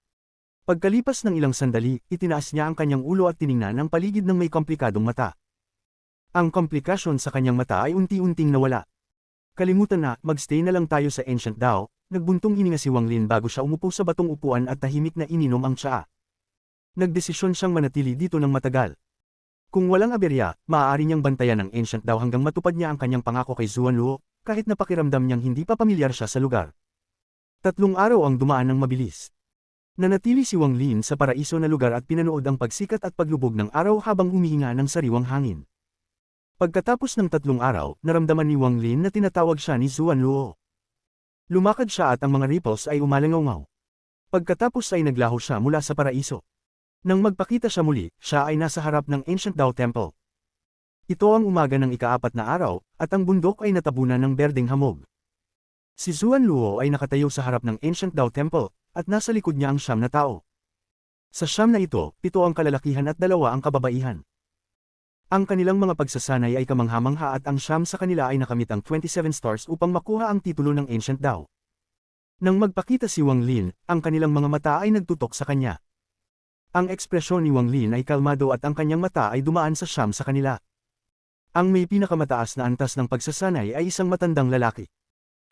Pagkalipas ng ilang sandali, itinaas niya ang kanyang ulo at tiningnan ang paligid ng may komplikadong mata. Ang komplikasyon sa kanyang mata ay unti-unting nawala. Kalimutan na, magstay na lang tayo sa Ancient Dao. Nagbuntong hininga si Wang Lin bago siya umupo sa batong upuan at tahimik na ininom ang tsaa. Nagdesisyon siyang manatili dito ng matagal. Kung walang aberya, maaari niyang bantayan ang Ancient Dao hanggang matupad niya ang kanyang pangako kay Zuan Luo, kahit na pakiramdam niyang hindi pa pamilyar siya sa lugar. 3 araw ang dumaan ng mabilis. Nanatili si Wang Lin sa paraiso na lugar at pinanood ang pagsikat at paglubog ng araw habang humihinga ng sariwang hangin. Pagkatapos ng 3 araw, naramdaman ni Wang Lin na tinatawag siya ni Zuan Luo. Lumakad siya at ang mga ripples ay umalangaw-ngaw. Pagkatapos ay naglaho siya mula sa paraiso. Nang magpakita siya muli, siya ay nasa harap ng Ancient Dao Temple. Ito ang umaga ng ika-4 na araw, at ang bundok ay natabunan ng berdeng hamog. Si Zuan Luo ay nakatayo sa harap ng Ancient Dao Temple, at nasa likod niya ang 9 na tao. Sa 9 na ito, 7 ang kalalakihan at 2 ang kababaihan. Ang kanilang mga pagsasanay ay kamangha-mangha at ang 9 sa kanila ay nakamit ang 27 stars upang makuha ang titulo ng Ancient Dao. Nang magpakita si Wang Lin, ang kanilang mga mata ay nagtutok sa kanya. Ang ekspresyon ni Wang Lin ay kalmado at ang kanyang mata ay dumaan sa 9 sa kanila. Ang may pinakamataas na antas ng pagsasanay ay isang matandang lalaki.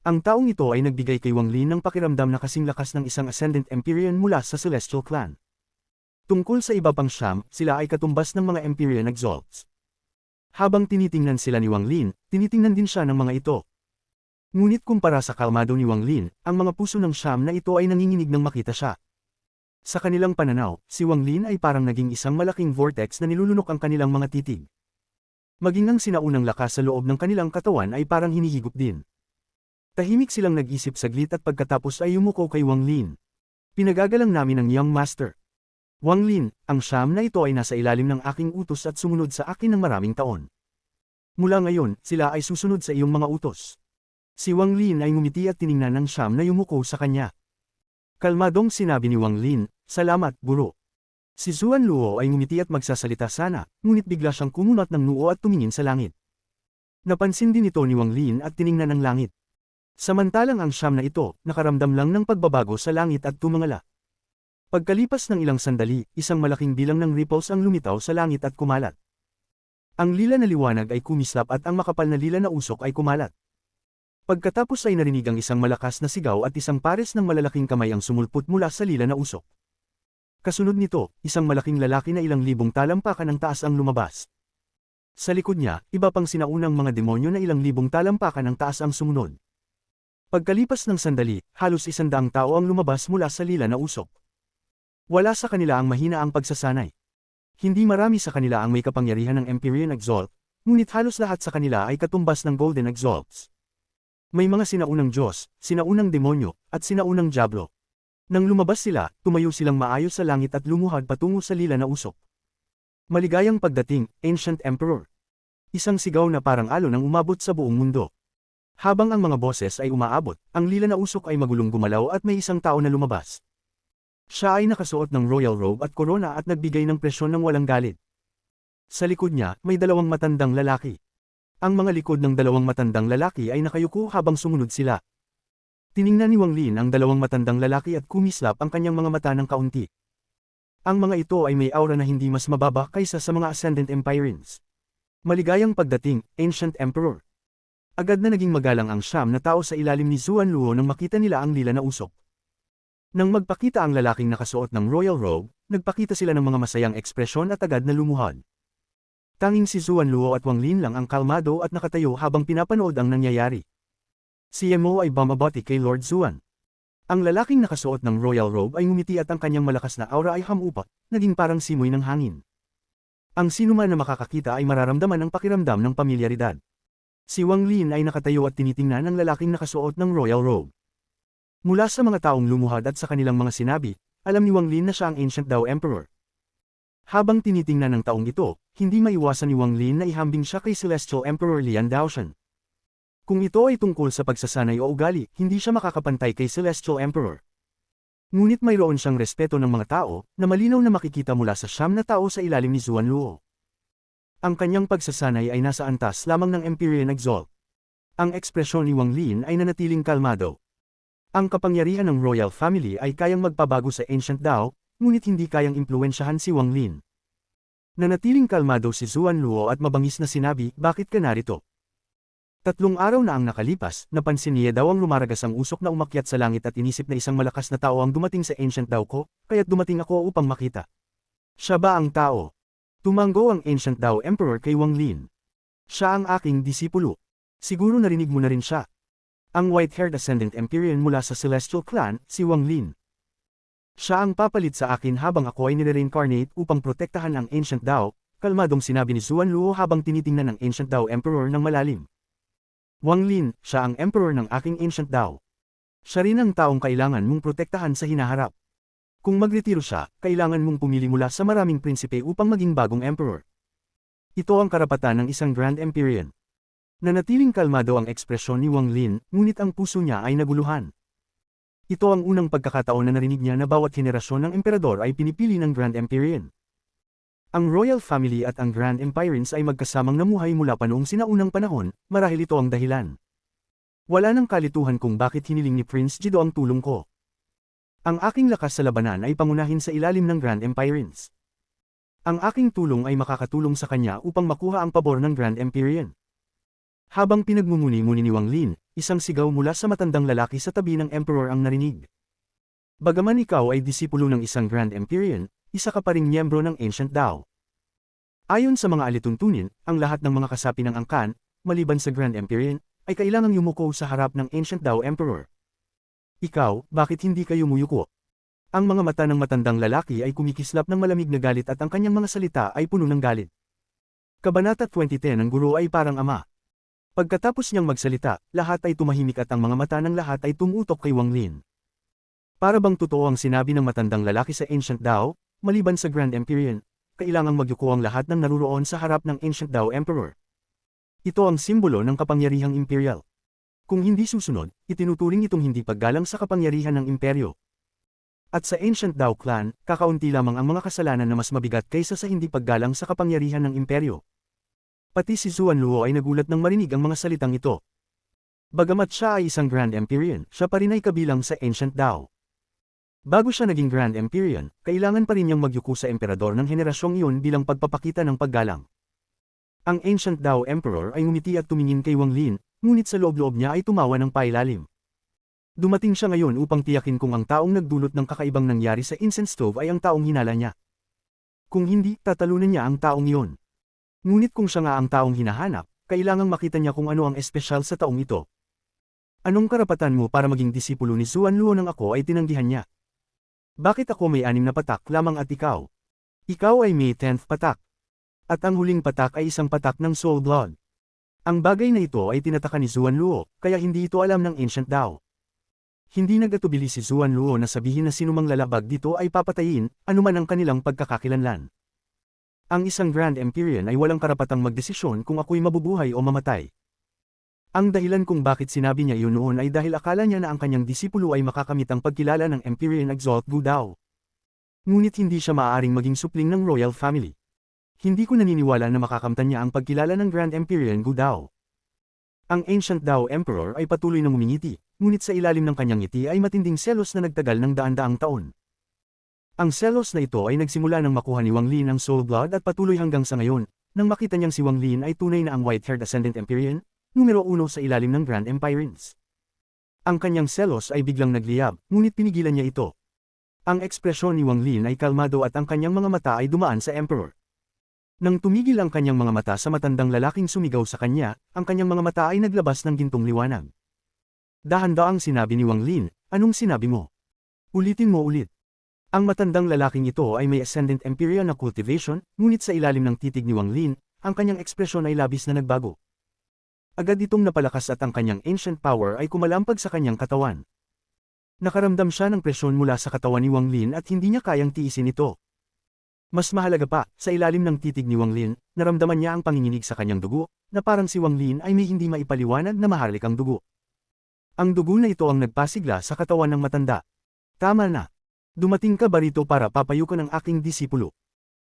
Ang taong ito ay nagbigay kay Wang Lin ng pakiramdam na kasing lakas ng isang Ascendant Empyrean mula sa Celestial Clan. Tungkol sa iba pang 9, sila ay katumbas ng mga Empyrean Exalts. Habang tinitingnan sila ni Wang Lin, tinitingnan din siya ng mga ito. Ngunit kumpara sa kalmado ni Wang Lin, ang mga puso ng 9 na ito ay nanginginig nang makita siya. Sa kanilang pananaw, si Wang Lin ay parang naging isang malaking vortex na nilulunok ang kanilang mga titig. Maging ang sinaunang lakas sa loob ng kanilang katawan ay parang hinihigop din. Tahimik silang nag-isip saglit at pagkatapos ay yumuko kay Wang Lin. Pinagagalang namin ang Young Master. Wang Lin, ang 9 na ito ay nasa ilalim ng aking utos at sumunod sa akin ng maraming taon. Mula ngayon, sila ay susunod sa iyong mga utos. Si Wang Lin ay ngumiti at tiningnan ng 9 na yumuko sa kanya. Kalmadong sinabi ni Wang Lin, "Salamat, guro." Si Zuan Luo ay ngumiti at magsasalita sana, ngunit bigla siyang kumunat ng noo at tumingin sa langit. Napansin din ito ni Wang Lin at tiningnan ang langit. Samantalang ang 9 na ito, nakaramdam lang ng pagbabago sa langit at tumangala. Pagkalipas ng ilang sandali, isang malaking bilang ng ripples ang lumitaw sa langit at kumalat. Ang lila na liwanag ay kumislap at ang makapal na lila na usok ay kumalat. Pagkatapos ay narinig ang isang malakas na sigaw at isang pares ng malalaking kamay ang sumulpot mula sa lila na usok. Kasunod nito, isang malaking lalaki na ilang libong talampakan ang taas ang lumabas. Sa likod niya, iba pang sinaunang mga demonyo na ilang libong talampakan ang taas ang sumunod. Pagkalipas ng sandali, halos 100 tao ang lumabas mula sa lila na usok. Wala sa kanila ang mahina ang pagsasanay. Hindi marami sa kanila ang may kapangyarihan ng Empyrean Exalt, ngunit halos lahat sa kanila ay katumbas ng Golden Exalts. May mga sinaunang Diyos, sinaunang demonyo, at sinaunang diablo. Nang lumabas sila, tumayo silang maayos sa langit at lumuhad patungo sa lila na usok. Maligayang pagdating, Ancient Emperor. Isang sigaw na parang alon ang umabot sa buong mundo. Habang ang mga boses ay umaabot, ang lila na usok ay magulong gumalaw at may isang tao na lumabas. Siya ay nakasuot ng royal robe at korona at nagbigay ng presyon ng walang galit. Sa likod niya, may 2 matandang lalaki. Ang mga likod ng 2 matandang lalaki ay nakayuko habang sumunod sila. Tiningnan ni Wang Lin ang 2 matandang lalaki at kumislap ang kanyang mga mata ng kaunti. Ang mga ito ay may aura na hindi mas mababa kaysa sa mga Ascendant Empyreans. Maligayang pagdating, Ancient Emperor. Agad na naging magalang ang 9 na tao sa ilalim ni Zuan Luo nang makita nila ang lila na usok. Nang magpakita ang lalaking nakasuot ng royal robe, nagpakita sila ng mga masayang ekspresyon at agad na lumuhad. Tanging si Zuan Luo at Wang Lin lang ang kalmado at nakatayo habang pinapanood ang nangyayari. Si Yemo ay bumabati kay Lord Zuan. Ang lalaking nakasuot ng royal robe ay ngumiti at ang kanyang malakas na aura ay hamupat, naging parang simoy ng hangin. Ang sinuman na makakakita ay mararamdaman ang pakiramdam ng pamilyaridad. Si Wang Lin ay nakatayo at tinitingnan ang lalaking nakasuot ng royal robe. Mula sa mga taong lumuhad at sa kanilang mga sinabi, alam ni Wang Lin na siya ang Ancient Dao Emperor. Habang tinitingnan ng taong ito, hindi maiwasan ni Wang Lin na ihambing siya kay Celestial Emperor Lian Daoshan. Kung ito ay tungkol sa pagsasanay o ugali, hindi siya makakapantay kay Celestial Emperor. Ngunit mayroon siyang respeto ng mga tao, na malinaw na makikita mula sa 9 na tao sa ilalim ni Zuan Luo. Ang kanyang pagsasanay ay nasa antas lamang ng Empyrean Exalt. Ang ekspresyon ni Wang Lin ay nanatiling kalmado. Ang kapangyarihan ng Royal Family ay kayang magpabago sa Ancient Dao, ngunit hindi kayang impluwensyahan si Wang Lin. Nanatiling kalmado si Zuan Luo at mabangis na sinabi, "Bakit ka narito?" 3 araw na ang nakalipas, napansin niya daw ang lumaragas ang usok na umakyat sa langit at inisip na isang malakas na tao ang dumating sa Ancient Dao ko, kaya't dumating ako upang makita. Siya ba ang tao? Tumanggo ang Ancient Dao Emperor kay Wang Lin. Siya ang aking disipulo. Siguro narinig mo na rin siya. Ang white-haired Ascendant Empyrean mula sa Celestial Clan, si Wang Lin. Siya ang papalit sa akin habang ako ay nire-reincarnate upang protektahan ang Ancient Dao, kalmadong sinabi ni Zuan Luo habang tinitingnan ng Ancient Dao Emperor ng malalim. Wang Lin, siya ang Emperor ng aking Ancient Dao. Siya rin ang taong kailangan mong protektahan sa hinaharap. Kung magretiro siya, kailangan mong pumili mula sa maraming prinsipe upang maging bagong Emperor. Ito ang karapatan ng isang Grand Empyrean. Nanatiling kalmado ang ekspresyon ni Wang Lin, ngunit ang puso niya ay naguluhan. Ito ang unang pagkakataon na narinig niya na bawat henerasyon ng emperador ay pinipili ng Grand Empyrean. Ang Royal Family at ang Grand Empyreans ay magkasamang namuhay mula pa noong sinaunang panahon, marahil ito ang dahilan. Wala nang kalituhan kung bakit hiniling ni Prince Jido ang tulong ko. Ang aking lakas sa labanan ay pangunahin sa ilalim ng Grand Empyreans. Ang aking tulong ay makakatulong sa kanya upang makuha ang pabor ng Grand Empyrean. Habang pinagmumuni-muni ni Wang Lin, isang sigaw mula sa matandang lalaki sa tabi ng Emperor ang narinig. Bagaman ikaw ay disipulo ng isang Grand Empyrean, isa ka pa ring miyembro ng Ancient Dao. Ayon sa mga alituntunin, ang lahat ng mga kasapi ng angkan, maliban sa Grand Empyrean, ay kailangang yumuko sa harap ng Ancient Dao Emperor. Ikaw, bakit hindi ka yumuyuko? Ang mga mata ng matandang lalaki ay kumikislap ng malamig na galit at ang kanyang mga salita ay puno ng galit. Kabanata 2010 ang guro ay parang ama. Pagkatapos niyang magsalita, lahat ay tumahimik at ang mga mata ng lahat ay tumutok kay Wang Lin. Para bang totoo ang sinabi ng matandang lalaki sa Ancient Dao, maliban sa Grand Empyrean, kailangang magyuko ang lahat ng naruroon sa harap ng Ancient Dao Emperor. Ito ang simbolo ng kapangyarihang imperial. Kung hindi susunod, itinuturing itong hindi paggalang sa kapangyarihan ng imperyo. At sa Ancient Dao Clan, kakaunti lamang ang mga kasalanan na mas mabigat kaysa sa hindi paggalang sa kapangyarihan ng imperyo. Pati si Zuan Luo ay nagulat nang marinig ang mga salitang ito. Bagamat siya ay isang Grand Empyrean, siya pa rin ay kabilang sa Ancient Dao. Bago siya naging Grand Empyrean, kailangan pa rin niyang magyuko sa emperador ng henerasyong iyon bilang pagpapakita ng paggalang. Ang Ancient Dao Emperor ay ngumiti at tumingin kay Wang Lin, ngunit sa loob-loob niya ay tumawa ng pailalim. Dumating siya ngayon upang tiyakin kung ang taong nagdulot ng kakaibang nangyari sa incense stove ay ang taong hinala niya. Kung hindi, tatalunan niya ang taong iyon. Ngunit kung siya nga ang taong hinahanap, kailangang makita niya kung ano ang espesyal sa taong ito. Anong karapatan mo para maging disipulo ni Zuan Luo nang ako ay tinanggihan niya? Bakit ako may 6 na patak lamang at ikaw? Ikaw ay may 10th patak. At ang huling patak ay isang patak ng Soul Blood. Ang bagay na ito ay tinataka ni Zuan Luo, kaya hindi ito alam ng Ancient Dao. Hindi nagatubili si Zuan Luo na sabihin na sinumang lalabag dito ay papatayin, anuman ang kanilang pagkakakilanlan. Ang isang Grand Empyrean ay walang karapatang magdesisyon kung ako'y mabubuhay o mamatay. Ang dahilan kung bakit sinabi niya iyon noon ay dahil akala niya na ang kanyang disipulo ay makakamit ang pagkilala ng Empyrean Exalt Gu Dao. Ngunit hindi siya maaaring maging supling ng Royal Family. Hindi ko naniniwala na makakamtan niya ang pagkilala ng Grand Empyrean Gu Dao. Ang Ancient Dao Emperor ay patuloy na ngumingiti, ngunit sa ilalim ng kanyang ngiti ay matinding selos na nagtagal ng daan-daang taon. Ang selos na ito ay nagsimula nang makuha ni Wang Lin ang Soul Blood at patuloy hanggang sa ngayon, nang makita niyang si Wang Lin ay tunay na ang white-haired Ascendant Empyrean, numero 1 sa ilalim ng Grand Empyreans. Ang kanyang selos ay biglang nagliyab, ngunit pinigilan niya ito. Ang ekspresyon ni Wang Lin ay kalmado at ang kanyang mga mata ay dumaan sa Emperor. Nang tumigil ang kanyang mga mata sa matandang lalaking sumigaw sa kanya, ang kanyang mga mata ay naglabas ng gintong liwanag. Dahan-daang sinabi ni Wang Lin, anong sinabi mo? Ulitin mo ulit. Ang matandang lalaking ito ay may Ascendant Empyrean na cultivation, ngunit sa ilalim ng titig ni Wang Lin, ang kanyang ekspresyon ay labis na nagbago. Agad itong napalakas at ang kanyang ancient power ay kumalampag sa kanyang katawan. Nakaramdam siya ng presyon mula sa katawan ni Wang Lin at hindi niya kayang tiisin ito. Mas mahalaga pa, sa ilalim ng titig ni Wang Lin, naramdaman niya ang panginginig sa kanyang dugo, na parang si Wang Lin ay may hindi maipaliwanag na maharlikang dugo. Ang dugo na ito ang nagpasigla sa katawan ng matanda. Tama na. Dumating ka ba rito para papayukan ang aking disipulo?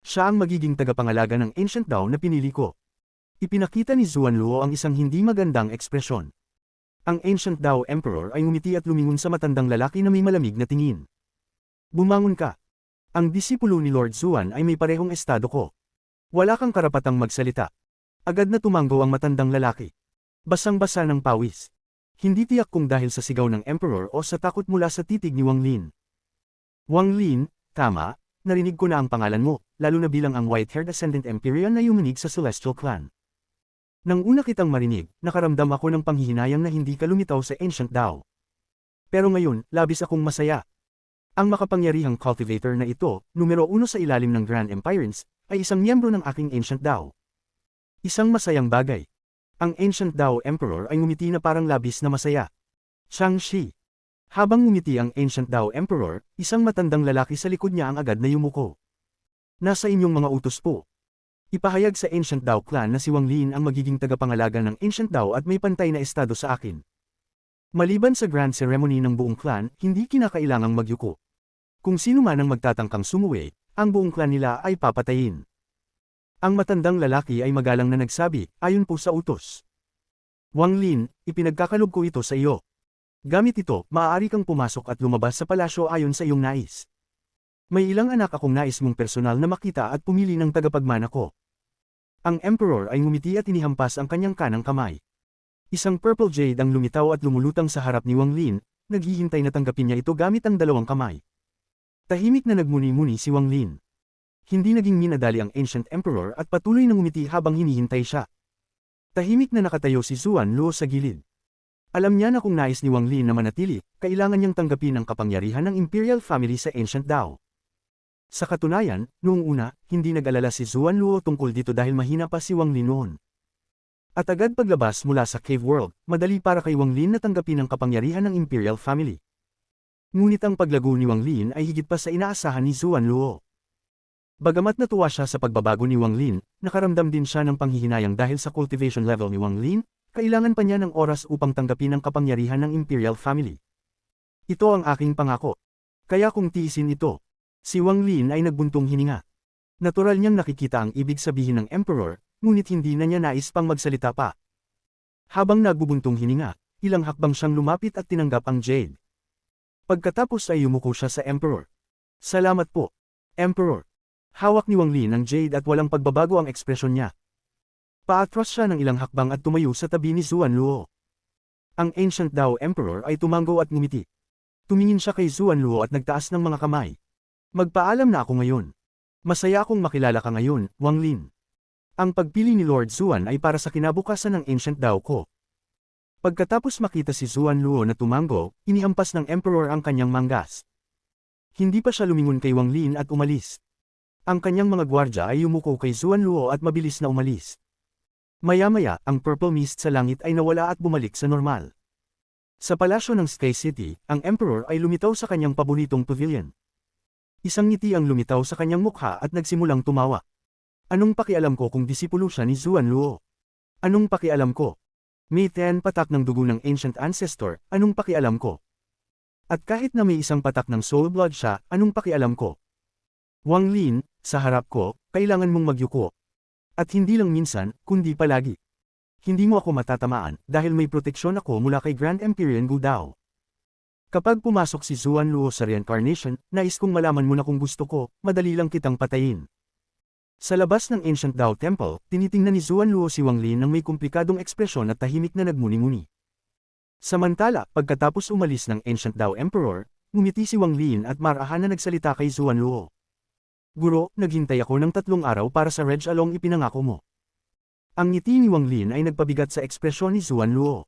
Siya ang magiging tagapangalaga ng Ancient Dao na pinili ko. Ipinakita ni Zuan Luo ang isang hindi magandang ekspresyon. Ang Ancient Dao Emperor ay ngumiti at lumingon sa matandang lalaki na may malamig na tingin. Bumangon ka. Ang disipulo ni Lord Zuan ay may parehong estado ko. Wala kang karapatang magsalita. Agad na tumanggo ang matandang lalaki. Basang-basa ng pawis. Hindi tiyak kung dahil sa sigaw ng Emperor o sa takot mula sa titig ni Wang Lin. Wang Lin, tama, narinig ko na ang pangalan mo, lalo na bilang ang white-haired Ascendant Empyrean na yumanig sa Celestial Clan. Nang una kitang marinig, nakaramdam ako ng panghihinayang na hindi ka lumitaw sa Ancient Dao. Pero ngayon, labis akong masaya. Ang makapangyarihang cultivator na ito, numero 1 sa ilalim ng Grand Empirans, ay isang miyembro ng aking Ancient Dao. Isang masayang bagay. Ang Ancient Dao Emperor ay ngumiti na parang labis na masaya. Shang-Chi. Habang ngumiti ang Ancient Dao Emperor, isang matandang lalaki sa likod niya ang agad na yumuko. Nasa inyong mga utos po. Ipahayag sa Ancient Dao Clan na si Wang Lin ang magiging tagapangalaga ng Ancient Dao at may pantay na estado sa akin. Maliban sa grand ceremony ng buong clan, hindi kinakailangang magyuko. Kung sino man ang magtatangkang sumuwi, ang buong clan nila ay papatayin. Ang matandang lalaki ay magalang na nagsabi, ayon po sa utos. Wang Lin, ipinagkakalob ko ito sa iyo. Gamit ito, maaari kang pumasok at lumabas sa palasyo ayon sa iyong nais. May ilang anak akong nais mong personal na makita at pumili ng tagapagmana ko. Ang Emperor ay ngumiti at inihampas ang kanyang kanang kamay. Isang purple jade ang lumitaw at lumulutang sa harap ni Wang Lin, naghihintay na tanggapin niya ito gamit ang dalawang kamay. Tahimik na nagmuni-muni si Wang Lin. Hindi naging minadali ang Ancient Emperor at patuloy na ngumiti habang hinihintay siya. Tahimik na nakatayo si Zuan Luo sa gilid. Alam niya na kung nais ni Wang Lin na manatili, kailangan niyang tanggapin ang kapangyarihan ng Imperial Family sa Ancient Dao. Sa katunayan, noong una, hindi nag-alala si Zuan Luo tungkol dito dahil mahina pa si Wang Lin noon. At agad paglabas mula sa Cave World, madali para kay Wang Lin na tanggapin ang kapangyarihan ng Imperial Family. Ngunit ang paglago ni Wang Lin ay higit pa sa inaasahan ni Zuan Luo. Bagamat natuwa siya sa pagbabago ni Wang Lin, nakaramdam din siya ng panghihinayang dahil sa cultivation level ni Wang Lin, kailangan pa niya ng oras upang tanggapin ang kapangyarihan ng Imperial Family. Ito ang aking pangako. Kaya kung tiisin ito, si Wang Lin ay nagbuntong hininga. Natural niyang nakikita ang ibig sabihin ng Emperor, ngunit hindi na niya nais pang magsalita pa. Habang nagbubuntong hininga, ilang hakbang siyang lumapit at tinanggap ang jade. Pagkatapos ay yumuko siya sa Emperor. Salamat po, Emperor. Hawak ni Wang Lin ang jade at walang pagbabago ang ekspresyon niya. Paatras siya ng ilang hakbang at tumayo sa tabi ni Zuan Luo. Ang Ancient Dao Emperor ay tumango at ngumiti. Tumingin siya kay Zuan Luo at nagtaas ng mga kamay. Magpaalam na ako ngayon. Masaya akong makilala ka ngayon, Wang Lin. Ang pagpili ni Lord Zuan ay para sa kinabukasan ng Ancient Dao ko. Pagkatapos makita si Zuan Luo na tumango, inihampas ng Emperor ang kanyang manggas. Hindi pa siya lumingon kay Wang Lin at umalis. Ang kanyang mga gwardya ay yumuko kay Zuan Luo at mabilis na umalis. Maya-maya, ang purple mist sa langit ay nawala at bumalik sa normal. Sa palasyo ng Sky City, ang Emperor ay lumitaw sa kanyang paboritong pavilion. Isang ngiti ang lumitaw sa kanyang mukha at nagsimulang tumawa. Anong pakialam ko kung disipulo siya ni Zuan Luo? Anong pakialam ko? May 10 patak ng dugo ng Ancient Ancestor, anong pakialam ko? At kahit na may isang patak ng soul blood siya, anong pakialam ko? Wang Lin, sa harap ko, kailangan mong magyuko. At hindi lang minsan, kundi palagi. Hindi mo ako matatamaan, dahil may proteksyon ako mula kay Grand Empyrean Gu Dao. Kapag pumasok si Zuan Luo sa reincarnation, nais kong malaman mo na kung gusto ko, madali lang kitang patayin. Sa labas ng Ancient Dao Temple, tinitingnan ni Zuan Luo si Wang Lin ng may komplikadong ekspresyon at tahimik na nagmuni-muni. Samantala, pagkatapos umalis ng Ancient Dao Emperor, ngumiti si Wang Lin at marahan na nagsalita kay Zuan Luo. Guro, naghintay ako ng 3 araw para sa Reg Along ipinangako mo. Ang ngiti ni Wang Lin ay nagpabigat sa ekspresyon ni Zuan Luo.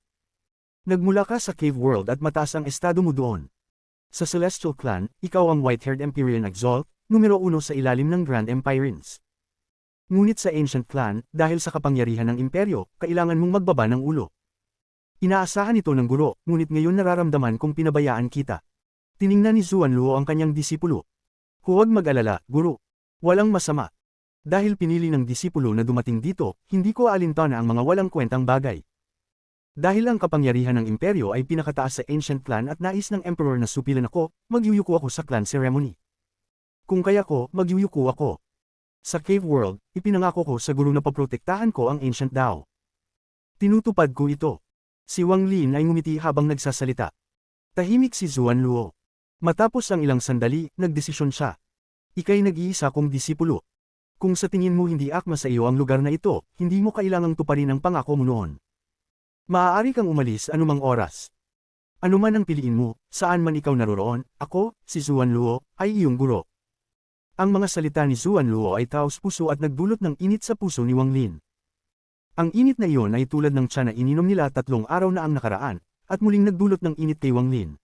Nagmula ka sa Cave World at mataas ang estado mo doon. Sa Celestial Clan, ikaw ang white-haired Empyrean Exalt, numero 1 sa ilalim ng Grand Empirans. Ngunit sa Ancient Clan, dahil sa kapangyarihan ng imperyo, kailangan mong magbaba ng ulo. Inaasahan ito ng guro, ngunit ngayon nararamdaman kong pinabayaan kita. Tiningnan ni Zuan Luo ang kanyang disipulo. Huwag mag-alala, guro. Walang masama. Dahil pinili ng disipulo na dumating dito, hindi ko aalintana ang mga walang kwentang bagay. Dahil ang kapangyarihan ng imperyo ay pinakataas sa Ancient Clan at nais ng Emperor na supilan ako, magyuyuko ako sa clan ceremony. Kung kaya ko, magyuyuko ako. Sa Cave World, ipinangako ko sa guro na paprotektahan ko ang Ancient Dao. Tinutupad ko ito. Si Wang Lin ay ngumiti habang nagsasalita. Tahimik si Zuan Luo. Matapos ang ilang sandali, nagdesisyon siya. Ika'y nag-iisa kong disipulo. Kung sa tingin mo hindi akma sa iyo ang lugar na ito, hindi mo kailangang tuparin ang pangako mo noon. Maaari kang umalis anumang oras. Ano man ang piliin mo, saan man ikaw naroroon, ako, si Zuan Luo, ay iyong guro. Ang mga salita ni Zuan Luo ay taos-puso at nagdulot ng init sa puso ni Wang Lin. Ang init na iyon ay tulad ng tsa na ininom nila 3 araw na ang nakaraan, at muling nagdulot ng init kay Wang Lin.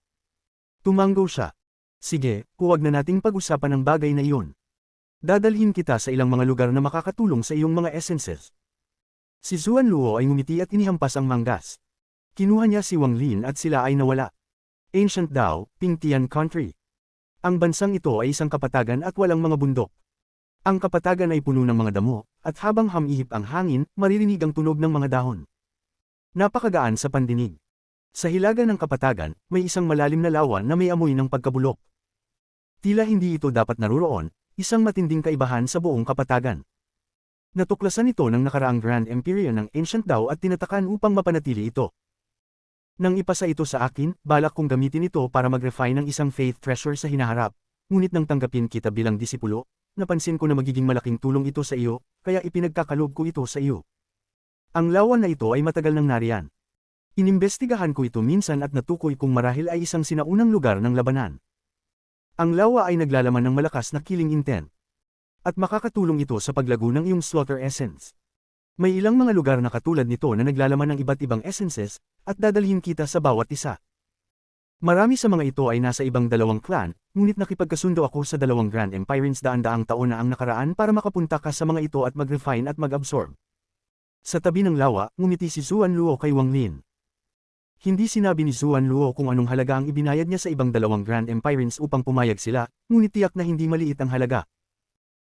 Tumanggo siya. Sige, huwag na nating pag-usapan ang bagay na iyon. Dadalhin kita sa ilang mga lugar na makakatulong sa iyong mga essences. Si Zuan Luo ay ngumiti at inihampas ang manggas. Kinuha niya si Wang Lin at sila ay nawala. Ancient Dao, Pingtian Country. Ang bansang ito ay isang kapatagan at walang mga bundok. Ang kapatagan ay puno ng mga damo, at habang hamihip ang hangin, maririnig ang tunog ng mga dahon. Napakagaan sa pandinig. Sa hilaga ng kapatagan, may isang malalim na lawa na may amoy ng pagkabulok. Tila hindi ito dapat naruroon, isang matinding kaibahan sa buong kapatagan. Natuklasan ito ng nakaraang Grand Empyrean ng Ancient Dao at tinatakan upang mapanatili ito. Nang ipasa ito sa akin, balak kong gamitin ito para mag-refine ng isang faith treasure sa hinaharap, ngunit nang tanggapin kita bilang disipulo, napansin ko na magiging malaking tulong ito sa iyo, kaya ipinagkakalob ko ito sa iyo. Ang lawan na ito ay matagal nang nariyan. Inimbestigahan ko ito minsan at natukoy kung marahil ay isang sinaunang lugar ng labanan. Ang lawa ay naglalaman ng malakas na killing intent. At makakatulong ito sa paglago ng iyong slaughter essence. May ilang mga lugar na katulad nito na naglalaman ng iba't ibang essences, at dadalhin kita sa bawat isa. Marami sa mga ito ay nasa ibang 2 clan, ngunit nakipagkasundo ako sa 2 Grand Empires daan-daang taon na ang nakaraan para makapunta ka sa mga ito at mag-refine at mag-absorb. Sa tabi ng lawa, ngumiti si Zuan Luo kay Wang Lin. Hindi sinabi ni Zuan Luo kung anong halaga ang ibinayad niya sa ibang 2 Grand Empires upang pumayag sila, ngunit tiyak na hindi maliit ang halaga.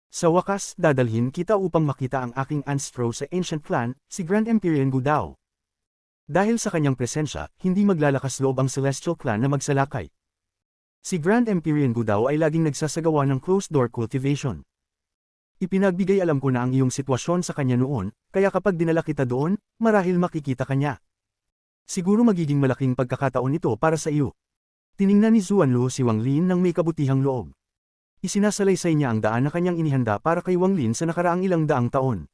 Sa wakas, dadalhin kita upang makita ang aking ancestro sa Ancient Clan, si Grand Empyrean Gu Dao. Dahil sa kanyang presensya, hindi maglalakas loob ang Celestial Clan na magsalakay. Si Grand Empyrean Gu Dao ay laging nagsasagawa ng closed-door cultivation. Ipinagbigay alam ko na ang iyong sitwasyon sa kanya noon, kaya kapag dinala kita doon, marahil makikita kanya. Siguro magiging malaking pagkakataon ito para sa iyo. Tiningnan ni Zuan Luo si Wang Lin ng may kabutihang loob. Isinasalaysay niya ang daan na kanyang inihanda para kay Wang Lin sa nakaraang ilang daang taon.